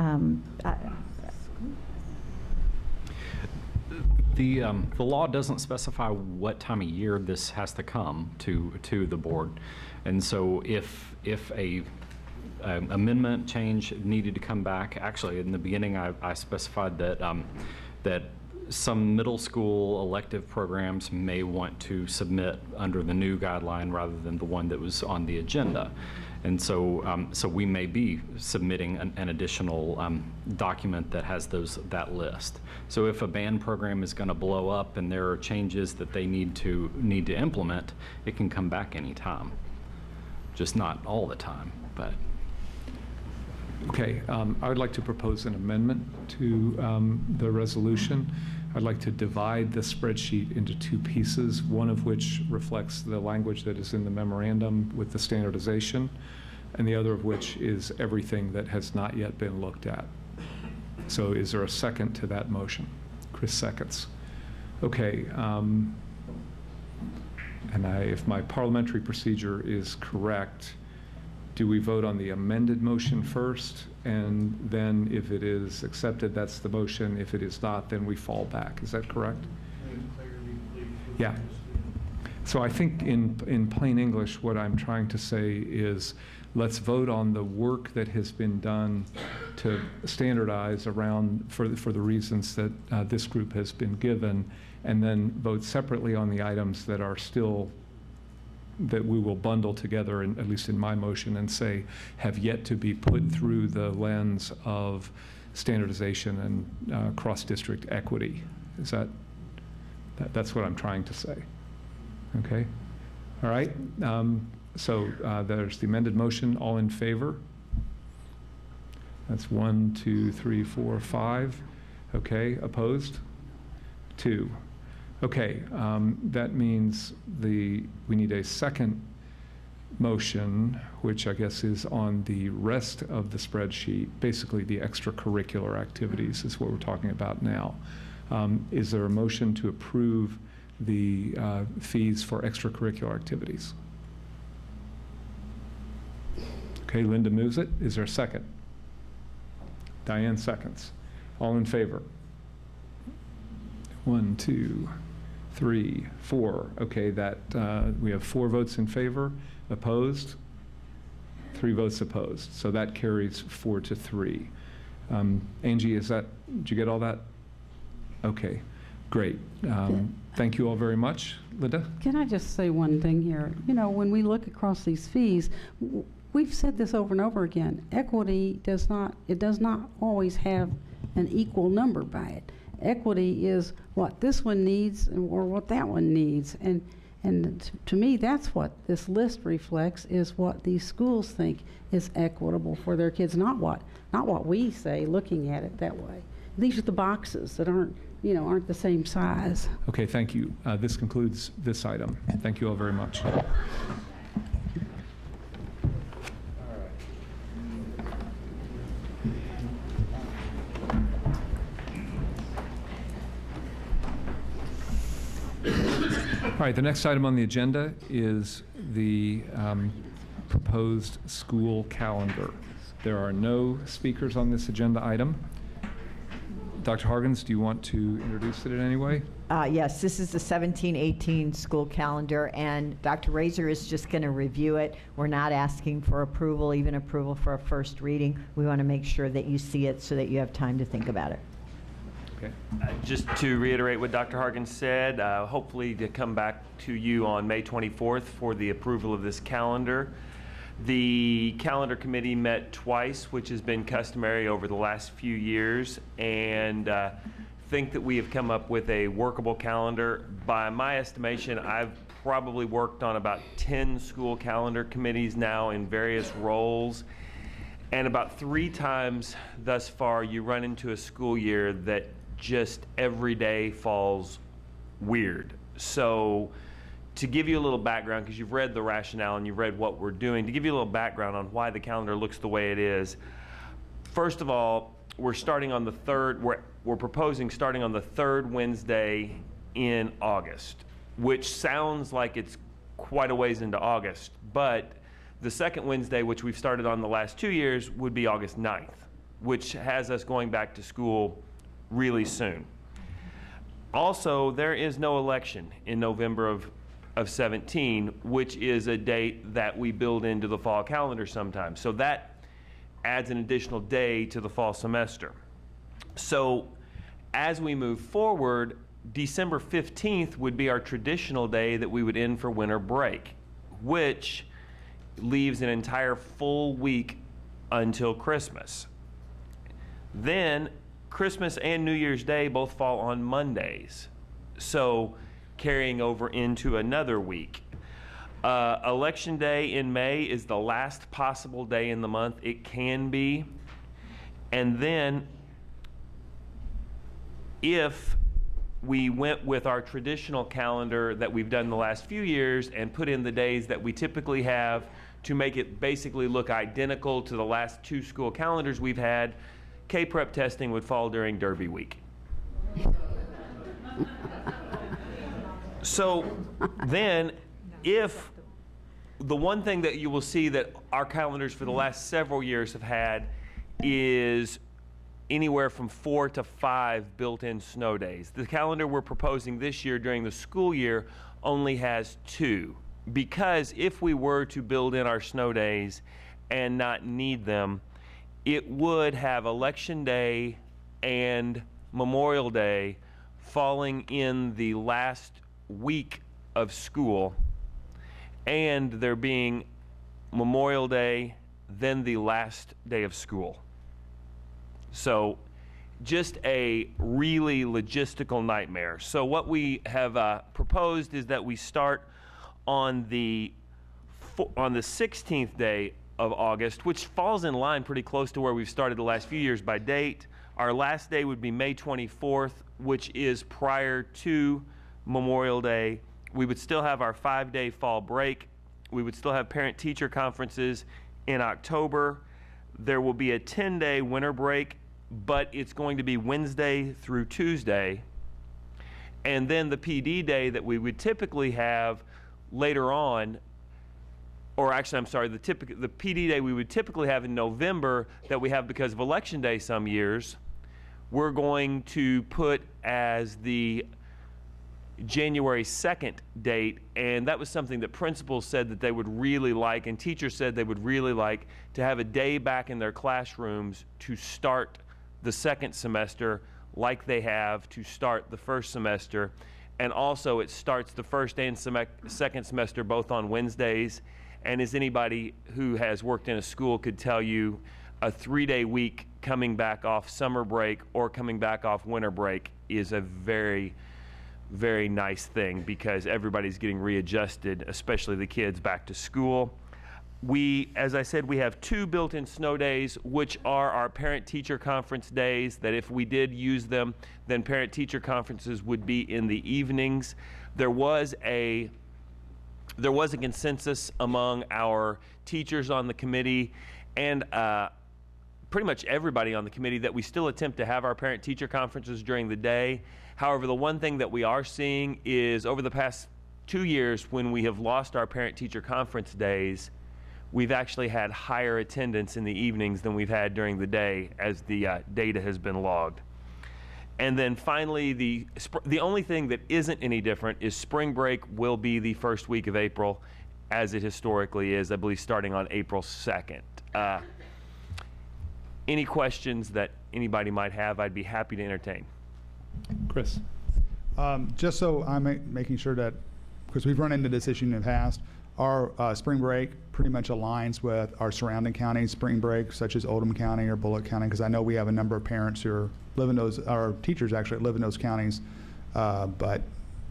The law doesn't specify what time of year this has to come to the board, and so if a amendment change needed to come back, actually in the beginning I specified that that some middle school elective programs may want to submit under the new guideline rather than the one that was on the agenda. And so, so we may be submitting an additional document that has that list. So if a band program is going to blow up and there are changes that they need to implement, it can come back anytime. Just not all the time, but. Okay, I would like to propose an amendment to the resolution. I'd like to divide the spreadsheet into two pieces, one of which reflects the language that is in the memorandum with the standardization, and the other of which is everything that has not yet been looked at. So is there a second to that motion? Chris seconds. Okay, and if my parliamentary procedure is correct, do we vote on the amended motion first, and then if it is accepted, that's the motion. If it is not, then we fall back. Is that correct? Yeah. So I think in plain English, what I'm trying to say is let's vote on the work that has been done to standardize around for the reasons that this group has been given, and then vote separately on the items that are still that we will bundle together, at least in my motion, and say have yet to be put through the lens of standardization and cross-district equity. Is that's what I'm trying to say? Okay. All right. So there's the amended motion. All in favor? That's 1, 2, 3, 4, 5. Okay. Opposed? 2. Okay, that means we need a second motion, which I guess is on the rest of the spreadsheet. Basically, the extracurricular activities is what we're talking about now. Is there a motion to approve the fees for extracurricular activities? Okay, Linda moves it. Is there a second? Diane seconds. All in favor? 1, 2, 3, 4. Okay, that we have 4 votes in favor. Opposed? 3 votes opposed. So that carries 4-3. Angie, did you get all that? Okay, great. Thank you all very much. Linda? Can I just say one thing here? You know, when we look across these fees, we've said this over and over again. Equity does not always have an equal number by it. Equity is what this one needs or what that one needs. And to me, that's what this list reflects, is what these schools think is equitable for their kids, not what we say looking at it that way. These are the boxes that aren't the same size. Okay, thank you. This concludes this item. Thank you all very much. All right, the next item on the agenda is the proposed school calendar. There are no speakers on this agenda item. Dr. Hargens, do you want to introduce it in any way? Yes, this is the 17-18 school calendar, and Dr. Razor is just going to review it. We're not asking for approval, even approval for a first reading. We want to make sure that you see it so that you have time to think about it. Okay. Just to reiterate what Dr. Hargens said, hopefully to come back to you on May 24th for the approval of this calendar. The calendar committee met twice, which has been customary over the last few years, and think that we have come up with a workable calendar. By my estimation, I've probably worked on about 10 school calendar committees now in various roles, and about 3 times thus far you run into a school year that just every day falls weird. So to give you a little background, because you've read the rationale and you've read what we're doing, to give you a little background on why the calendar looks the way it is. First of all, we're starting on the we're proposing starting on the 3rd Wednesday in August, which sounds like it's quite a ways into August, but the 2nd Wednesday, which we've started on the last 2 years, would be August 9th, which has us going back to school really soon. Also, there is no election in November of 17, which is a date that we build into the fall calendar sometimes. So that adds an additional day to the fall semester. So As we move forward, December 15th would be our traditional day that we would end for winter break, which leaves an entire full week until Christmas. Then Christmas and New Year's Day both fall on Mondays, so carrying over into another week. Election Day in May is the last possible day in the month it can be. And then if we went with our traditional calendar that we've done the last few years and put in the days that we typically have to make it basically look identical to the last 2 school calendars we've had, K-Prep testing would fall during Derby week. So then, if the one thing that you will see that our calendars for the last several years have had is anywhere from 4 to 5 built-in snow days. The calendar we're proposing this year during the school year only has 2, because if we were to build in our snow days and not need them, it would have Election Day and Memorial Day falling in the last week of school, and there being Memorial Day, then the last day of school. So just a really logistical nightmare. So what we have proposed is that we start on the 16th day of August, which falls in line pretty close to where we've started the last few years by date. Our last day would be May 24th, which is prior to Memorial Day. We would still have our 5-day fall break. We would still have parent-teacher conferences in October. There will be a 10-day winter break, but it's going to be Wednesday through Tuesday. And then the PD day that we would typically have later on, or actually, I'm sorry, the PD day we would typically have in November that we have because of Election Day some years, we're going to put as the January 2nd date, and that was something that principals said that they would really like, and teachers said they would really like, to have a day back in their classrooms to start the second semester like they have to start the first semester. And also it starts the first and second semester both on Wednesdays. And as anybody who has worked in a school could tell you, a 3-day week coming back off summer break or coming back off winter break is a very, very nice thing, because everybody's getting readjusted, especially the kids back to school. As I said, we have 2 built-in snow days, which are our parent-teacher conference days, that if we did use them, then parent-teacher conferences would be in the evenings. There was a consensus among our teachers on the committee and pretty much everybody on the committee that we still attempt to have our parent-teacher conferences during the day. However, the one thing that we are seeing is over the past 2 years, when we have lost our parent-teacher conference days, we've actually had higher attendance in the evenings than we've had during the day, as the data has been logged. And then finally, the only thing that isn't any different is spring break will be the first week of April, as it historically is, I believe, starting on April 2nd. Any questions that anybody might have, I'd be happy to entertain. Chris. Just so I'm making sure that, because we've run into this issue in the past, our spring break pretty much aligns with our surrounding counties' spring break, such as Oldham County or Bullock County, because I know we have a number of parents who live in those, our teachers actually live in those counties, but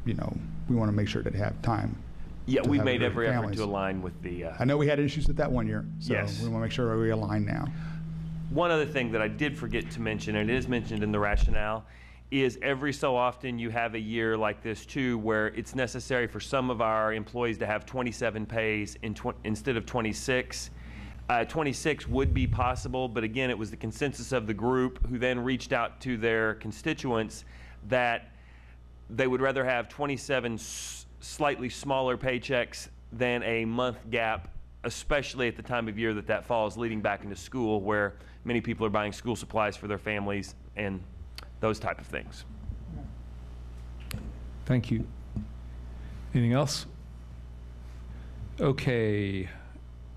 you know, we want to make sure that they have time. Yeah, we've made every effort to align with the... I know we had issues with that one year, so yes. We want to make sure we align now. One other thing that I did forget to mention, and it is mentioned in the rationale, is every so often you have a year like this too, where it's necessary for some of our employees to have 27 pays instead of 26. 26 would be possible, but again, it was the consensus of the group, who then reached out to their constituents, that they would rather have 27 slightly smaller paychecks than a month gap, especially at the time of year that falls leading back into school, where many people are buying school supplies for their families and those type of things. Thank you. Anything else? Okay.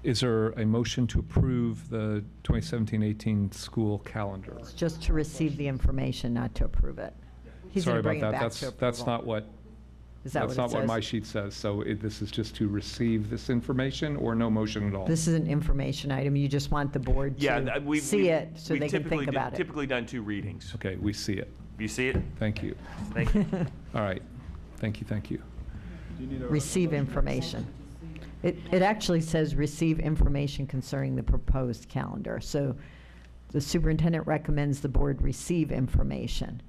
Is there a motion to approve the 2017-18 school calendar? It's just to receive the information, not to approve it. He's Sorry going to about bring it that. back to approval. That's not what. Is that That's what it not what says? my sheet says. So this is just to receive this information, or no motion at all? This is an information item. You just want the board to see it so they can think about it. Typically done 2 readings. Okay, we see it. You see it? Thank you. Thank you. All right. Thank you, thank you. Receive information. It actually says receive information concerning the proposed calendar. So the superintendent recommends the board receive information.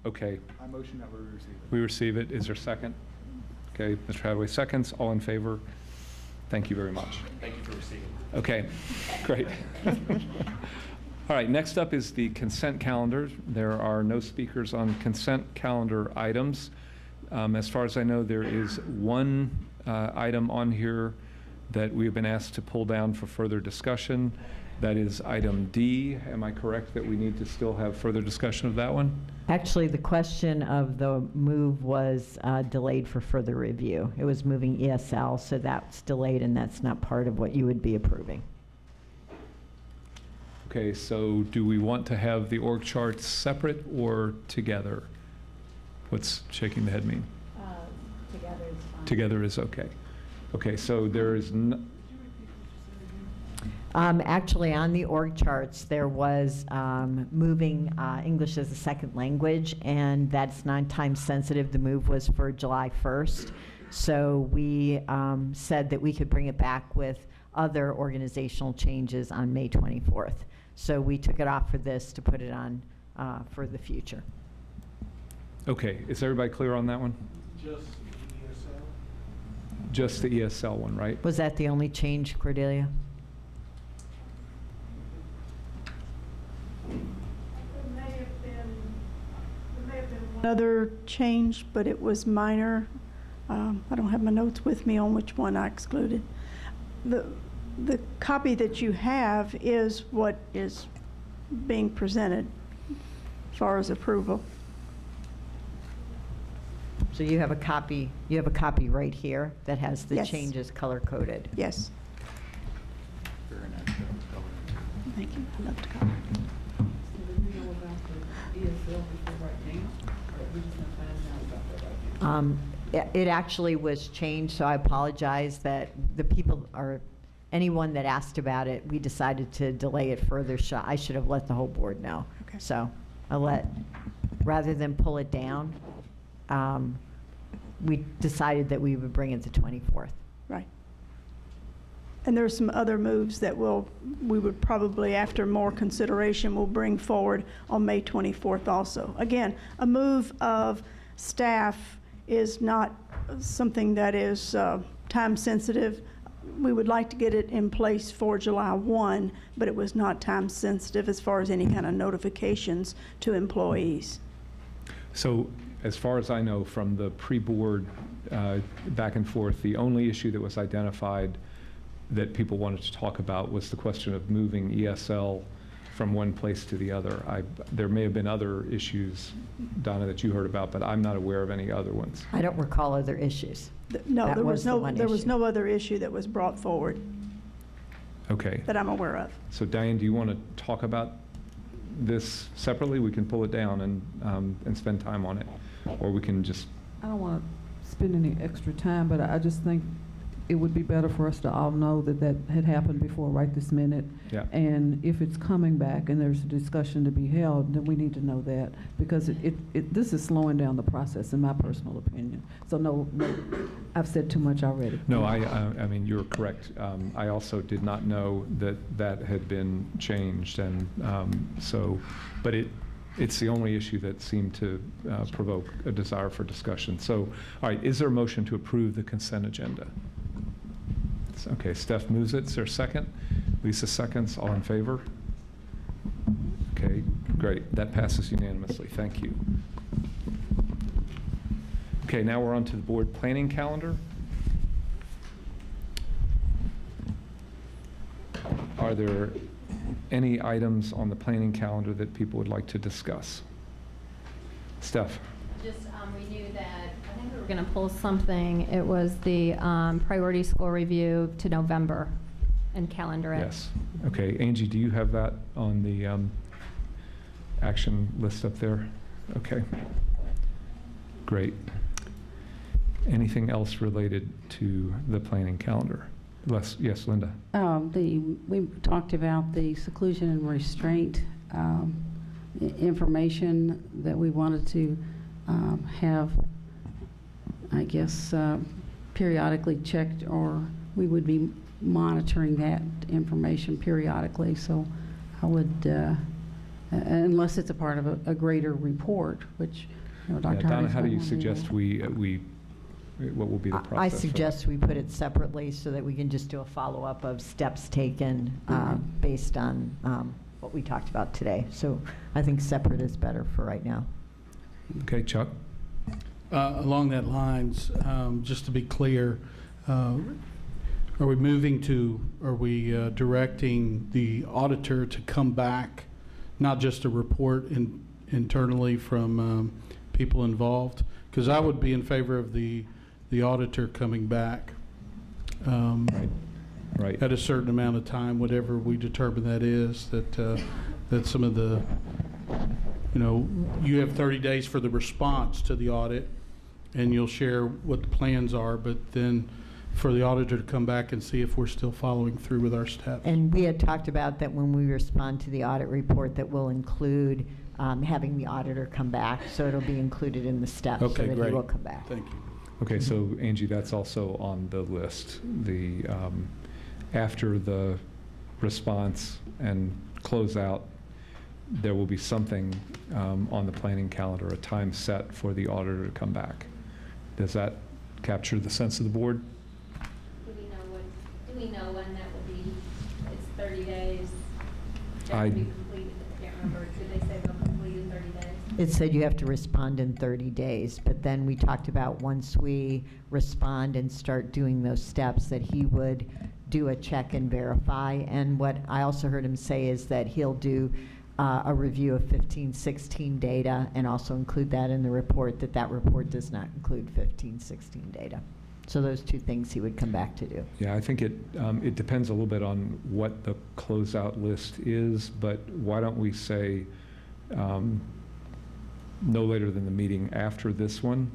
Okay. I motion that we receive it. We receive it. Is there a second? Okay, Mr. Hadaway seconds. All in favor? Thank you very much. Thank you for receiving. Okay, great. All right, next up is the consent calendar. There are no speakers on consent calendar items. As far as I know, there is one item on here that we have been asked to pull down for further discussion. That is item D. Am I correct that we need to still have further discussion of that one? Actually, the question of the move was delayed for further review. It was moving ESL, so that's delayed, and that's not part of what you would be approving. Okay, so do we want to have the org charts separate or together? What's shaking the head mean? Together is fine. Together is okay. Okay, so there is Actually, on the org charts, there was moving English as a second language, and that's non-time sensitive. The move was for July 1st. So we said that we could bring it back with other organizational changes on May 24th. So we took it off for this to put it on for the future. Okay, is everybody clear on that one? Just ESL? Just the ESL one, right? Was that the only change, Cordelia? Another change, but it was minor. I don't have my notes with me on which one I excluded. The copy that you have is what is being presented as far as approval. So you have a copy. You have a copy right here that has the Yes. changes color coded. Yes. Thank you. I love to copy. It actually was changed, so I apologize that the people or anyone that asked about it, we decided to delay it further. I should have let the whole board know. Okay. So rather than pull it down, we decided that we would bring it to 24th. Right. And there's some other moves that we would probably, after more consideration, will bring forward on May 24th also. Again, a move of staff is not something that is time sensitive. We would like to get it in place for July 1, but it was not time sensitive as far as any kind of notifications to employees. So as far as I know from the pre-board back and forth, the only issue that was identified that people wanted to talk about was the question of moving ESL from one place to the other. There may have been other issues, Donna, that you heard about, but I'm not aware of any other ones. I don't recall other issues. No, That there was the one there was issue. no other issue that was brought forward Okay. that I'm aware of. So Diane, do you want to talk about this separately? We can pull it down and spend time on it, or we can just. I don't want to spend any extra time, but I just think it would be better for us to all know that that had happened before right this minute. Yeah. And if it's coming back and there's a discussion to be held, then we need to know that, because this is slowing down the process, in my personal opinion. So no, I've said too much already. No, I mean, you're correct. I also did not know that had been changed, and but it's the only issue that seemed to provoke a desire for discussion. So, all right, is there a motion to approve the consent agenda? Okay, Steph moves it. Is there a second? Lisa seconds. All in favor? Okay, great. That passes unanimously. Thank you. Okay, now we're on to the board planning calendar. Are there any items on the planning calendar that people would like to discuss? Steph. Just we knew that I think we were going to pull something. It was the priority school review to November. and calendar it. Yes. Okay, Angie, do you have that on the action list up there? Okay. Great. Anything else related to the planning calendar? Yes, Linda. We talked about the seclusion and restraint information that we wanted to have, I guess, periodically checked, or we would be monitoring that information periodically. So I would, unless it's a part of a greater report, which, you know, Dr. Donna, Hargens how do you might suggest what will be the process? I suggest we put it separately so that we can just do a follow-up of steps taken based on what we talked about today. So I think separate is better for right now. Okay, Chuck? Along that lines, just to be clear, are we directing the auditor to come back, not just a report internally from people involved? Because I would be in favor of the auditor coming back right. at a certain amount of time, whatever we determine that is, that some of the, you know, you have 30 days for the response to the audit, and you'll share what the plans are, but then for the auditor to come back and see if we're still following through with our steps. And we had talked about that when we respond to the audit report, that will include having the auditor come back, so it'll be included in the steps. Okay, so that great. He will come back. Thank you. Okay, so Angie, that's also on the list. The after the response and closeout, there will be something on the planning calendar, a time set for the auditor to come back. Does that capture the sense of the board? Do we know when that will be? It's 30 days. That I will be completed. I can't remember. Did they say they'll complete in 30 days? It said you have to respond in 30 days, but then we talked about once we respond and start doing those steps, that he would do a check and verify. And what I also heard him say is that he'll do a review of 15-16 data and also include that in the report, that report does not include 15-16 data. So those two things he would come back to do. Yeah, I think it depends a little bit on what the closeout list is, but why don't we say no later than the meeting after this one,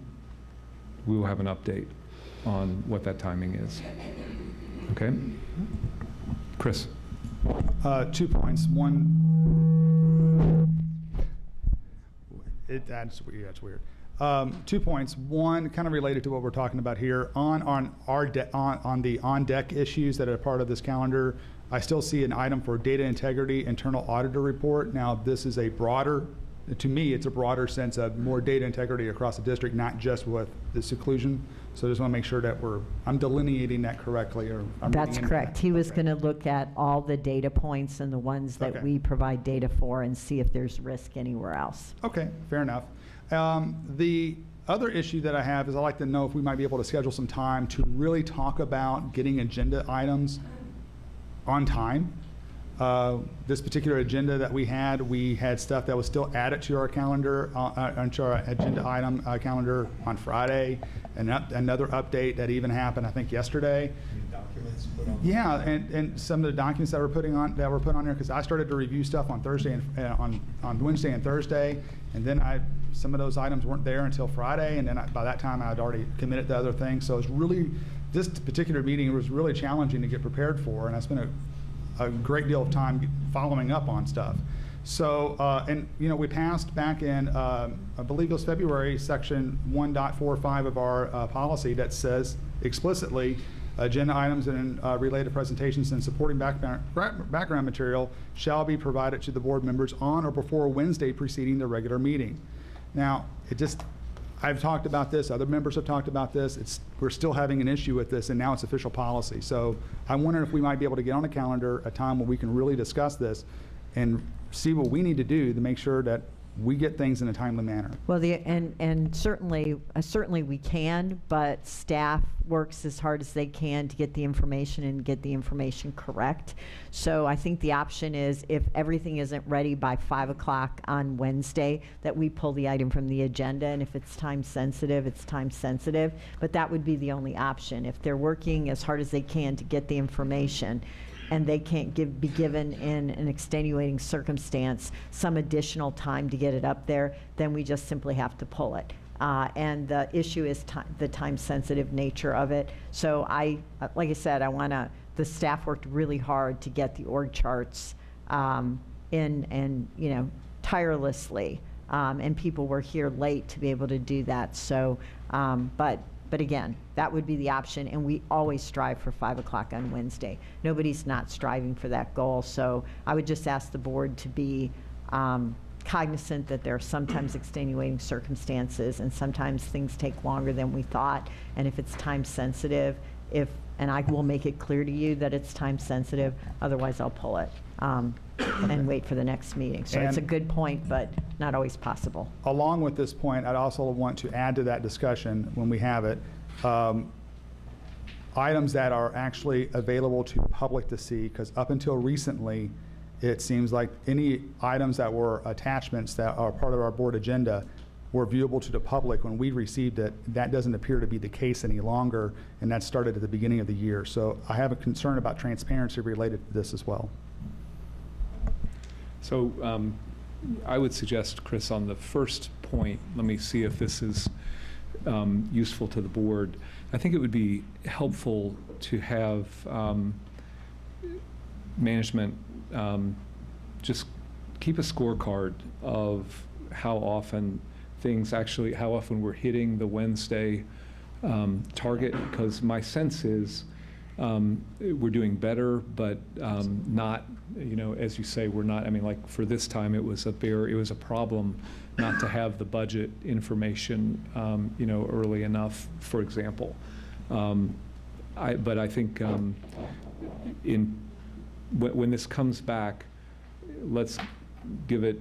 we will have an update on what that timing is. Okay? Chris? 2 points. One, that's weird. 2 points. One, kind of related to what we're talking about here, on the on-deck issues that are part of this calendar. I still see an item for data integrity internal auditor report. Now, this is a broader, to me, it's a broader sense of more data integrity across the district, not just with the seclusion. So I just want to make sure that I'm delineating that correctly. That's correct. He was going to look at all the data points and the ones that we provide data for and see if there's risk anywhere else. Okay, fair enough. The other issue that I have is I'd like to know if we might be able to schedule some time to really talk about getting agenda items on time. This particular agenda that we had stuff that was still added to our calendar, onto our agenda item calendar on Friday, and another update that even happened, I think, yesterday. Documents put on. Yeah, and some of the documents that were put on there, because I started to review stuff on Thursday and on Wednesday and Thursday, and then some of those items weren't there until Friday, and then by that time I'd already committed to other things. So it's really, this particular meeting was really challenging to get prepared for, and I spent a great deal of time following up on stuff. So, and you know, we passed back in, I believe it was February, section 1.45 of our policy that says explicitly, agenda items and related presentations and supporting background material shall be provided to the board members on or before Wednesday preceding the regular meeting. Now, I've talked about this, other members have talked about this, we're still having an issue with this, and now it's official policy. So I wonder if we might be able to get on the calendar a time where we can really discuss this and see what we need to do to make sure that we get things in a timely manner. Well, and certainly we can, but staff works as hard as they can to get the information and get the information correct. So I think the option is, if everything isn't ready by 5 o'clock on Wednesday, that we pull the item from the agenda, and if it's time sensitive, it's time sensitive. But that would be the only option. If they're working as hard as they can to get the information, and they can't be given in an extenuating circumstance some additional time to get it up there, then we just simply have to pull it. And the issue is the time-sensitive nature of it. So like I said, the staff worked really hard to get the org charts in, and tirelessly, and people were here late to be able to do that. So, but again, that would be the option, and we always strive for 5 o'clock on Wednesday. Nobody's not striving for that goal. So I would just ask the board to be cognizant that there are sometimes extenuating circumstances, and sometimes things take longer than we thought. And if it's time sensitive, and I will make it clear to you that it's time sensitive, otherwise I'll pull it and wait for the next meeting. So it's a good point, but not always possible. Along with this point, I'd also want to add to that discussion when we have it, items that are actually available to the public to see, because up until recently, it seems like any items that were attachments that are part of our board agenda were viewable to the public when we received it. That doesn't appear to be the case any longer, and that started at the beginning of the year. So I have a concern about transparency related to this as well. So I would suggest, Chris, on the first point, let me see if this is useful to the board. I think it would be helpful to have management just keep a scorecard of how often how often we're hitting the Wednesday target, because my sense is we're doing better, but not, as you say, we're not. I mean, like for this time, it was a problem not to have the budget information, early enough, for example. But I think when this comes back, let's give it,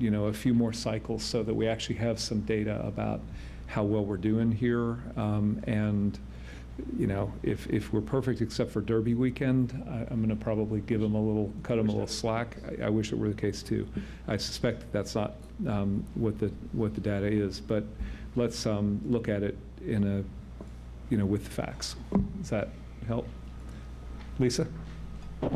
a few more cycles so that we actually have some data about how well we're doing here. And if we're perfect except for Derby weekend, I'm going to probably cut them a little slack. I wish it were the case too. I suspect that's not what the data is, but let's look at it in with the facts. Does that help, Lisa? I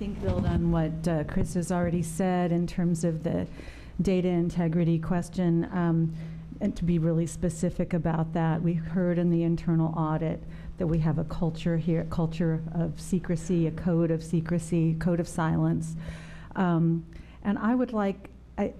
think build on what Chris has already said in terms of the data integrity question, and to be really specific about that. We heard in the internal audit that we have a culture of secrecy, a code of secrecy, code of silence. And I would like, I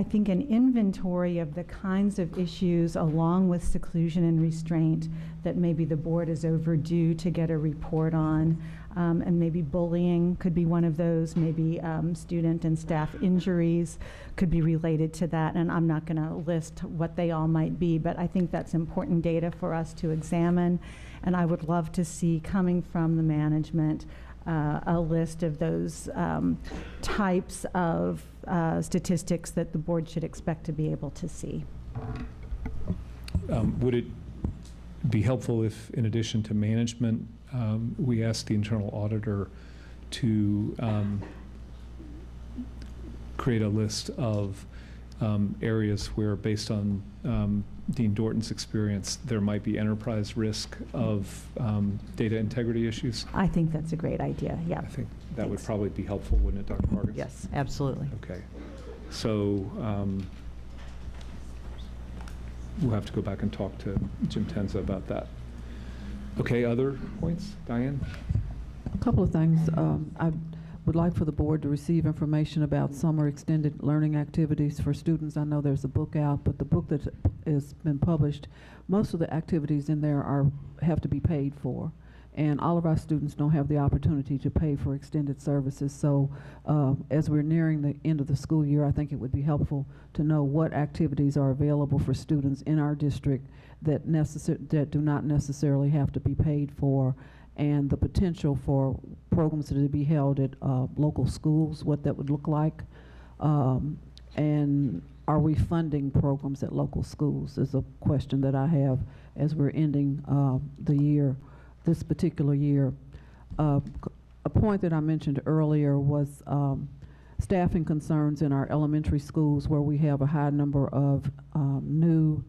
think, an inventory of the kinds of issues along with seclusion and restraint that maybe the board is overdue to get a report on. And maybe bullying could be one of those. Maybe student and staff injuries could be related to that. And I'm not going to list what they all might be, but I think that's important data for us to examine. And I would love to see, coming from the management, a list of those types of statistics that the board should expect to be able to see. Would it be helpful if, in addition to management, we asked the internal auditor to create a list of areas where, based on Dean Dorton's experience, there might be enterprise risk of data integrity issues? I think that's a great idea, yeah. I think that would probably be helpful, wouldn't it, Dr. Hargens? Yes, absolutely. Okay. So we'll have to go back and talk to Jim Tenza about that. Okay, other points? Diane? A couple of things. I would like for the board to receive information about summer extended learning activities for students. I know there's a book out, but the book that has been published, most of the activities in there have to be paid for. And all of our students don't have the opportunity to pay for extended services. So as we're nearing the end of the school year, I think it would be helpful to know what activities are available for students in our district that do not necessarily have to be paid for, and the potential for programs to be held at local schools, what that would look like. And are we funding programs at local schools is a question that I have as we're ending the year. This particular year. A point that I mentioned earlier was staffing concerns in our elementary schools, where we have a high number of new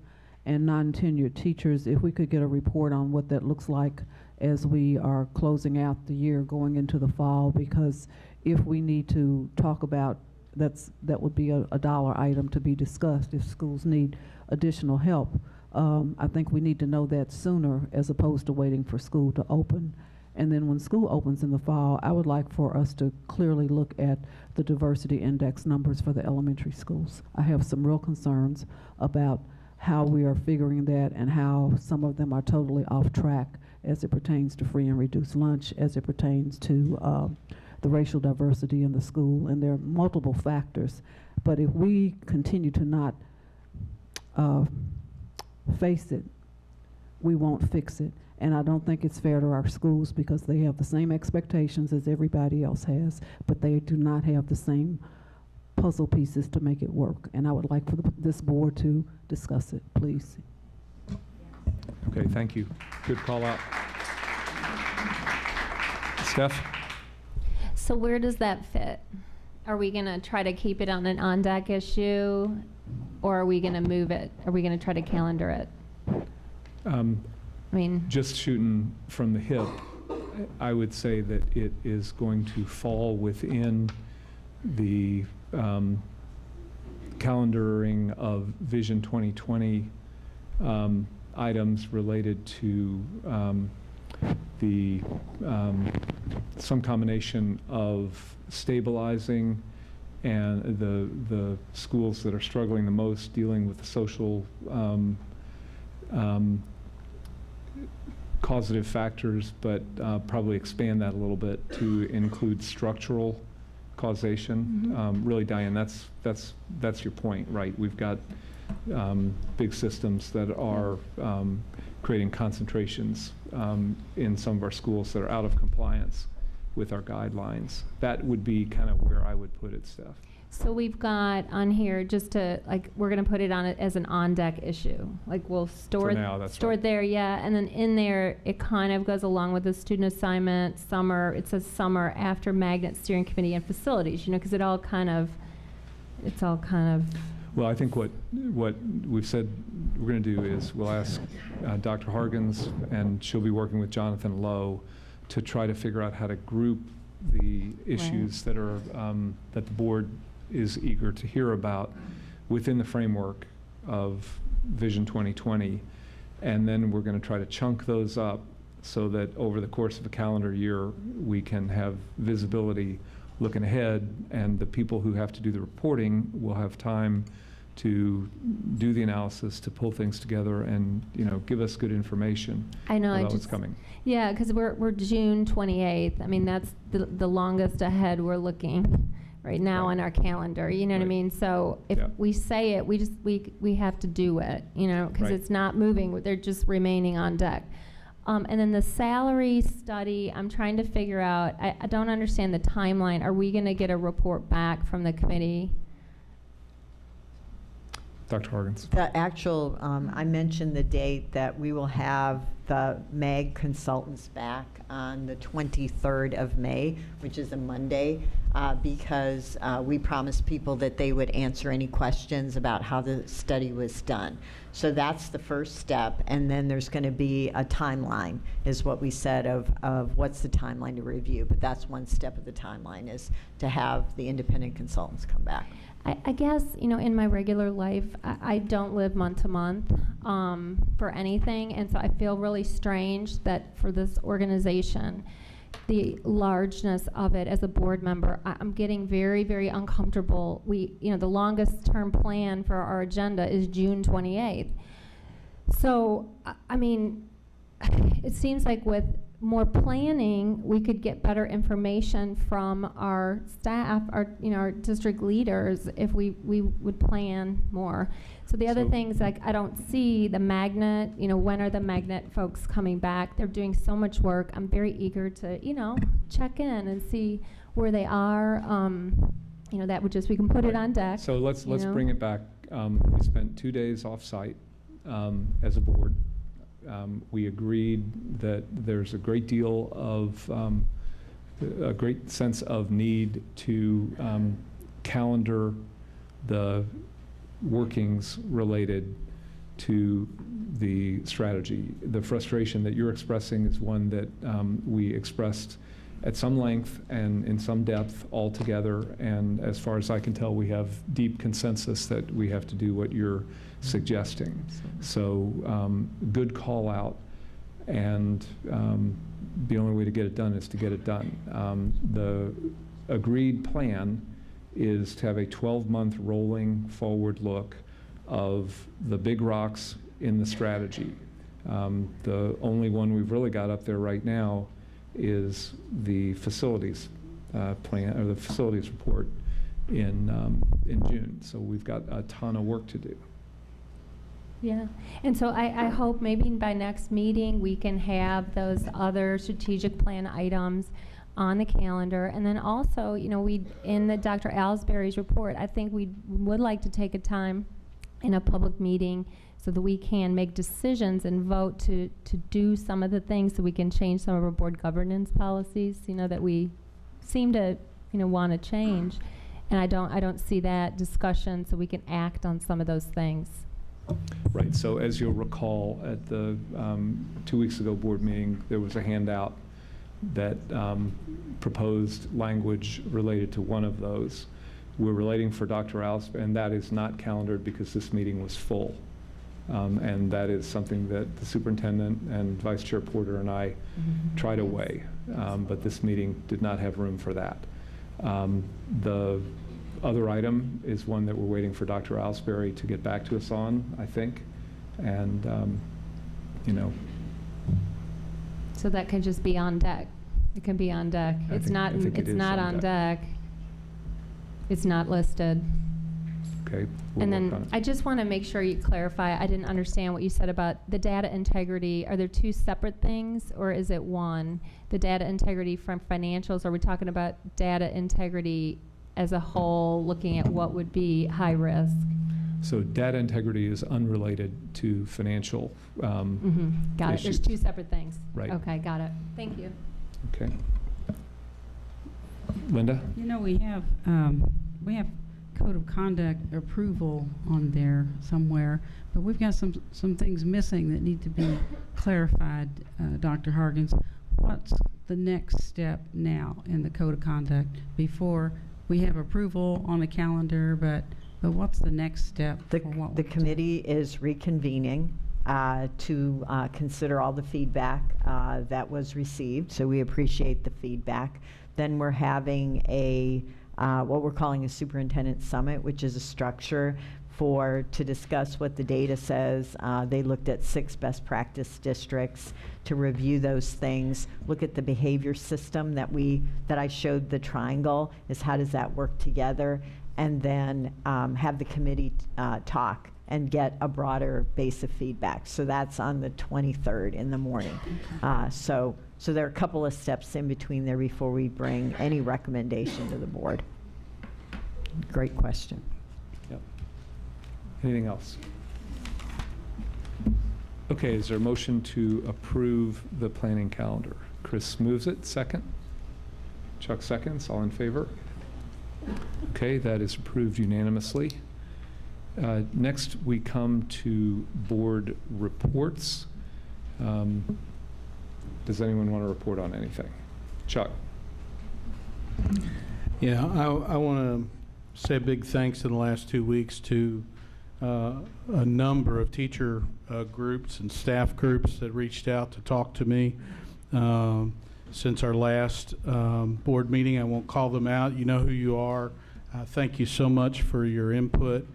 and non-tenured teachers. If we could get a report on what that looks like as we are closing out the year going into the fall, because if we need to talk about, that would be a dollar item to be discussed if schools need additional help. I think we need to know that sooner as opposed to waiting for school to open. And then when school opens in the fall, I would like for us to clearly look at the diversity index numbers for the elementary schools. I have some real concerns about how we are figuring that and how some of them are totally off track as it pertains to free and reduced lunch, as it pertains to the racial diversity in the school, and there are multiple factors. But if we continue to not face it, we won't fix it. And I don't think it's fair to our schools because they have the same expectations as everybody else has, but they do not have the same puzzle pieces to make it work. And I would like for this board to discuss it, please. Okay, thank you. Good call out. Steph? So where does that fit? Are we going to try to keep it on an on-deck issue, or are we going to move it? Are we going to try to calendar it? I mean, just shooting from the hip, I would say that it is going to fall within the calendaring of Vision 2020 items related to some combination of stabilizing and the schools that are struggling the most, dealing with the social causative factors, but probably expand that a little bit to include structural causation. Really, Diane, that's your point, right? We've got big systems that are creating concentrations in some of our schools that are out of compliance with our guidelines. That would be kind of where I would put it, Steph. So we've got on here just to, like, we're going to put it on it as an on-deck issue. Like, we'll store it there, yeah. And then in there, it kind of goes along with the student assignment, summer. It says summer after magnet steering committee and facilities, you know, because it's all kind of. Well, I think what we've said we're going to do is we'll ask Dr. Hargens, and she'll be working with Jonathan Lowe to try to figure out how to group the issues that are that the board is eager to hear about within the framework of Vision 2020, and then we're going to try to chunk those up so that over the course of a calendar year we can have visibility looking ahead, and the people who have to do the reporting will have time to do the analysis, to pull things together, and give us good information about what's coming. Yeah, because we're June 28th. I mean, that's the longest ahead we're looking right now on our calendar. You know what I mean? So if we say it, we have to do it. Because it's not moving. They're just remaining on deck. And then the salary study, I'm trying to figure out. I don't understand the timeline. Are we going to get a report back from the committee? Dr. Hargens. The actual, I mentioned the date that we will have the MAG consultants back on the 23rd of May, which is a Monday, because we promised people that they would answer any questions about how the study was done. So that's the first step, and then there's going to be a timeline, is what we said of what's the timeline to review. But that's one step of the timeline, is to have the independent consultants come back. I guess, in my regular life, I don't live month to month for anything, and so I feel really strange that for this organization, the largeness of it as a board member, I'm getting very, very uncomfortable. The longest term plan for our agenda is June 28th. So, I mean, it seems like with more planning, we could get better information from our staff, our district leaders, if we would plan more. So the other things, like, I don't see the magnet, when are the magnet folks coming back? They're doing so much work. I'm very eager to, check in and see where they are. That would we can put it on deck. So let's bring it back. We spent 2 days off-site as a board. We agreed that there's a great deal of, a great sense of need to calendar the workings related to the strategy. The frustration that you're expressing is one that we expressed at some length and in some depth all together, and as far as I can tell, we have deep consensus that we have to do what you're suggesting. So good call out, and the only way to get it done is to get it done. The agreed plan is to have a 12-month rolling forward look of the big rocks in the strategy. The only one we've really got up there right now is the facilities plan, or the facilities report in June. So we've got a ton of work to do. Yeah, and so I hope maybe by next meeting we can have those other strategic plan items on the calendar. And then also, you know, in the Dr. Alsbury's report, I think we would like to take a time in a public meeting so that we can make decisions and vote to do some of the things, so we can change some of our board governance policies, you know, that we seem to, you know, want to change. And I don't see that discussion, so we can act on some of those things. Right, so as you'll recall, at the 2 weeks ago board meeting, there was a handout that proposed language related to one of those. We're relating for Dr. Alsbury, and that is not calendared because this meeting was full. And that is something that the superintendent and Vice Chair Porter and I try to weigh, but this meeting did not have room for that. The other item is one that we're waiting for Dr. Alsbury to get back to us on, I think, and you know. So that can just be on deck. It can be on deck. It's not on deck. It's not listed. Okay. And then I just want to make sure you clarify. I didn't understand what you said about the data integrity. Are there two separate things, or is it one? The data integrity from financials, are we talking about data integrity as a whole, looking at what would be high risk? So data integrity is unrelated to financial Got it. There's two separate things. Right. Okay, got it. Thank you. Okay. Linda? You know, we have code of conduct approval on there somewhere, but we've got some things missing that need to be clarified, Dr. Hargens. What's the next step now in the code of conduct before we have approval on the calendar, but what's the next step? The committee is reconvening to consider all the feedback that was received, so we appreciate the feedback. Then we're having a what we're calling a superintendent summit, which is a structure to discuss what the data says. They looked at 6 best practice districts to review those things, look at the behavior system that I showed the triangle, is how does that work together, and then have the committee talk and get a broader base of feedback. So that's on the 23rd in the morning. So there are a couple of steps in between there before we bring any recommendation to the board. Great question. Yep. Anything else? Okay, is there a motion to approve the planning calendar? Chris moves it, second. Chuck seconds, all in favor? Okay, that is approved unanimously. Next, we come to board reports. Does anyone want to report on anything? Chuck. Yeah, I want to say a big thanks in the last 2 weeks to a number of teacher groups and staff groups that reached out to talk to me since our last board meeting. I won't call them out. You know who you are. Thank you so much for your input.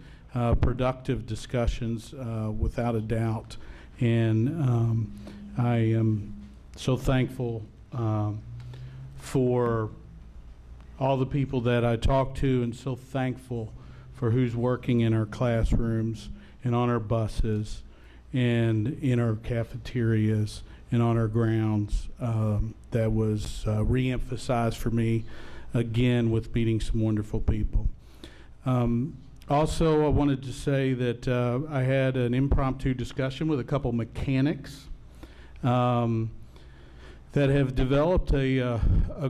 Productive discussions, without a doubt. And I am so thankful for all the people that I talked to, and so thankful for who's working in our classrooms and on our buses and in our cafeterias and on our grounds. That was re-emphasized for me again with meeting some wonderful people. Also, I wanted to say that I had an impromptu discussion with a couple mechanics that have developed a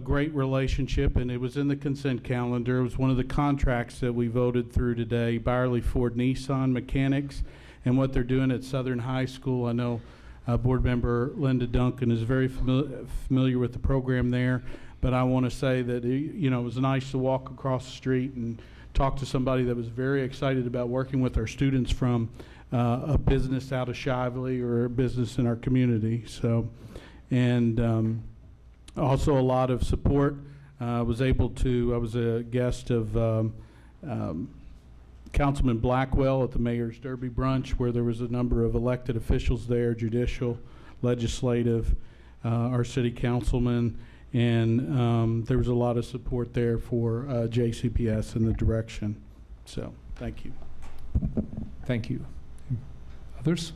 great relationship, and it was in the consent calendar. It was one of the contracts that we voted through today, Byerly Ford Nissan Mechanics, and what they're doing at Southern High School. I know Board Member Linda Duncan is very familiar with the program there, but I want to say that it was nice to walk across the street and talk to somebody that was very excited about working with our students from a business out of Shively or a business in our community. So, and also a lot of support. I was a guest of Councilman Blackwell at the Mayor's Derby Brunch, where there was a number of elected officials there, judicial, legislative, our city councilman, and there was a lot of support there for JCPS and the direction. So, thank you. Thank you. Others?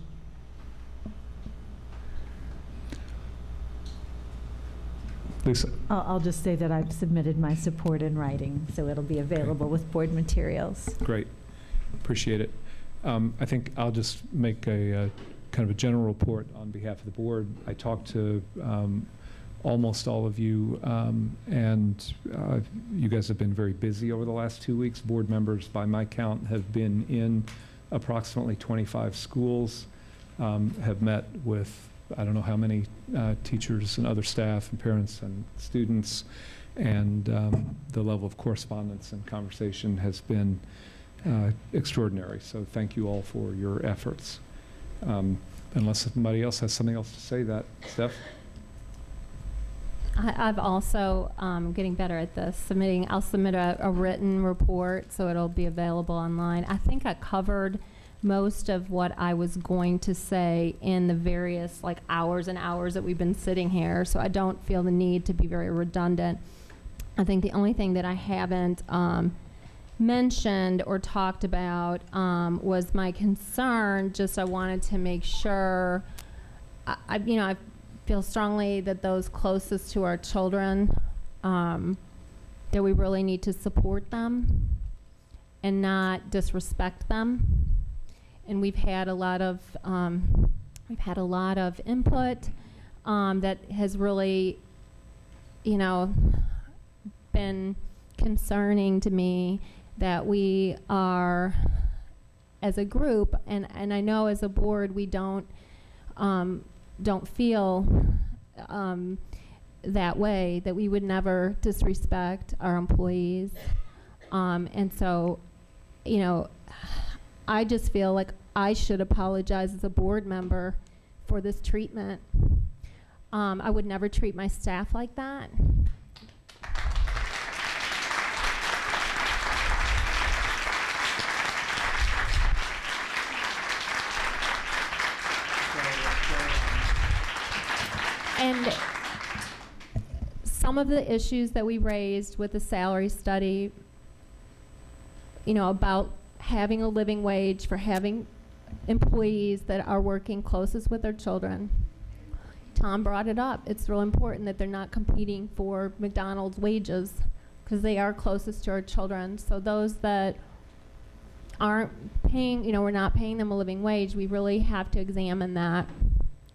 Lisa. I'll just say that I've submitted my support in writing, so it'll be available with board materials. Great. Appreciate it. I think I'll just make a kind of a general report on behalf of the board. I talked to almost all of you, and you guys have been very busy over the last 2 weeks. Board members, by my count, have been in approximately 25 schools, have met with I don't know how many teachers and other staff and parents and students, and the level of correspondence and conversation has been extraordinary. So thank you all for your efforts. Unless somebody else has something else to say, Steph? I've also getting better at this. I'll submit a written report, so it'll be available online. I think I covered most of what I was going to say in the various hours and hours that we've been sitting here, so I don't feel the need to be very redundant. I think the only thing that I haven't mentioned or talked about was my concern. Just I wanted to make sure, I feel strongly that those closest to our children, that we really need to support them and not disrespect them. And we've had a lot of input that has really, been concerning to me, that we are, as a group, and I know as a board we don't feel that way, that we would never disrespect our employees, and so, I just feel like I should apologize as a board member for this treatment. I would never treat my staff like that. And some of the issues that we raised with the salary study, about having a living wage for having employees that are working closest with their children. Tom brought it up. It's real important that they're not competing for McDonald's wages, because they are closest to our children. So those that aren't paying, we're not paying them a living wage, we really have to examine that,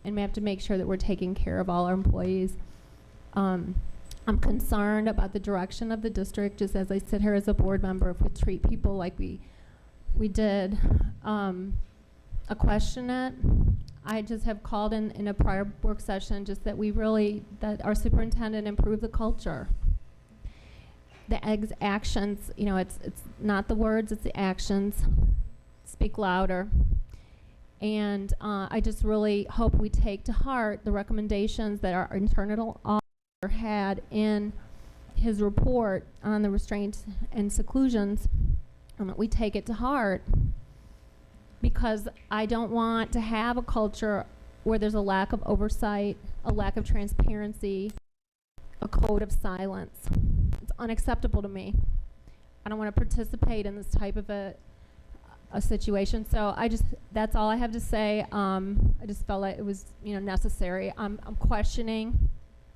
and we have to make sure that we're taking care of all our employees. I'm concerned about the direction of the district, just as I sit here as a board member. If we treat people like we did a question it. I just have called in a prior work session just that that our superintendent improve the culture. The actions, it's not the words, it's the actions. Speak louder. And I just really hope we take to heart the recommendations that our internal auditor had in his report on the restraints and seclusions. We take it to heart, because I don't want to have a culture where there's a lack of oversight, a lack of transparency, a code of silence. It's unacceptable to me. I don't want to participate in this type of a situation. So that's all I have to say. I just felt like it was necessary. I'm questioning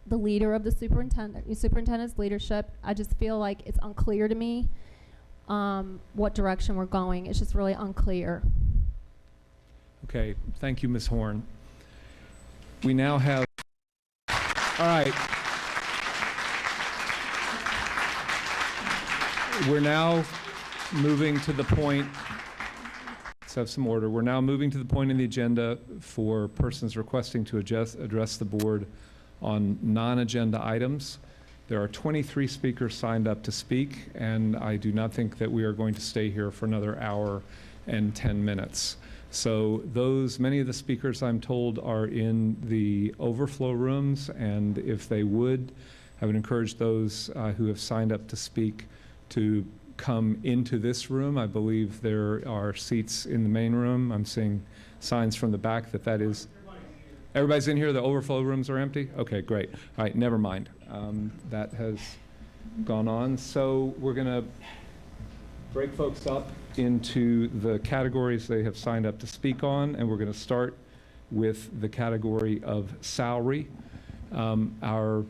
the leader of the superintendent's leadership. I just feel like it's unclear to me what direction we're going. It's just really unclear. Okay, thank you, Ms. Horn. We now have, all right. We're now moving to the point, have some order. We're now moving to the point in the agenda for persons requesting to address the board on non-agenda items. There are 23 speakers signed up to speak, and I do not think that we are going to stay here for another hour and 10 minutes. So many of the speakers, I'm told, are in the overflow rooms, and if they would, I would encourage those who have signed up to speak to come into this room. I believe there are seats in the main room. I'm seeing signs from the back that is. Everybody's in here, the overflow rooms are empty? Okay, great. All right, never mind. That has gone on. So we're going to break folks up into the categories they have signed up to speak on, and we're going to start with the category of salary. Our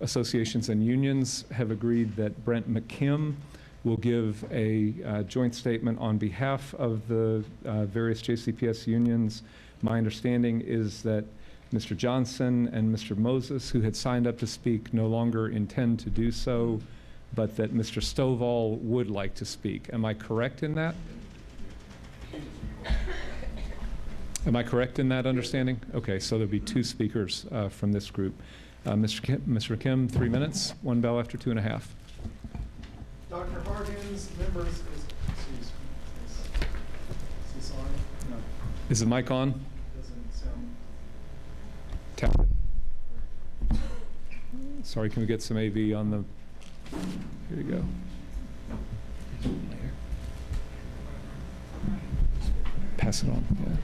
associations and unions have agreed that Brent McKim will give a joint statement on behalf of the various JCPS unions. My understanding is that Mr. Johnson and Mr. Moses, who had signed up to speak, no longer intend to do so, but that Mr. Stovall would like to speak. Am I correct in that? Am I correct in that understanding? Okay, so there'll be 2 speakers from this group. Mr. Kim, 3 minutes, 1 bell after 2.5. Dr. Hargens, members, is on? No. Is the mic on? Doesn't sound. Tap it. Sorry, can we get some AV on the, here you go. Pass it on, yeah.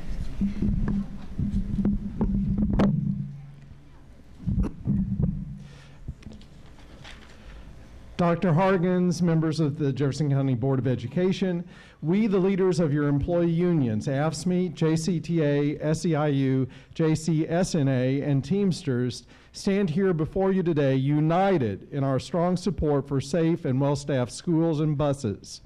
Dr. Hargens, members of the Jefferson County Board of Education, we, the leaders of your employee unions, AFSCME, JCTA, SEIU, JCSNA, and Teamsters, stand here before you today united in our strong support for safe and well-staffed schools and buses.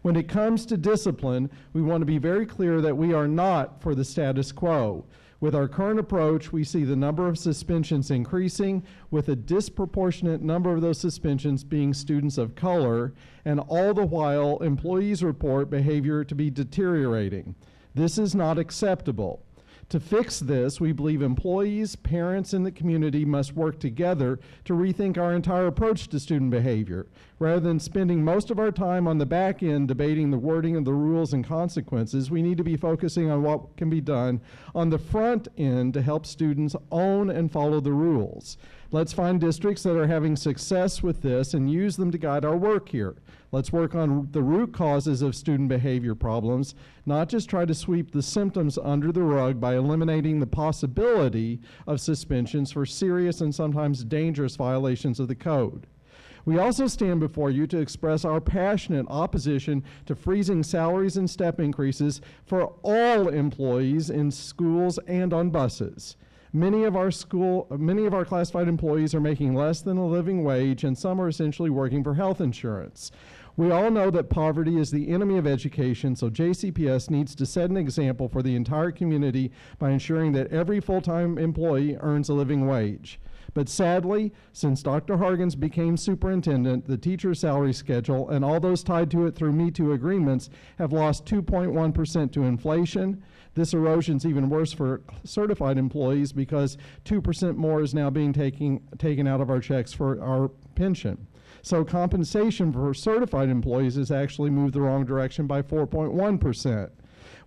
When it comes to discipline, we want to be very clear that we are not for the status quo. With our current approach, we see the number of suspensions increasing, with a disproportionate number of those suspensions being students of color, and all the while, employees report behavior to be deteriorating. This is not acceptable. To fix this, we believe employees, parents, and the community must work together to rethink our entire approach to student behavior. Rather than spending most of our time on the back end debating the wording of the rules and consequences, we need to be focusing on what can be done on the front end to help students own and follow the rules. Let's find districts that are having success with this and use them to guide our work here. Let's work on the root causes of student behavior problems, not just try to sweep the symptoms under the rug by eliminating the possibility of suspensions for serious and sometimes dangerous violations of the code. We also stand before you to express our passionate opposition to freezing salaries and step increases for all employees in schools and on buses. Many of our classified employees are making less than a living wage, and some are essentially working for health insurance. We all know that poverty is the enemy of education, so JCPS needs to set an example for the entire community by ensuring that every full-time employee earns a living wage. But sadly, since Dr. Hargens became superintendent, the teacher salary schedule and all those tied to it through Me Too agreements have lost 2.1% to inflation. This erosion is even worse for certified employees because 2% more is now being taken out of our checks for our pension. So compensation for certified employees has actually moved the wrong direction by 4.1%.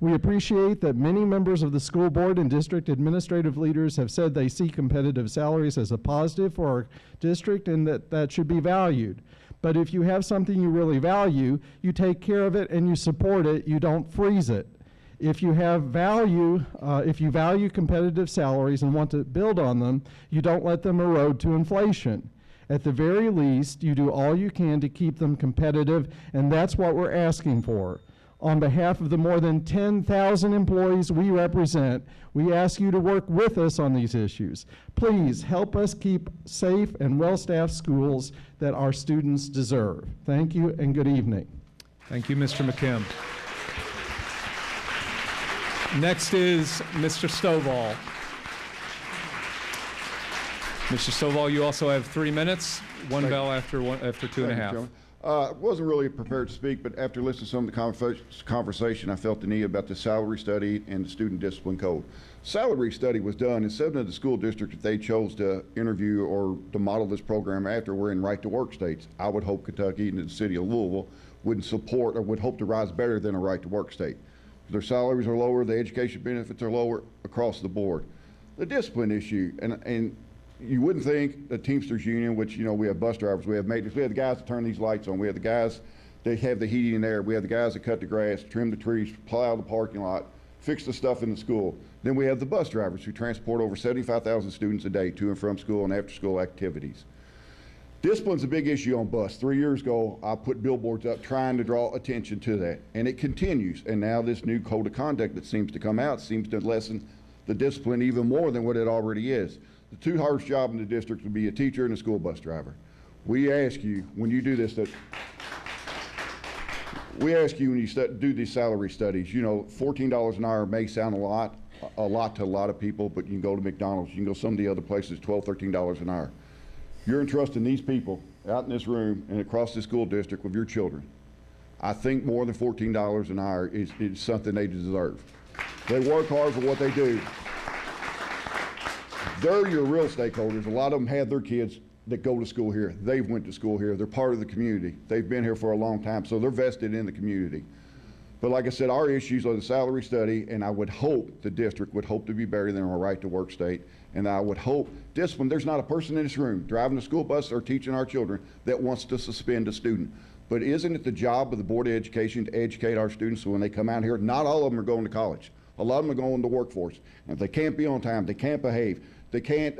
We appreciate that many members of the school board and district administrative leaders have said they see competitive salaries as a positive for our district and that should be valued. But if you have something you really value, you take care of it and you support it, you don't freeze it. If you value competitive salaries and want to build on them, you don't let them erode to inflation. At the very least, you do all you can to keep them competitive, and that's what we're asking for. On behalf of the more than 10,000 employees we represent, we ask you to work with us on these issues. Please help us keep safe and well-staffed schools that our students deserve. Thank you and good evening. Thank you, Mr. McKim. Next is Mr. Stovall. Mr. Stovall, you also have 3 minutes, one bell after 2.5. Wasn't really prepared to speak, but after listening to some of the conversation, I felt the need about the salary study and the student discipline code. Salary study was done in 7 of the school districts that they chose to interview or to model this program after were in right-to-work states. I would hope Kentucky and the city of Louisville would support or would hope to rise better than a right-to-work state. Their salaries are lower, the education benefits are lower across the board. The discipline issue, and you wouldn't think the Teamsters union, which, you know, we have bus drivers, we have maintenance, we have the guys that turn these lights on, we have the guys that have the heating and air, we have the guys that cut the grass, trim the trees, plow the parking lot, fix the stuff in the school. Then we have the bus drivers who transport over 75,000 students a day to and from school and after school activities. Discipline's a big issue on bus. 3 years ago, I put billboards up trying to draw attention to that, and it continues. And now this new code of conduct that seems to come out seems to lessen the discipline even more than what it already is. The 2 hardest jobs in the district would be a teacher and a school bus driver. We ask you, when you do this, do these salary studies, you know, $14 an hour may sound a lot to a lot of people, but you can go to McDonald's, you can go some of the other places, $12, $13 an hour. You're entrusting these people out in this room and across the school district with your children. I think more than $14 an hour is something they deserve. They work hard for what they do. They're your real stakeholders. A lot of them have their kids that go to school here. They've went to school here. They're part of the community. They've been here for a long time, so they're vested in the community. But like I said, our issues are the salary study, and I would hope the district would hope to be better than a right-to-work state. And I would hope discipline. There's not a person in this room driving a school bus or teaching our children that wants to suspend a student. But isn't it the job of the Board of Education to educate our students so when they come out here, not all of them are going to college. A lot of them are going to the workforce. And if they can't be on time, they can't behave, they can't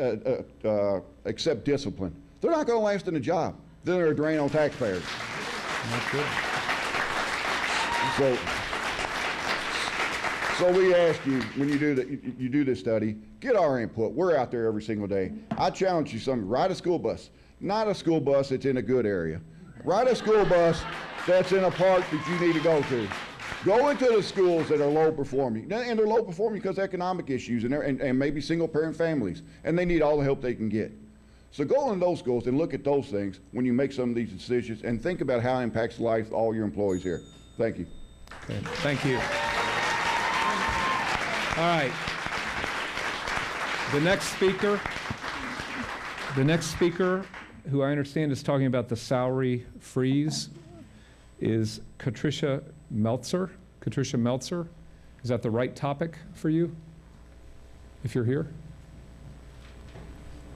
accept discipline, they're not going to last in a job. Then they're a drain on taxpayers. That's good. So we ask you, when you do this study, get our input. We're out there every single day. I challenge you ride a school bus. Not a school bus that's in a good area. Ride a school bus that's in a park that you need to go to. Go into the schools that are low performing. And they're low performing because of economic issues and maybe single parent families. And they need all the help they can get. So go in those schools and look at those things when you make some of these decisions and think about how it impacts the life of all your employees here. Thank you. Okay. Thank you. All right. The next speaker, who I understand is talking about the salary freeze, is Patricia Meltzer. Patricia Meltzer, is that the right topic for you, if you're here?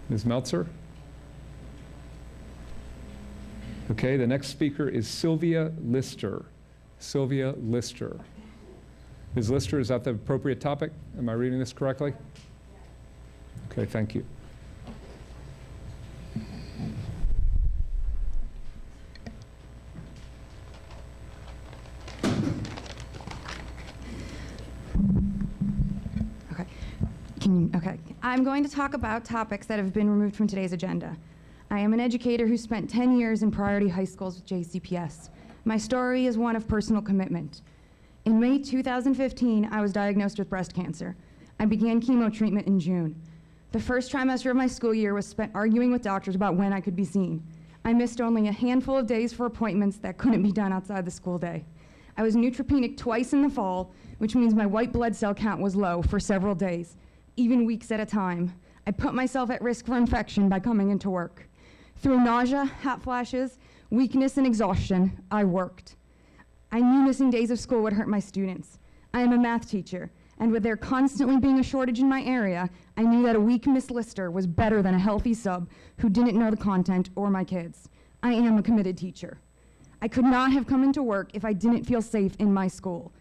Ms. Meltzer? Okay, the next speaker is Sylvia Lister. Sylvia Lister. Ms. Lister, is that the appropriate topic? Am I reading this correctly? Okay, thank you. Okay. I'm going to talk about topics that have been removed from today's agenda. I am an educator who spent 10 years in priority high schools with JCPS. My story is one of personal commitment. In May 2015, I was diagnosed with breast cancer. I began chemo treatment in June. The first trimester of my school year was spent arguing with doctors about when I could be seen. I missed only a handful of days for appointments that couldn't be done outside the school day. I was neutropenic twice in the fall, which means my white blood cell count was low for several days, even weeks at a time. I put myself at risk for infection by coming into work. Through nausea, hot flashes, weakness, and exhaustion, I worked. I knew missing days of school would hurt my students. I am a math teacher, and with there constantly being a shortage in my area, I knew that a weak Miss Lister was better than a healthy sub who didn't know the content or my kids. I am a committed teacher. I could not have come into work if I didn't feel safe in my school.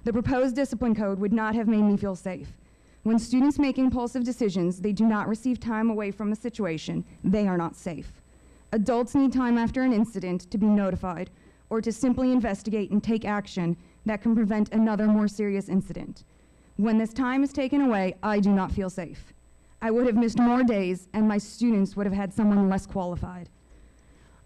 The proposed discipline code would not have made me feel safe. When students make impulsive decisions, they do not receive time away from a situation. They are not safe. Adults need time after an incident to be notified or to simply investigate and take action that can prevent another more serious incident. When this time is taken away, I do not feel safe. I would have missed more days, and my students would have had someone less qualified.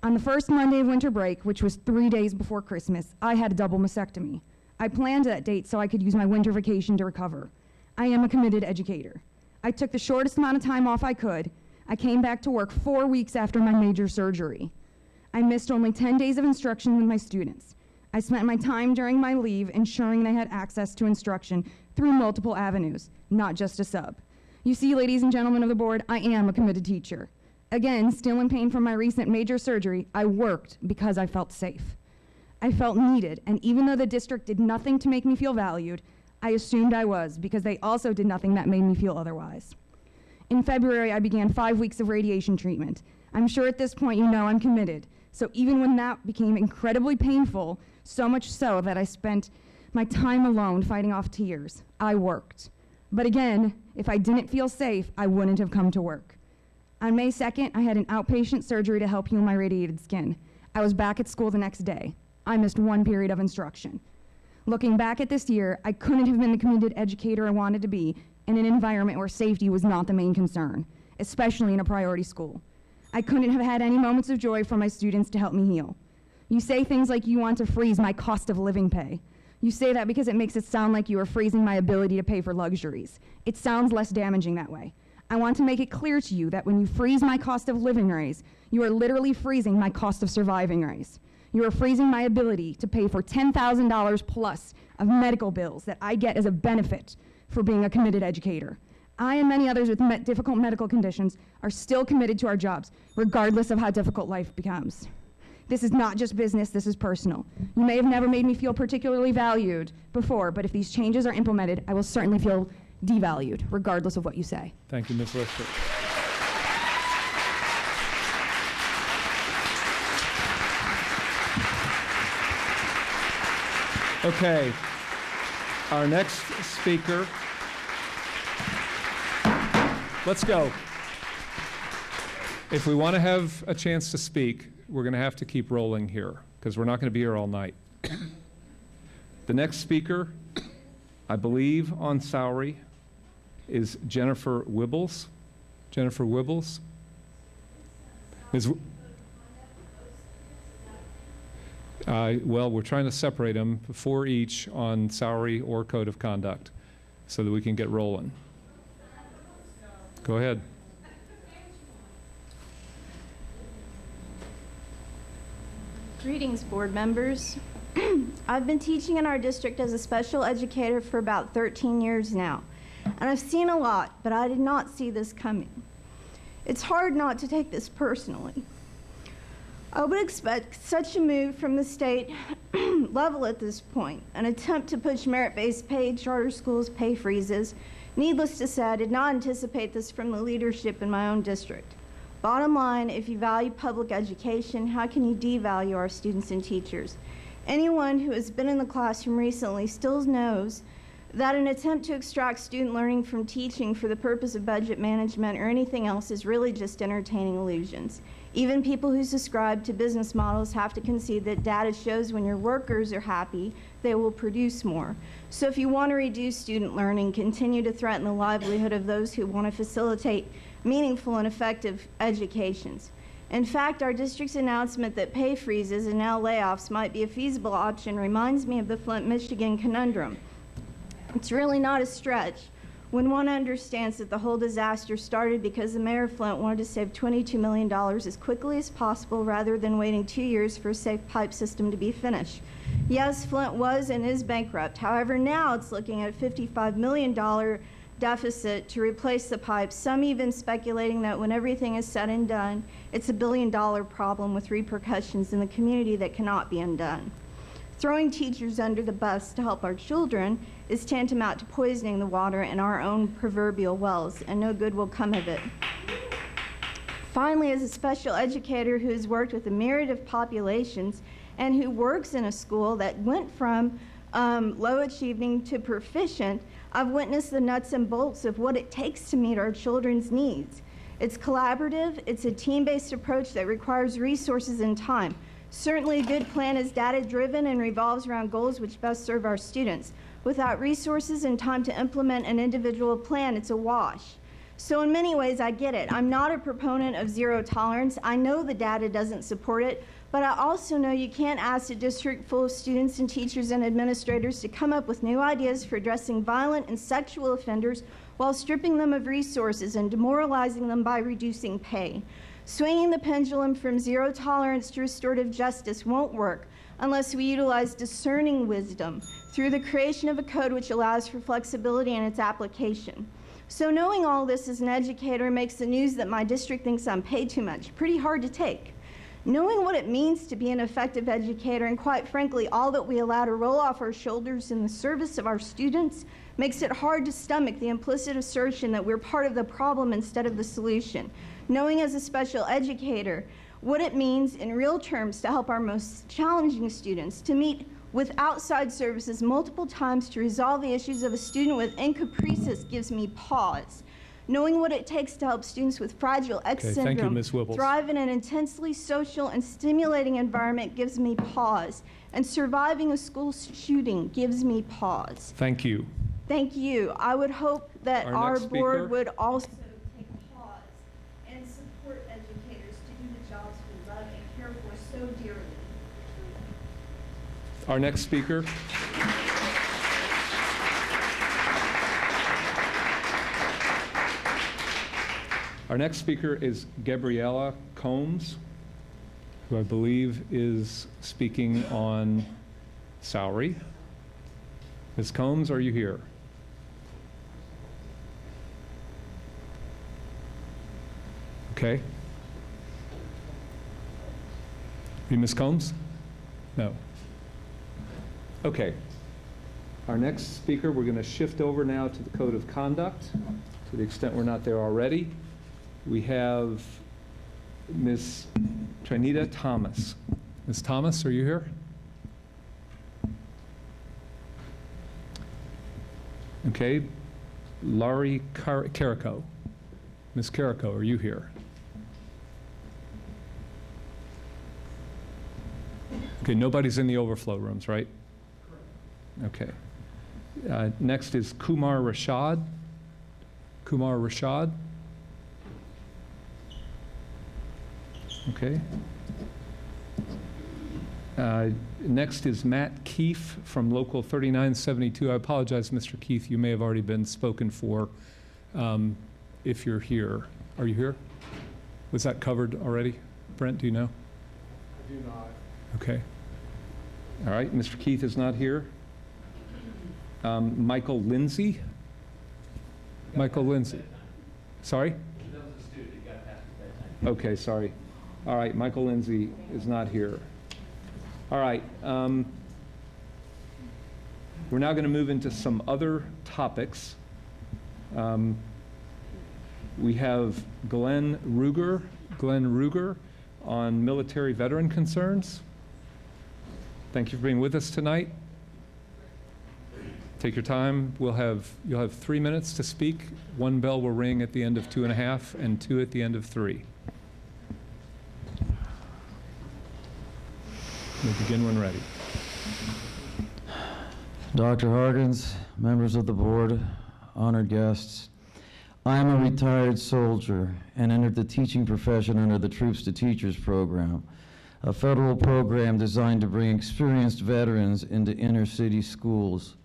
On the first Monday of winter break, which was 3 days before Christmas, I had a double mastectomy. I planned that date so I could use my winter vacation to recover. I am a committed educator. I took the shortest amount of time off I could. I came back to work 4 weeks after my major surgery. I missed only 10 days of instruction with my students. I spent my time during my leave ensuring they had access to instruction through multiple avenues, not just a sub. You see, ladies and gentlemen of the board, I am a committed teacher. Again, still in pain from my recent major surgery, I worked because I felt safe. I felt needed, and even though the district did nothing to make me feel valued, I assumed I was because they also did nothing that made me feel otherwise. In February, I began 5 weeks of radiation treatment. I'm sure at this point you know I'm committed. So even when that became incredibly painful, so much so that I spent my time alone fighting off tears, I worked. But again, if I didn't feel safe, I wouldn't have come to work. On May 2nd, I had an outpatient surgery to help heal my radiated skin. I was back at school the next day. I missed 1 period of instruction. Looking back at this year, I couldn't have been the committed educator I wanted to be in an environment where safety was not the main concern, especially in a priority school. I couldn't have had any moments of joy from my students to help me heal. You say things like you want to freeze my cost of living pay. You say that because it makes it sound like you are freezing my ability to pay for luxuries. It sounds less damaging that way. I want to make it clear to you that when you freeze my cost of living raise, you are literally freezing my cost of surviving raise. You are freezing my ability to pay for $10,000 plus of medical bills that I get as a benefit for being a committed educator. I and many others with difficult medical conditions are still committed to our jobs, regardless of how difficult life becomes. This is not just business, this is personal. You may have never made me feel particularly valued before, but if these changes are implemented, I will certainly feel devalued, regardless of what you say. Thank you, Ms. Lister. Okay, our next speaker. Let's go. If we want to have a chance to speak, we're going to have to keep rolling here because we're not going to be here all night. The next speaker, I believe on salary, is Jennifer Wibbles. Jennifer Wibbles. Well, we're trying to separate them, 4 each on salary or code of conduct, so that we can get rolling. Go ahead. Greetings, board members. I've been teaching in our district as a special educator for about 13 years now, and I've seen a lot, but I did not see this coming. It's hard not to take this personally. I would expect such a move from the state level at this point, an attempt to push merit-based pay, charter schools, pay freezes. Needless to say, I did not anticipate this from the leadership in my own district. Bottom line, if you value public education, how can you devalue our students and teachers? Anyone who has been in the classroom recently still knows that an attempt to extract student learning from teaching for the purpose of budget management or anything else is really just entertaining illusions. Even people who subscribe to business models have to concede that data shows when your workers are happy, they will produce more. So if you want to reduce student learning, continue to threaten the livelihood of those who want to facilitate meaningful and effective educations. In fact, our district's announcement that pay freezes and now layoffs might be a feasible option reminds me of the Flint, Michigan conundrum. It's really not a stretch when one understands that the whole disaster started because the mayor of Flint wanted to save $22 million as quickly as possible rather than waiting 2 years for a safe pipe system to be finished. Yes, Flint was and is bankrupt. However, now it's looking at a $55 million deficit to replace the pipes, some even speculating that when everything is said and done, it's a $1 billion problem with repercussions in the community that cannot be undone. Throwing teachers under the bus to help our children is tantamount to poisoning the water in our own proverbial wells, and no good will come of it. Finally, as a special educator who has worked with a myriad of populations and who works in a school that went from low achieving to proficient, I've witnessed the nuts and bolts of what it takes to meet our children's needs. It's collaborative, it's a team-based approach that requires resources and time. Certainly a good plan is data-driven and revolves around goals which best serve our students. Without resources and time to implement an individual plan, it's a wash. So in many ways, I get it. I'm not a proponent of zero tolerance. I know the data doesn't support it, but I also know you can't ask a district full of students and teachers and administrators to come up with new ideas for addressing violent and sexual offenders while stripping them of resources and demoralizing them by reducing pay. Swinging the pendulum from zero tolerance to restorative justice won't work unless we utilize discerning wisdom through the creation of a code which allows for flexibility in its application. So knowing all this as an educator makes the news that my district thinks I'm paid too much pretty hard to take. Knowing what it means to be an effective educator, and quite frankly, all that we allow to roll off our shoulders in the service of our students, makes it hard to stomach the implicit assertion that we're part of the problem instead of the solution. Knowing as a special educator what it means in real terms to help our most challenging students, to meet with outside services multiple times to resolve the issues of a student with encaprices gives me pause. Knowing what it takes to help students with Fragile X syndrome thank you, Ms. Wibbles. thrive in an intensely social and stimulating environment gives me pause. And surviving a school shooting gives me pause. Thank you. Thank you. I would hope that our next board speaker. would also take pause and support educators to do the jobs we love and care for so dearly. Our next speaker. Our next speaker is Gabriella Combs, who I believe is speaking on salary. Ms. Combs, are you here? Okay. You, Ms. Combs? No. Okay. Our next speaker, we're going to shift over now to the Code of Conduct, to the extent we're not there already. We have Ms. Trinita Thomas. Ms. Thomas, are you here? Okay. Laurie Carrico. Ms. Carrico, are you here? Okay, nobody's in the overflow rooms, right? Okay. Next is Kumar Rashad. Kumar Rashad. Okay. Next is Matt Keefe from Local 3972. I apologize, Mr. Keefe, you may have already been spoken for if you're here. Are you here? Was that covered already? Brent, do you know? I do not. Okay. All right, Mr. Keith is not here. Michael Lindsay. Michael Lindsay. Sorry? Okay, sorry. All right, Michael Lindsay is not here. All right. We're now going to move into some other topics. We have Glen Ruger on military veteran concerns. Thank you for being with us tonight. Take your time. You'll have 3 minutes to speak. One bell will ring at the end of 2.5 and 2 at the end of 3. We'll begin when ready. Dr. Hargens, members of the board, honored guests, I am a retired soldier and entered the teaching profession under the Troops to Teachers program, a federal program designed to bring experienced veterans into inner city schools.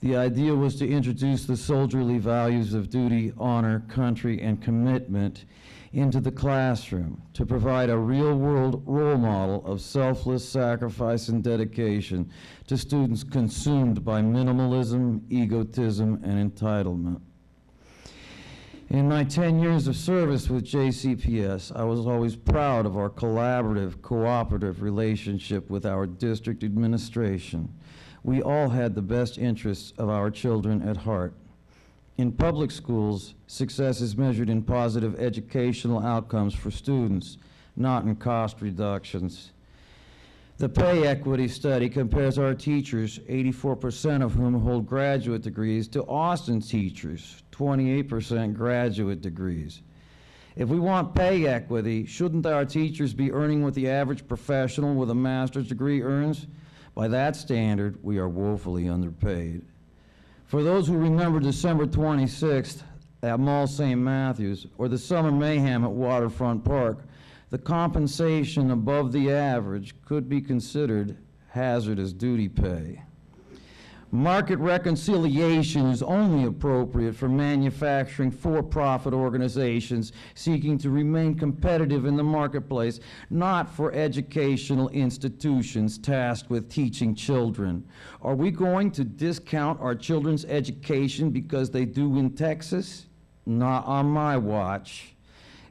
The idea was to introduce the soldierly values of duty, honor, country, and commitment into the classroom to provide a real-world role model of selfless sacrifice and dedication to students consumed by minimalism, egotism, and entitlement. In my 10 years of service with JCPS, I was always proud of our collaborative, cooperative relationship with our district administration. We all had the best interests of our children at heart. In public schools, success is measured in positive educational outcomes for students, not in cost reductions. The pay equity study compares our teachers, 84% of whom hold graduate degrees, to Austin teachers, 28% graduate degrees. If we want pay equity, shouldn't our teachers be earning what the average professional with a master's degree earns? By that standard, we are woefully underpaid. For those who remember December 26th at Mall St. Matthew's or the summer mayhem at Waterfront Park, the compensation above the average could be considered hazardous duty pay. Market reconciliation is only appropriate for manufacturing for-profit organizations seeking to remain competitive in the marketplace, not for educational institutions tasked with teaching children. Are we going to discount our children's education because they do in Texas? Not on my watch.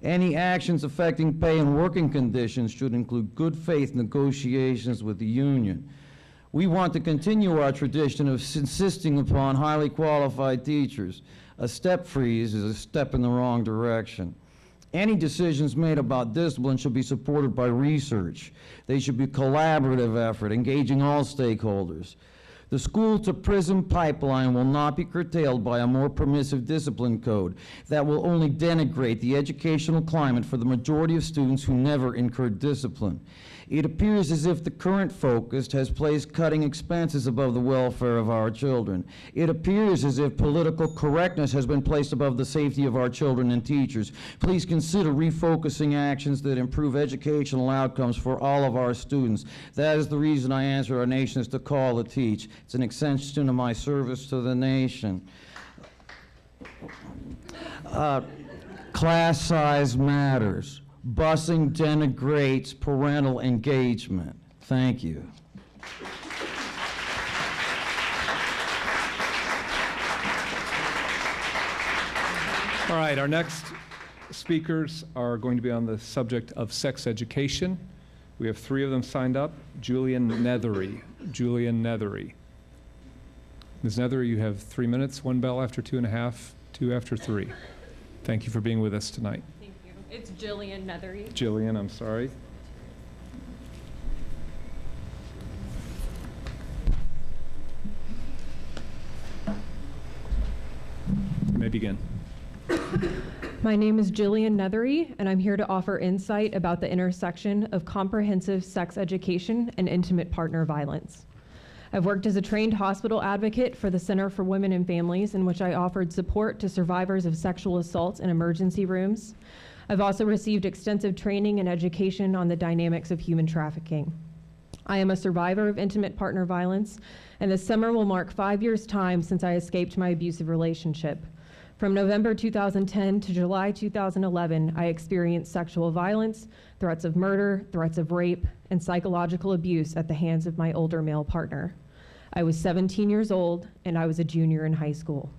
Any actions affecting pay and working conditions should include good faith negotiations with the union. We want to continue our tradition of insisting upon highly qualified teachers. A step freeze is a step in the wrong direction. Any decisions made about discipline should be supported by research. They should be a collaborative effort, engaging all stakeholders. The school-to-prison pipeline will not be curtailed by a more permissive discipline code that will only denigrate the educational climate for the majority of students who never incurred discipline. It appears as if the current focus has placed cutting expenses above the welfare of our children. It appears as if political correctness has been placed above the safety of our children and teachers. Please consider refocusing actions that improve educational outcomes for all of our students. That is the reason I answer our nation is to call to teach. It's an extension of my service to the nation. Class size matters. Busing denigrates parental engagement. Thank you. All right, our next speakers are going to be on the subject of sex education. We have 3 of them signed up. Jilllian Nethery. Jilllian Nethery. Ms. Nethery, you have 3 minutes, 1 bell after 2.5, 2 after 3. Thank you for being with us tonight. Thank you. It's Jilllian Nethery. Jillian, I'm sorry. You may begin. My name is Jilllian Nethery, and I'm here to offer insight about the intersection of comprehensive sex education and intimate partner violence. I've worked as a trained hospital advocate for the Center for Women and Families, in which I offered support to survivors of sexual assault in emergency rooms. I've also received extensive training and education on the dynamics of human trafficking. I am a survivor of intimate partner violence, and this summer will mark 5 years' time since I escaped my abusive relationship. From November 2010 to July 2011, I experienced sexual violence, threats of murder, threats of rape, and psychological abuse at the hands of my older male partner. I was 17 years old, and I was a junior in high school.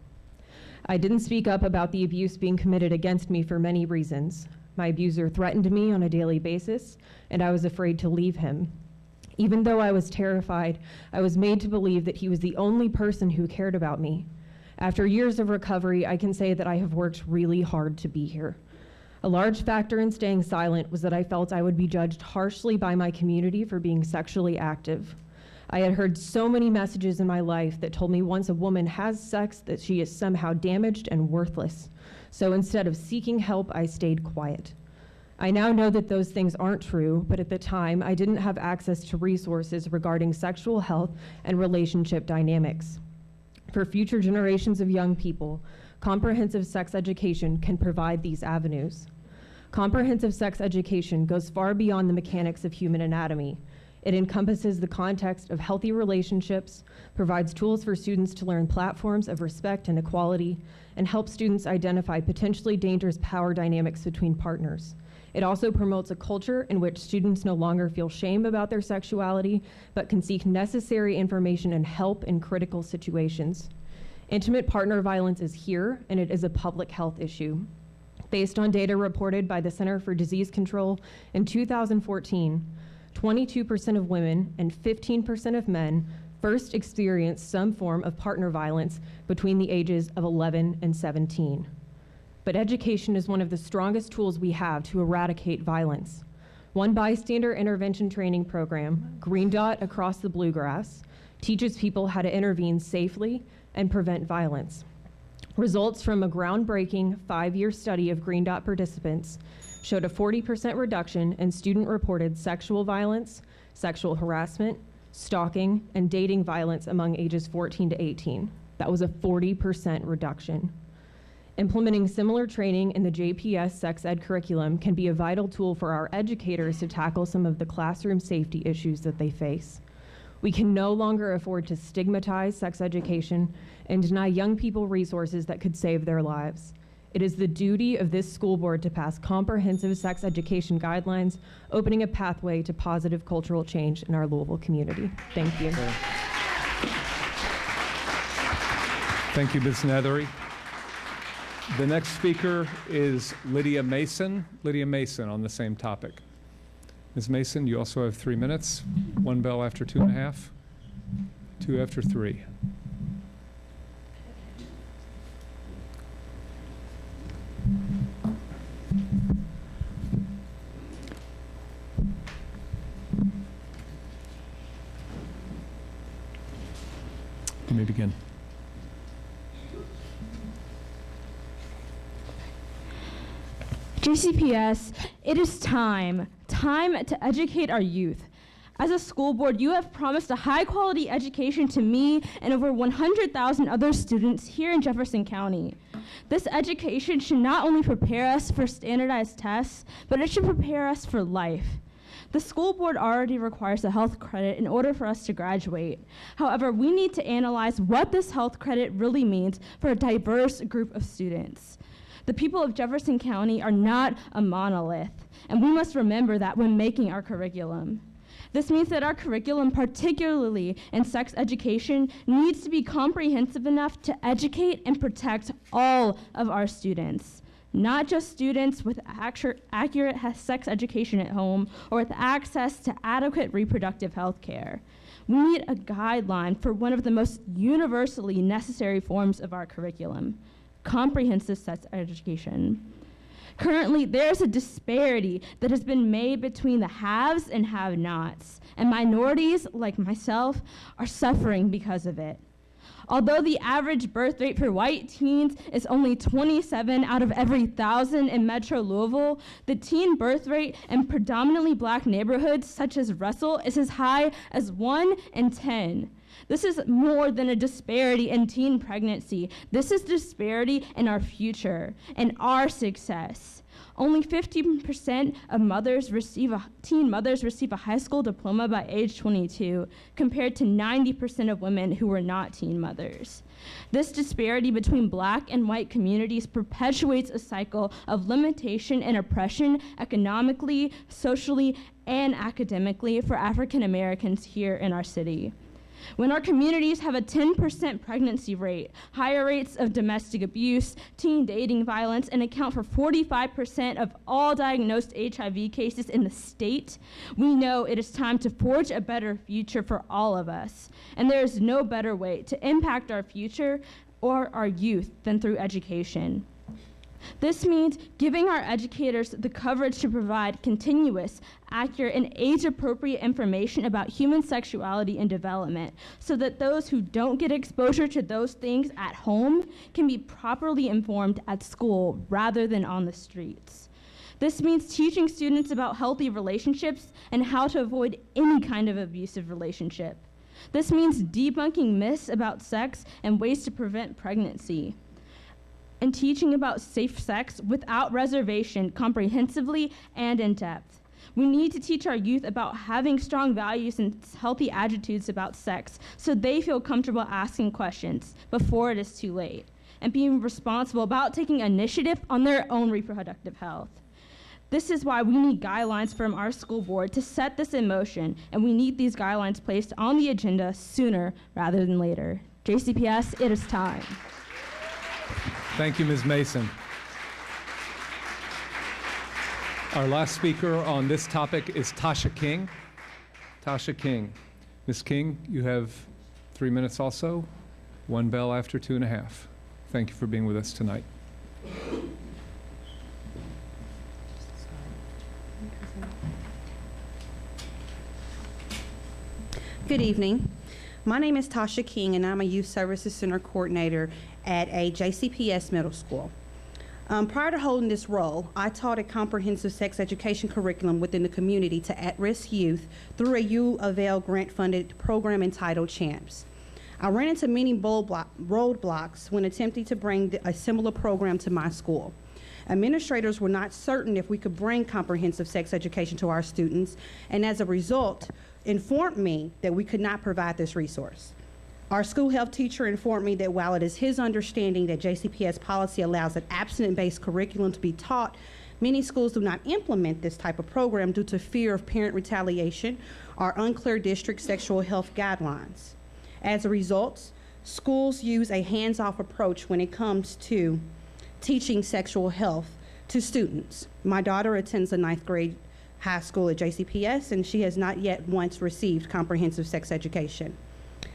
I didn't speak up about the abuse being committed against me for many reasons. My abuser threatened me on a daily basis, and I was afraid to leave him. Even though I was terrified, I was made to believe that he was the only person who cared about me. After years of recovery, I can say that I have worked really hard to be here. A large factor in staying silent was that I felt I would be judged harshly by my community for being sexually active. I had heard so many messages in my life that told me once a woman has sex that she is somehow damaged and worthless. So instead of seeking help, I stayed quiet. I now know that those things aren't true, but at the time, I didn't have access to resources regarding sexual health and relationship dynamics. For future generations of young people, comprehensive sex education can provide these avenues. Comprehensive sex education goes far beyond the mechanics of human anatomy. It encompasses the context of healthy relationships, provides tools for students to learn platforms of respect and equality, and helps students identify potentially dangerous power dynamics between partners. It also promotes a culture in which students no longer feel shame about their sexuality, but can seek necessary information and help in critical situations. Intimate partner violence is here, and it is a public health issue. Based on data reported by the Center for Disease Control in 2014, 22% of women and 15% of men first experienced some form of partner violence between the ages of 11 and 17. But education is one of the strongest tools we have to eradicate violence. One bystander intervention training program, Green Dot Across the Bluegrass, teaches people how to intervene safely and prevent violence. Results from a groundbreaking 5-year study of Green Dot participants showed a 40% reduction in student-reported sexual violence, sexual harassment, stalking, and dating violence among ages 14 to 18. That was a 40% reduction. Implementing similar training in the JPS sex ed curriculum can be a vital tool for our educators to tackle some of the classroom safety issues that they face. We can no longer afford to stigmatize sex education and deny young people resources that could save their lives. It is the duty of this school board to pass comprehensive sex education guidelines, opening a pathway to positive cultural change in our Louisville community. Thank you. Thank you, Ms. Nethery. The next speaker is Lydia Mason. Lydia Mason on the same topic. Ms. Mason, you also have 3 minutes. 1 bell after 2.5, 2 after 3. You may begin. JCPS, it is time to educate our youth. As a school board, you have promised a high-quality education to me and over 100,000 other students here in Jefferson County. This education should not only prepare us for standardized tests, but it should prepare us for life. The school board already requires a health credit in order for us to graduate. However, we need to analyze what this health credit really means for a diverse group of students. The people of Jefferson County are not a monolith, and we must remember that when making our curriculum. This means that our curriculum, particularly in sex education, needs to be comprehensive enough to educate and protect all of our students, not just students with accurate sex education at home or with access to adequate reproductive health care. We need a guideline for one of the most universally necessary forms of our curriculum: comprehensive sex education. Currently, there's a disparity that has been made between the haves and have-nots, and minorities, like myself, are suffering because of it. Although the average birth rate for white teens is only 27 out of every 1,000 in Metro Louisville, the teen birth rate in predominantly black neighborhoods, such as Russell, is as high as 1 in 10. This is more than a disparity in teen pregnancy. This is disparity in our future and our success. Only 15% of teen mothers receive a high school diploma by age 22, compared to 90% of women who were not teen mothers. This disparity between black and white communities perpetuates a cycle of limitation and oppression economically, socially, and academically for African Americans here in our city. When our communities have a 10% pregnancy rate, higher rates of domestic abuse, teen dating violence, and account for 45% of all diagnosed HIV cases in the state, we know it is time to forge a better future for all of us. And there is no better way to impact our future or our youth than through education. This means giving our educators the coverage to provide continuous, accurate, and age-appropriate information about human sexuality and development, so that those who don't get exposure to those things at home can be properly informed at school rather than on the streets. This means teaching students about healthy relationships and how to avoid any kind of abusive relationship. This means debunking myths about sex and ways to prevent pregnancy, and teaching about safe sex without reservation, comprehensively and in depth. We need to teach our youth about having strong values and healthy attitudes about sex so they feel comfortable asking questions before it is too late, and being responsible about taking initiative on their own reproductive health. This is why we need guidelines from our school board to set this in motion, and we need these guidelines placed on the agenda sooner rather than later. JCPS, it is time. Thank you, Ms. Mason. Our last speaker on this topic is Tasha King. Tasha King. Ms. King, you have 3 minutes also, 1 bell after 2.5. Thank you for being with us tonight. Good evening. My name is Tasha King, and I'm a Youth Services Center Coordinator at a JCPS middle school. Prior to holding this role, I taught a comprehensive sex education curriculum within the community to at-risk youth through a U of L grant-funded program entitled CHAMPS. I ran into many roadblocks when attempting to bring a similar program to my school. Administrators were not certain if we could bring comprehensive sex education to our students, and as a result, informed me that we could not provide this resource. Our school health teacher informed me that while it is his understanding that JCPS policy allows an abstinence-based curriculum to be taught, many schools do not implement this type of program due to fear of parent retaliation or unclear district sexual health guidelines. As a result, schools use a hands-off approach when it comes to teaching sexual health to students. My daughter attends a 9th grade high school at JCPS, and she has not yet once received comprehensive sex education.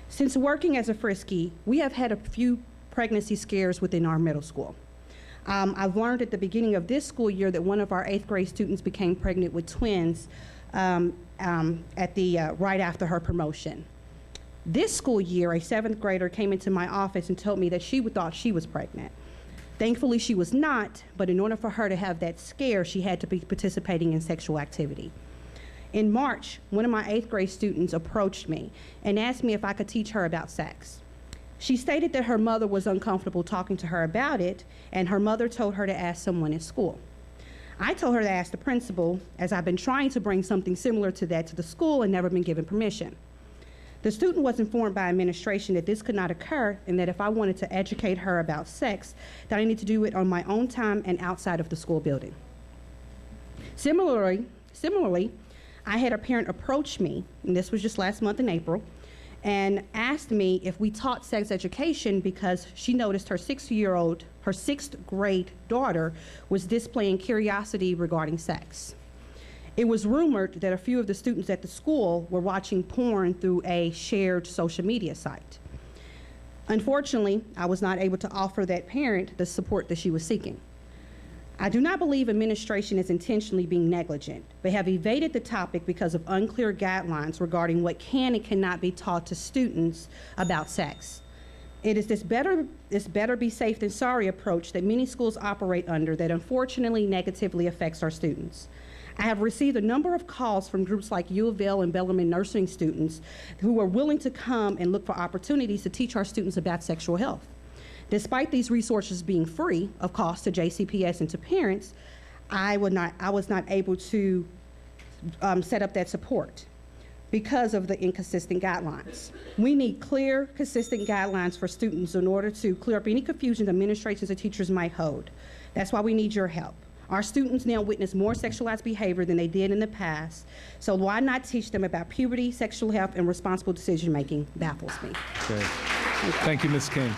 Since working as a Frisky, we have had a few pregnancy scares within our middle school. I've learned at the beginning of this school year that one of our 8th grade students became pregnant with twins right after her promotion. This school year, a 7th grader came into my office and told me that she thought she was pregnant. Thankfully, she was not, but in order for her to have that scare, she had to be participating in sexual activity. In March, one of my 8th grade students approached me and asked me if I could teach her about sex. She stated that her mother was uncomfortable talking to her about it, and her mother told her to ask someone in school. I told her to ask the principal, as I've been trying to bring something similar to that to the school and never been given permission. The student was informed by administration that this could not occur, and that if I wanted to educate her about sex, that I need to do it on my own time and outside of the school building. Similarly, I had a parent approach me, and this was just last month in April, and asked me if we taught sex education because she noticed her 6th grade daughter was displaying curiosity regarding sex. It was rumored that a few of the students at the school were watching porn through a shared social media site. Unfortunately, I was not able to offer that parent the support that she was seeking. I do not believe administration is intentionally being negligent, but have evaded the topic because of unclear guidelines regarding what can and cannot be taught to students about sex. It is this better be safe than sorry approach that many schools operate under that unfortunately negatively affects our students. I have received a number of calls from groups like U of L and Bellarmine nursing students who are willing to come and look for opportunities to teach our students about sexual health. Despite these resources being free of cost to JCPS and to parents, I was not able to set up that support because of the inconsistent guidelines. We need clear, consistent guidelines for students in order to clear up any confusion administrators and teachers might hold. That's why we need your help. Our students now witness more sexualized behavior than they did in the past, so why not teach them about puberty, sexual health, and responsible decision-making baffles me. Okay. Thank you, Ms. King.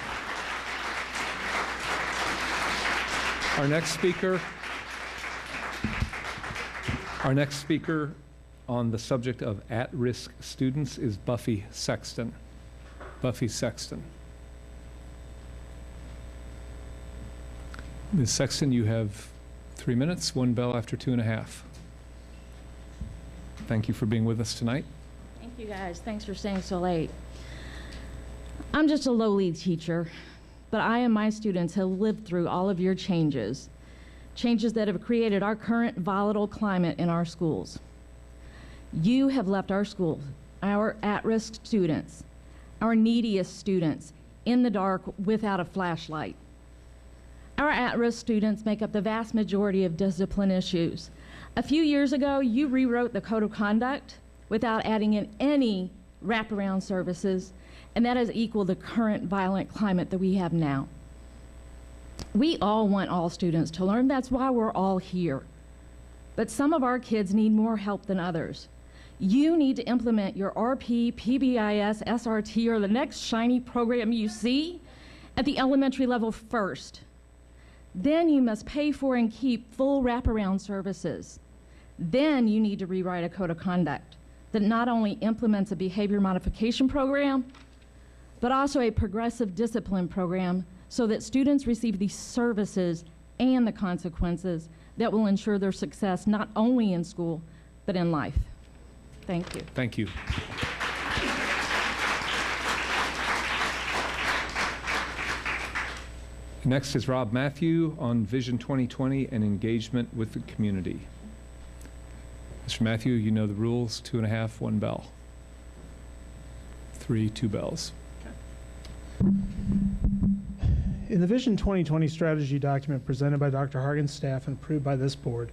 Our next speaker on the subject of at-risk students is Buffy Sexton. Buffy Sexton. Ms. Sexton, you have 3 minutes, 1 bell after 2.5. Thank you for being with us tonight. Thank you, guys. Thanks for staying so late. I'm just a lowly teacher, but I and my students have lived through all of your changes that have created our current volatile climate in our schools. You have left our schools, our at-risk students, our neediest students, in the dark without a flashlight. Our at-risk students make up the vast majority of discipline issues. A few years ago, you rewrote the Code of Conduct without adding in any wraparound services, and that has equaled the current violent climate that we have now. We all want all students to learn. That's why we're all here. But some of our kids need more help than others. You need to implement your RP, PBIS, SRT, or the next shiny program you see at the elementary level first. Then you must pay for and keep full wraparound services. Then you need to rewrite a code of conduct that not only implements a behavior modification program, but also a progressive discipline program so that students receive the services and the consequences that will ensure their success not only in school, but in life. Thank you. Thank you. Next is Rob Mattheu on Vision 2020 and engagement with the community. Mr. Mattheu, you know the rules, 2.5, 1 bell. 3, 2 bells. In the Vision 2020 strategy document presented by Dr. Hargens' staff and approved by this board,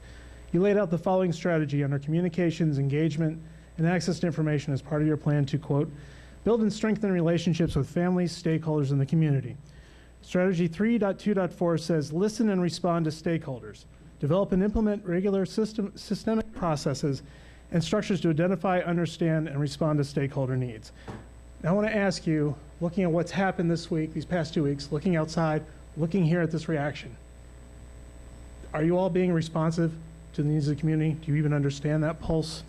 you laid out the following strategy under communications, engagement, and access to information as part of your plan to, quote, build and strengthen relationships with families, stakeholders, in the community. Strategy 3.2.4 says, listen and respond to stakeholders. Develop and implement regular systemic processes and structures to identify, understand, and respond to stakeholder needs. Now I want to ask you, looking at what's happened this week, these past 2 weeks, looking outside, looking here at this reaction, are you all being responsive to the needs of the community? Do you even understand that pulse?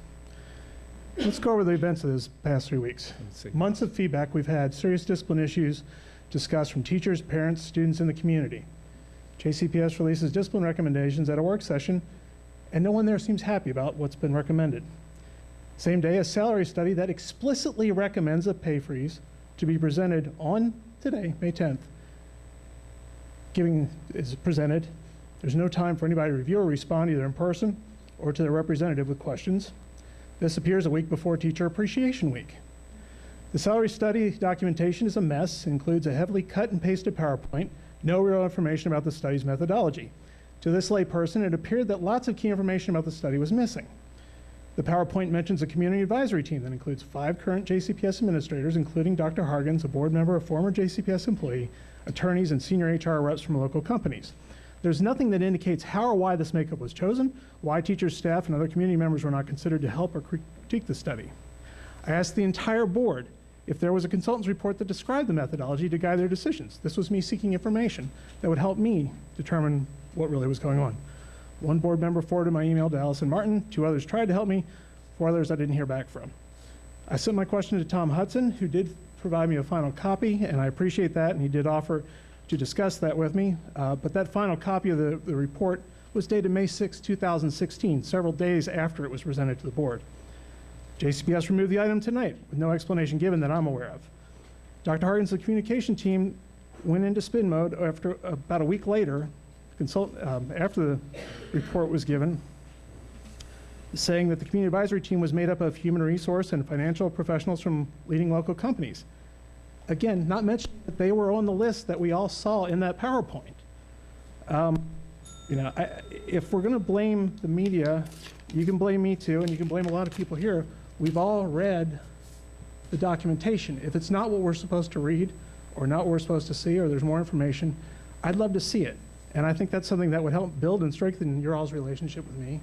Let's go over the events of this past 3 weeks. Months of feedback. We've had serious discipline issues discussed from teachers, parents, students, and the community. JCPS releases discipline recommendations at a work session, and no one there seems happy about what's been recommended. Same day, a salary study that explicitly recommends a pay freeze to be presented on today, May 10th, is presented. There's no time for anybody to review or respond either in person or to their representative with questions. This appears a week before Teacher Appreciation Week. The salary study documentation is a mess, includes a heavily cut and pasted PowerPoint, no real information about the study's methodology. To this layperson, it appeared that lots of key information about the study was missing. The PowerPoint mentions a community advisory team that includes 5 current JCPS administrators, including Dr. Hargens, a board member, a former JCPS employee, attorneys, and senior HR reps from local companies. There's nothing that indicates how or why this makeup was chosen, why teachers, staff, and other community members were not considered to help or critique the study. I asked the entire board if there was a consultant's report that described the methodology to guide their decisions. This was me seeking information that would help me determine what really was going on. 1 board member forwarded my email to Allison Martin, 2 others tried to help me, 4 others I didn't hear back from. I sent my question to Tom Hudson, who did provide me a final copy, and I appreciate that, and he did offer to discuss that with me, but that final copy of the report was dated May 6, 2016, several days after it was presented to the board. JCPS removed the item tonight with no explanation given that I'm aware of. Dr. Hargens, the communication team, went into spin mode after about a week later, after the report was given, saying that the community advisory team was made up of human resource and financial professionals from leading local companies. Again, not mentioning that they were on the list that we all saw in that PowerPoint. If we're going to blame the media, you can blame me too, and you can blame a lot of people here. We've all read the documentation. If it's not what we're supposed to read, or not what we're supposed to see, or there's more information, I'd love to see it. And I think that's something that would help build and strengthen your all's relationship with me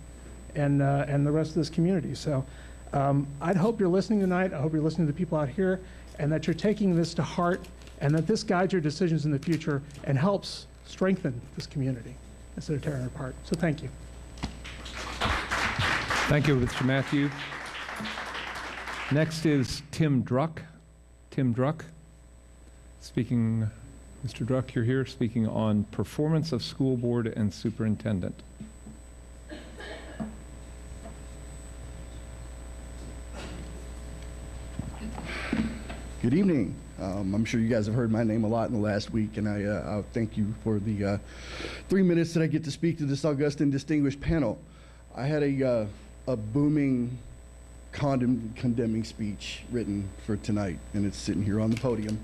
and the rest of this community. So I'd hope you're listening tonight. I hope you're listening to the people out here, and that you're taking this to heart, and that this guides your decisions in the future and helps strengthen this community instead of tearing it apart. So thank you. Thank you, Mr. Mattheu. Next is Tim Druck. Tim Druck. Speaking, Mr. Druck, you're here speaking on performance of school board and superintendent. Good evening. I'm sure you guys have heard my name a lot in the last week, and I'll thank you for the 3 minutes that I get to speak to this august and distinguished panel. I had a booming condemning speech written for tonight, and it's sitting here on the podium.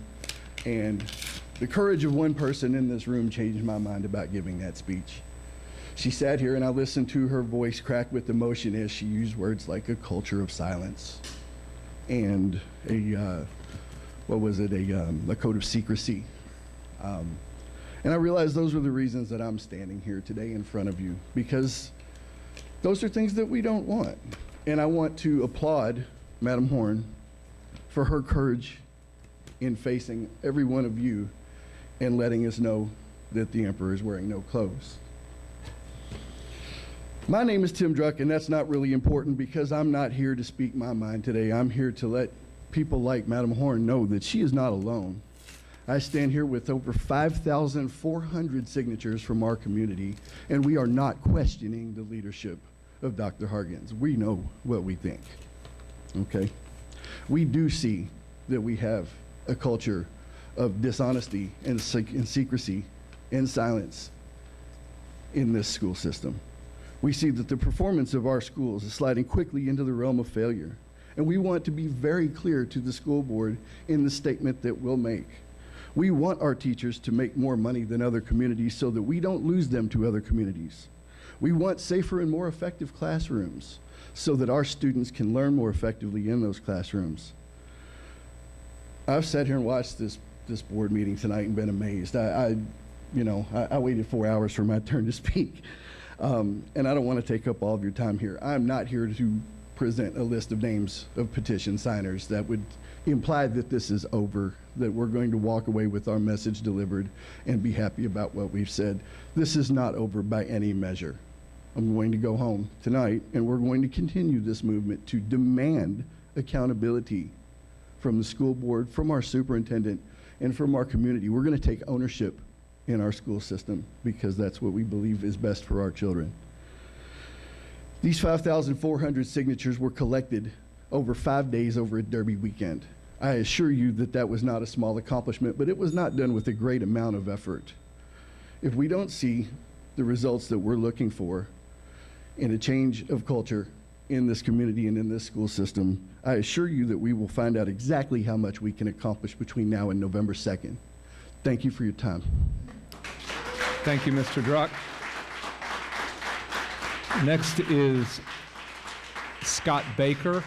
And the courage of one person in this room changed my mind about giving that speech. She sat here, and I listened to her voice crack with emotion as she used words like a culture of silence and a code of secrecy. And I realized those were the reasons that I'm standing here today in front of you, because those are things that we don't want. And I want to applaud Madam Horn for her courage in facing every one of you and letting us know that the emperor is wearing no clothes. My name is Tim Druck, and that's not really important because I'm not here to speak my mind today. I'm here to let people like Madam Horn know that she is not alone. I stand here with over 5,400 signatures from our community, and we are not questioning the leadership of Dr. Hargens. We know what we think, okay? We do see that we have a culture of dishonesty and secrecy and silence in this school system. We see that the performance of our schools is sliding quickly into the realm of failure. And we want to be very clear to the school board in the statement that we'll make. We want our teachers to make more money than other communities so that we don't lose them to other communities. We want safer and more effective classrooms so that our students can learn more effectively in those classrooms. I've sat here and watched this board meeting tonight and been amazed. I waited 4 hours for my turn to speak. And I don't want to take up all of your time here. I'm not here to present a list of names of petition signers that would imply that this is over, that we're going to walk away with our message delivered and be happy about what we've said. This is not over by any measure. I'm going to go home tonight and we're going to continue this movement to demand accountability from the school board, from our superintendent, and from our community. We're going to take ownership in our school system because that's what we believe is best for our children. These 5,400 signatures were collected over 5 days over a Derby weekend. I assure you that that was not a small accomplishment, but it was not done with a great amount of effort. If we don't see the results that we're looking for in a change of culture in this community and in this school system, I assure you that we will find out exactly how much we can accomplish between now and November 2nd. Thank you for your time. Thank you, Mr. Druck. Next is Scott Baker.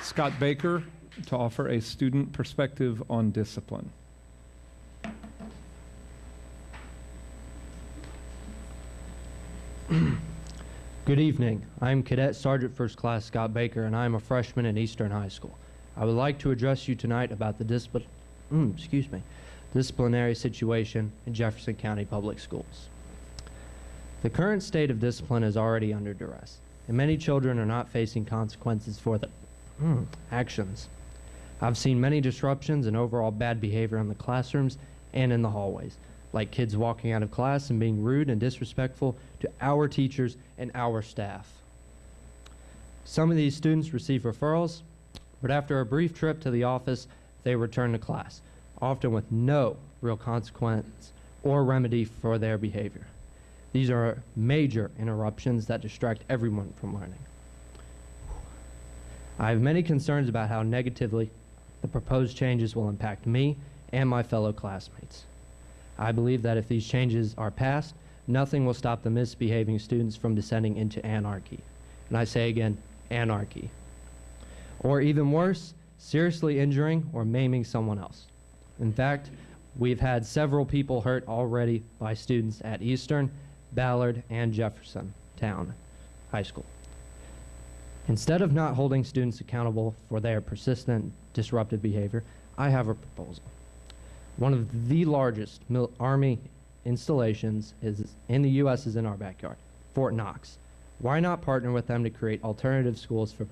Scott Baker to offer a student perspective on discipline. Good evening. I'm Cadet Sergeant First Class Scott Baker, and I'm a freshman at Eastern High School. I would like to address you tonight about the disciplinary situation in Jefferson County Public Schools. The current state of discipline is already under duress, and many children are not facing consequences for their actions. I've seen many disruptions and overall bad behavior in the classrooms and in the hallways, like kids walking out of class and being rude and disrespectful to our teachers and our staff. Some of these students receive referrals, but after a brief trip to the office, they return to class, often with no real consequence or remedy for their behavior. These are major interruptions that distract everyone from learning. I have many concerns about how negatively the proposed changes will impact me and my fellow classmates. I believe that if these changes are passed, nothing will stop the misbehaving students from descending into anarchy. And I say again, anarchy. Or even worse, seriously injuring or maiming someone else. In fact, we've had several people hurt already by students at Eastern, Ballard, and Jefferson Town High School. Instead of not holding students accountable for their persistent disruptive behavior, I have a proposal. One of the largest Army installations in the U.S. is in our backyard, Fort Knox. Why not partner with them to create alternative schools for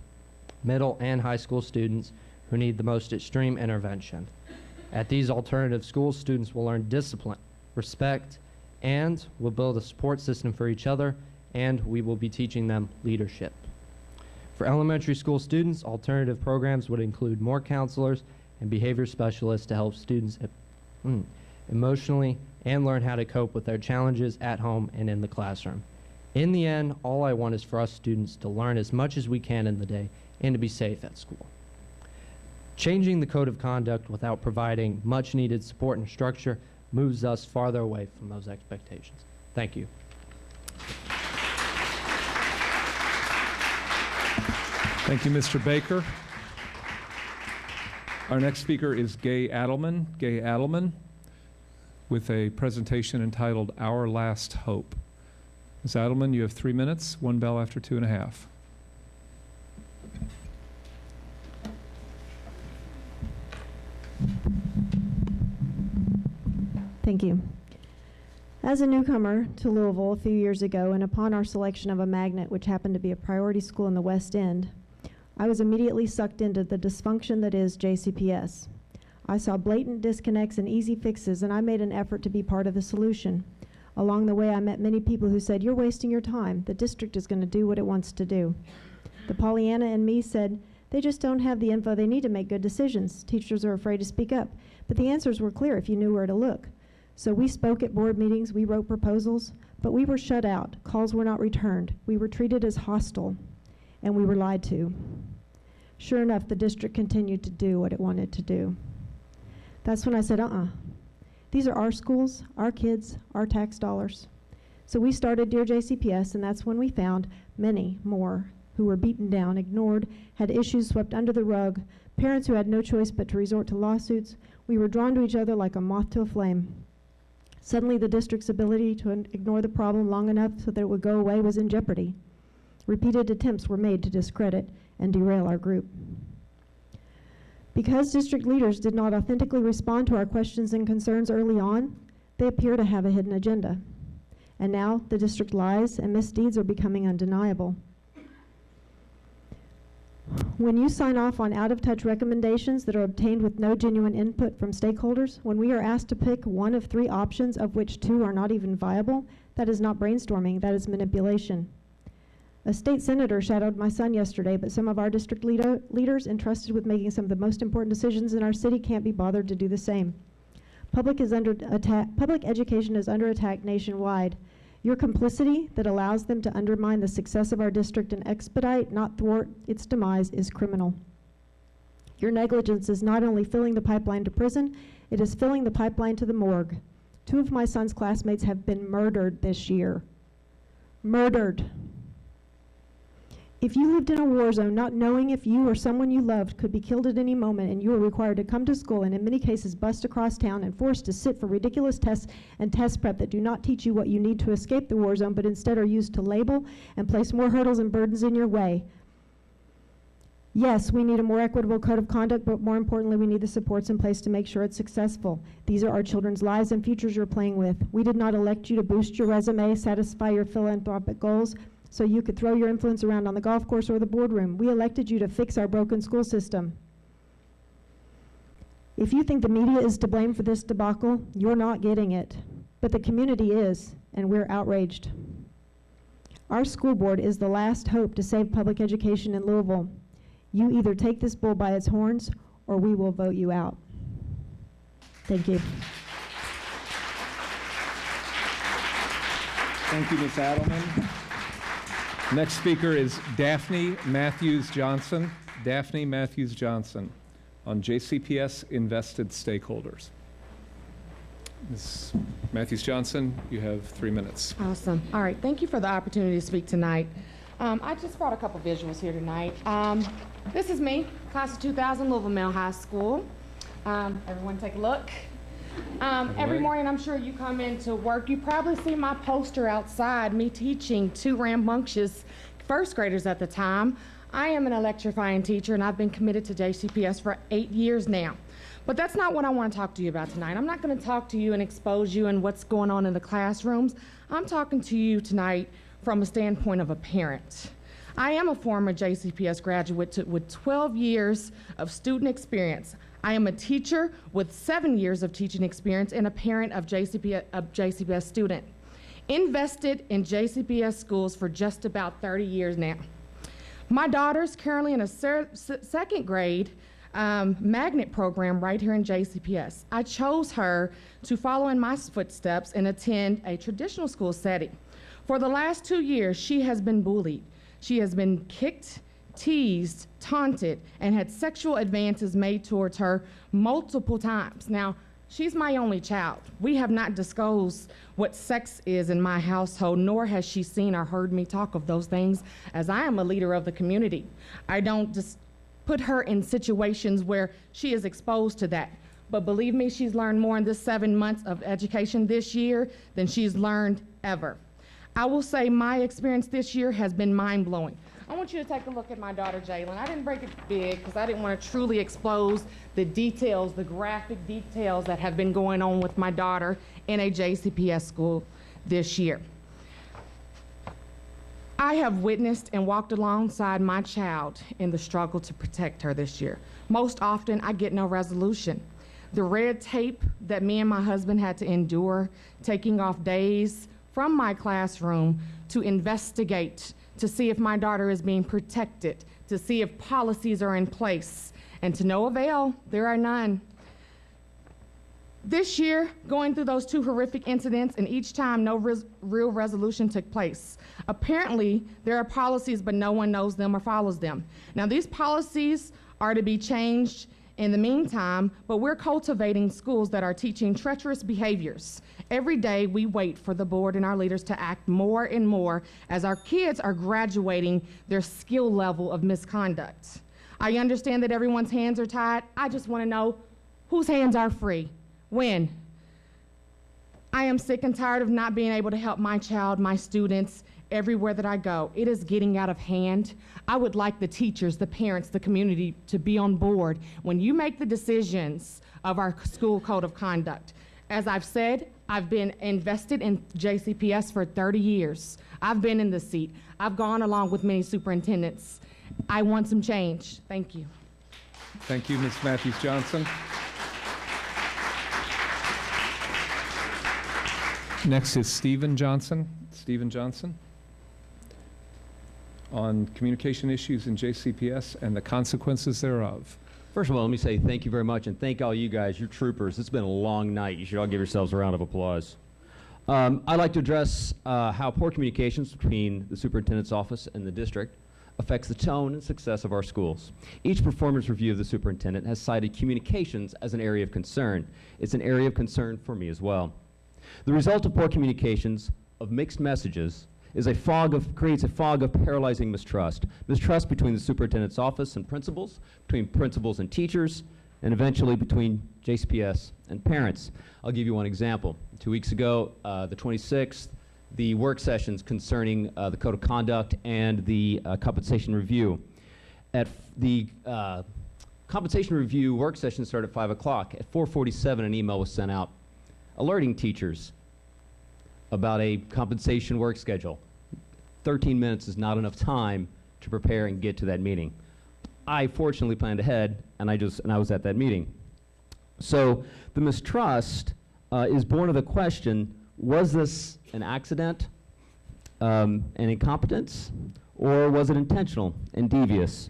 middle and high school students who need the most extreme intervention? At these alternative schools, students will learn discipline, respect, and will build a support system for each other, and we will be teaching them leadership. For elementary school students, alternative programs would include more counselors and behavior specialists to help students emotionally and learn how to cope with their challenges at home and in the classroom. In the end, all I want is for us students to learn as much as we can in the day and to be safe at school. Changing the code of conduct without providing much needed support and structure moves us farther away from those expectations. Thank you. Thank you, Mr. Baker. Our next speaker is Gay Adelman. Gay Adelman with a presentation entitled Our Last Hope. Ms. Adelman, you have 3 minutes, 1 bell after 2.5. Thank you. As a newcomer to Louisville a few years ago, and upon our selection of a magnet, which happened to be a priority school in the West End, I was immediately sucked into the dysfunction that is JCPS. I saw blatant disconnects and easy fixes, and I made an effort to be part of the solution. Along the way, I met many people who said, "You're wasting your time. The district is going to do what it wants to do." The Pollyanna in me said, "They just don't have the info they need to make good decisions. Teachers are afraid to speak up." But the answers were clear if you knew where to look. So we spoke at board meetings, we wrote proposals, but we were shut out. Calls were not returned. We were treated as hostile, and we were lied to. Sure enough, the district continued to do what it wanted to do. That's when I said, these are our schools, our kids, our tax dollars. So we started Dear JCPS, and that's when we found many more who were beaten down, ignored, had issues swept under the rug, parents who had no choice but to resort to lawsuits. We were drawn to each other like a moth to a flame. Suddenly, the district's ability to ignore the problem long enough so that it would go away was in jeopardy. Repeated attempts were made to discredit and derail our group. Because district leaders did not authentically respond to our questions and concerns early on, they appear to have a hidden agenda. And now, the district lies and misdeeds are becoming undeniable. When you sign off on out-of-touch recommendations that are obtained with no genuine input from stakeholders, when we are asked to pick one of 3 options of which 2 are not even viable, that is not brainstorming, that is manipulation. A state senator shadowed my son yesterday, but some of our district leaders entrusted with making some of the most important decisions in our city can't be bothered to do the same. Public education is under attack nationwide. Your complicity that allows them to undermine the success of our district and expedite, not thwart, its demise is criminal. Your negligence is not only filling the pipeline to prison, it is filling the pipeline to the morgue. 2 of my son's classmates have been murdered this year. Murdered. If you lived in a war zone not knowing if you or someone you loved could be killed at any moment, and you were required to come to school and in many cases bust across town and forced to sit for ridiculous tests and test prep that do not teach you what you need to escape the war zone, but instead are used to label and place more hurdles and burdens in your way. Yes, we need a more equitable code of conduct, but more importantly, we need the supports in place to make sure it's successful. These are our children's lives and futures you're playing with. We did not elect you to boost your resume, satisfy your philanthropic goals, so you could throw your influence around on the golf course or the boardroom. We elected you to fix our broken school system. If you think the media is to blame for this debacle, you're not getting it. But the community is, and we're outraged. Our school board is the last hope to save public education in Louisville. You either take this bull by its horns, or we will vote you out. Thank you. Thank you, Ms. Adelman. Next speaker is Daphne Matthews-Johnson. Daphne Matthews-Johnson on JCPS invested stakeholders. Ms. Matthews-Johnson, you have 3 minutes. Awesome. All right. Thank you for the opportunity to speak tonight. I just brought a couple visuals here tonight. This is me, class of 2000, Louisville Male High School. Everyone take a look. Every morning, I'm sure you come into work, you probably see my poster outside, me teaching 2 rambunctious first graders at the time. I am an electrifying teacher, and I've been committed to JCPS for 8 years now. But that's not what I want to talk to you about tonight. I'm not going to talk to you and expose you and what's going on in the classrooms. I'm talking to you tonight from a standpoint of a parent. I am a former JCPS graduate with 12 years of student experience. I am a teacher with 7 years of teaching experience and a parent of JCPS student. Invested in JCPS schools for just about 30 years now. My daughter's currently in a 2nd grade magnet program right here in JCPS. I chose her to follow in my footsteps and attend a traditional school setting. For the last 2 years, she has been bullied. She has been kicked, teased, taunted, and had sexual advances made towards her multiple times. Now, she's my only child. We have not disclosed what sex is in my household, nor has she seen or heard me talk of those things, as I am a leader of the community. I don't just put her in situations where she is exposed to that. But believe me, she's learned more in this 7 months of education this year than she's learned ever. I will say my experience this year has been mind-blowing. I want you to take a look at my daughter, Jilllian. I didn't break it big because I didn't want to truly expose the details, the graphic details that have been going on with my daughter in a JCPS school this year. I have witnessed and walked alongside my child in the struggle to protect her this year. Most often, I get no resolution. The red tape that me and my husband had to endure, taking off days from my classroom to investigate, to see if my daughter is being protected, to see if policies are in place, and to no avail, there are none. This year, going through those 2 horrific incidents, and each time no real resolution took place. Apparently, there are policies, but no one knows them or follows them. Now, these policies are to be changed in the meantime, but we're cultivating schools that are teaching treacherous behaviors. Every day we wait for the board and our leaders to act more and more as our kids are graduating their skill level of misconduct. I understand that everyone's hands are tied. I just want to know whose hands are free. When? I am sick and tired of not being able to help my child, my students, everywhere that I go. It is getting out of hand. I would like the teachers, the parents, the community to be on board when you make the decisions of our school code of conduct. As I've said, I've been invested in JCPS for 30 years. I've been in the seat. I've gone along with many superintendents. I want some change. Thank you. Thank you, Ms. Matthews-Johnson. Next is Stephen Johnson. Stephen Johnson on communication issues in JCPS and the consequences thereof. First of all, let me say thank you very much, and thank all you guys, you're troopers. It's been a long night. You should all give yourselves a round of applause. I'd like to address how poor communications between the superintendent's office and the district affects the tone and success of our schools. Each performance review of the superintendent has cited communications as an area of concern. It's an area of concern for me as well. The result of poor communications, of mixed messages, is creates a fog of paralyzing mistrust. Mistrust between the superintendent's office and principals, between principals and teachers, and eventually between JCPS and parents. I'll give you one example. 2 weeks ago, the 26th, the work sessions concerning the code of conduct and the compensation review. At the compensation review work session started at 5 o'clock. At 4:47, an email was sent out alerting teachers about a compensation work schedule. 13 minutes is not enough time to prepare and get to that meeting. I fortunately planned ahead, and I was at that meeting. So the mistrust is born of the question, was this an accident, an incompetence, or was it intentional and devious?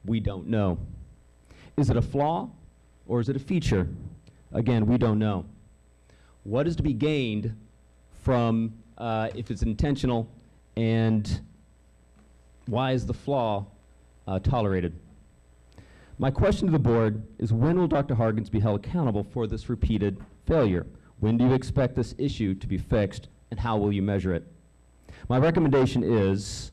We don't know. Is it a flaw, or is it a feature? Again, we don't know. What is to be gained from if it's intentional, and why is the flaw tolerated? My question to the board is, when will Dr. Hargens be held accountable for this repeated failure? When do you expect this issue to be fixed, and how will you measure it? My recommendation is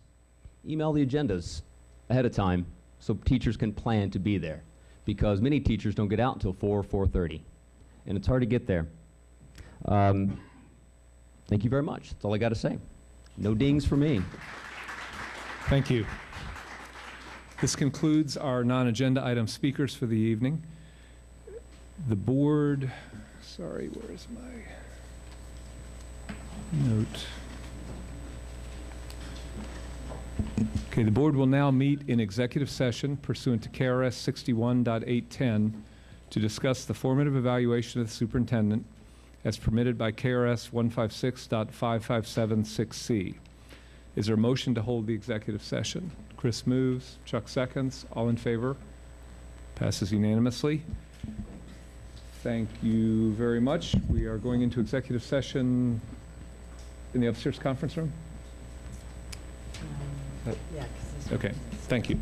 email the agendas ahead of time so teachers can plan to be there, because many teachers don't get out until 4 or 4:30, and it's hard to get there. Thank you very much. That's all I got to say. No dings for me. Thank you. This concludes our non-agenda item speakers for the evening. The board, sorry, where is my note? Okay, the board will now meet in executive session pursuant to KRS 61.810 to discuss the formative evaluation of the superintendent as permitted by KRS 156.5576C. Is there a motion to hold the executive session? Chris moves, Chuck seconds, all in favor? Passes unanimously. Thank you very much. We are going into executive session in the upstairs conference room? Yeah. Okay, thank you.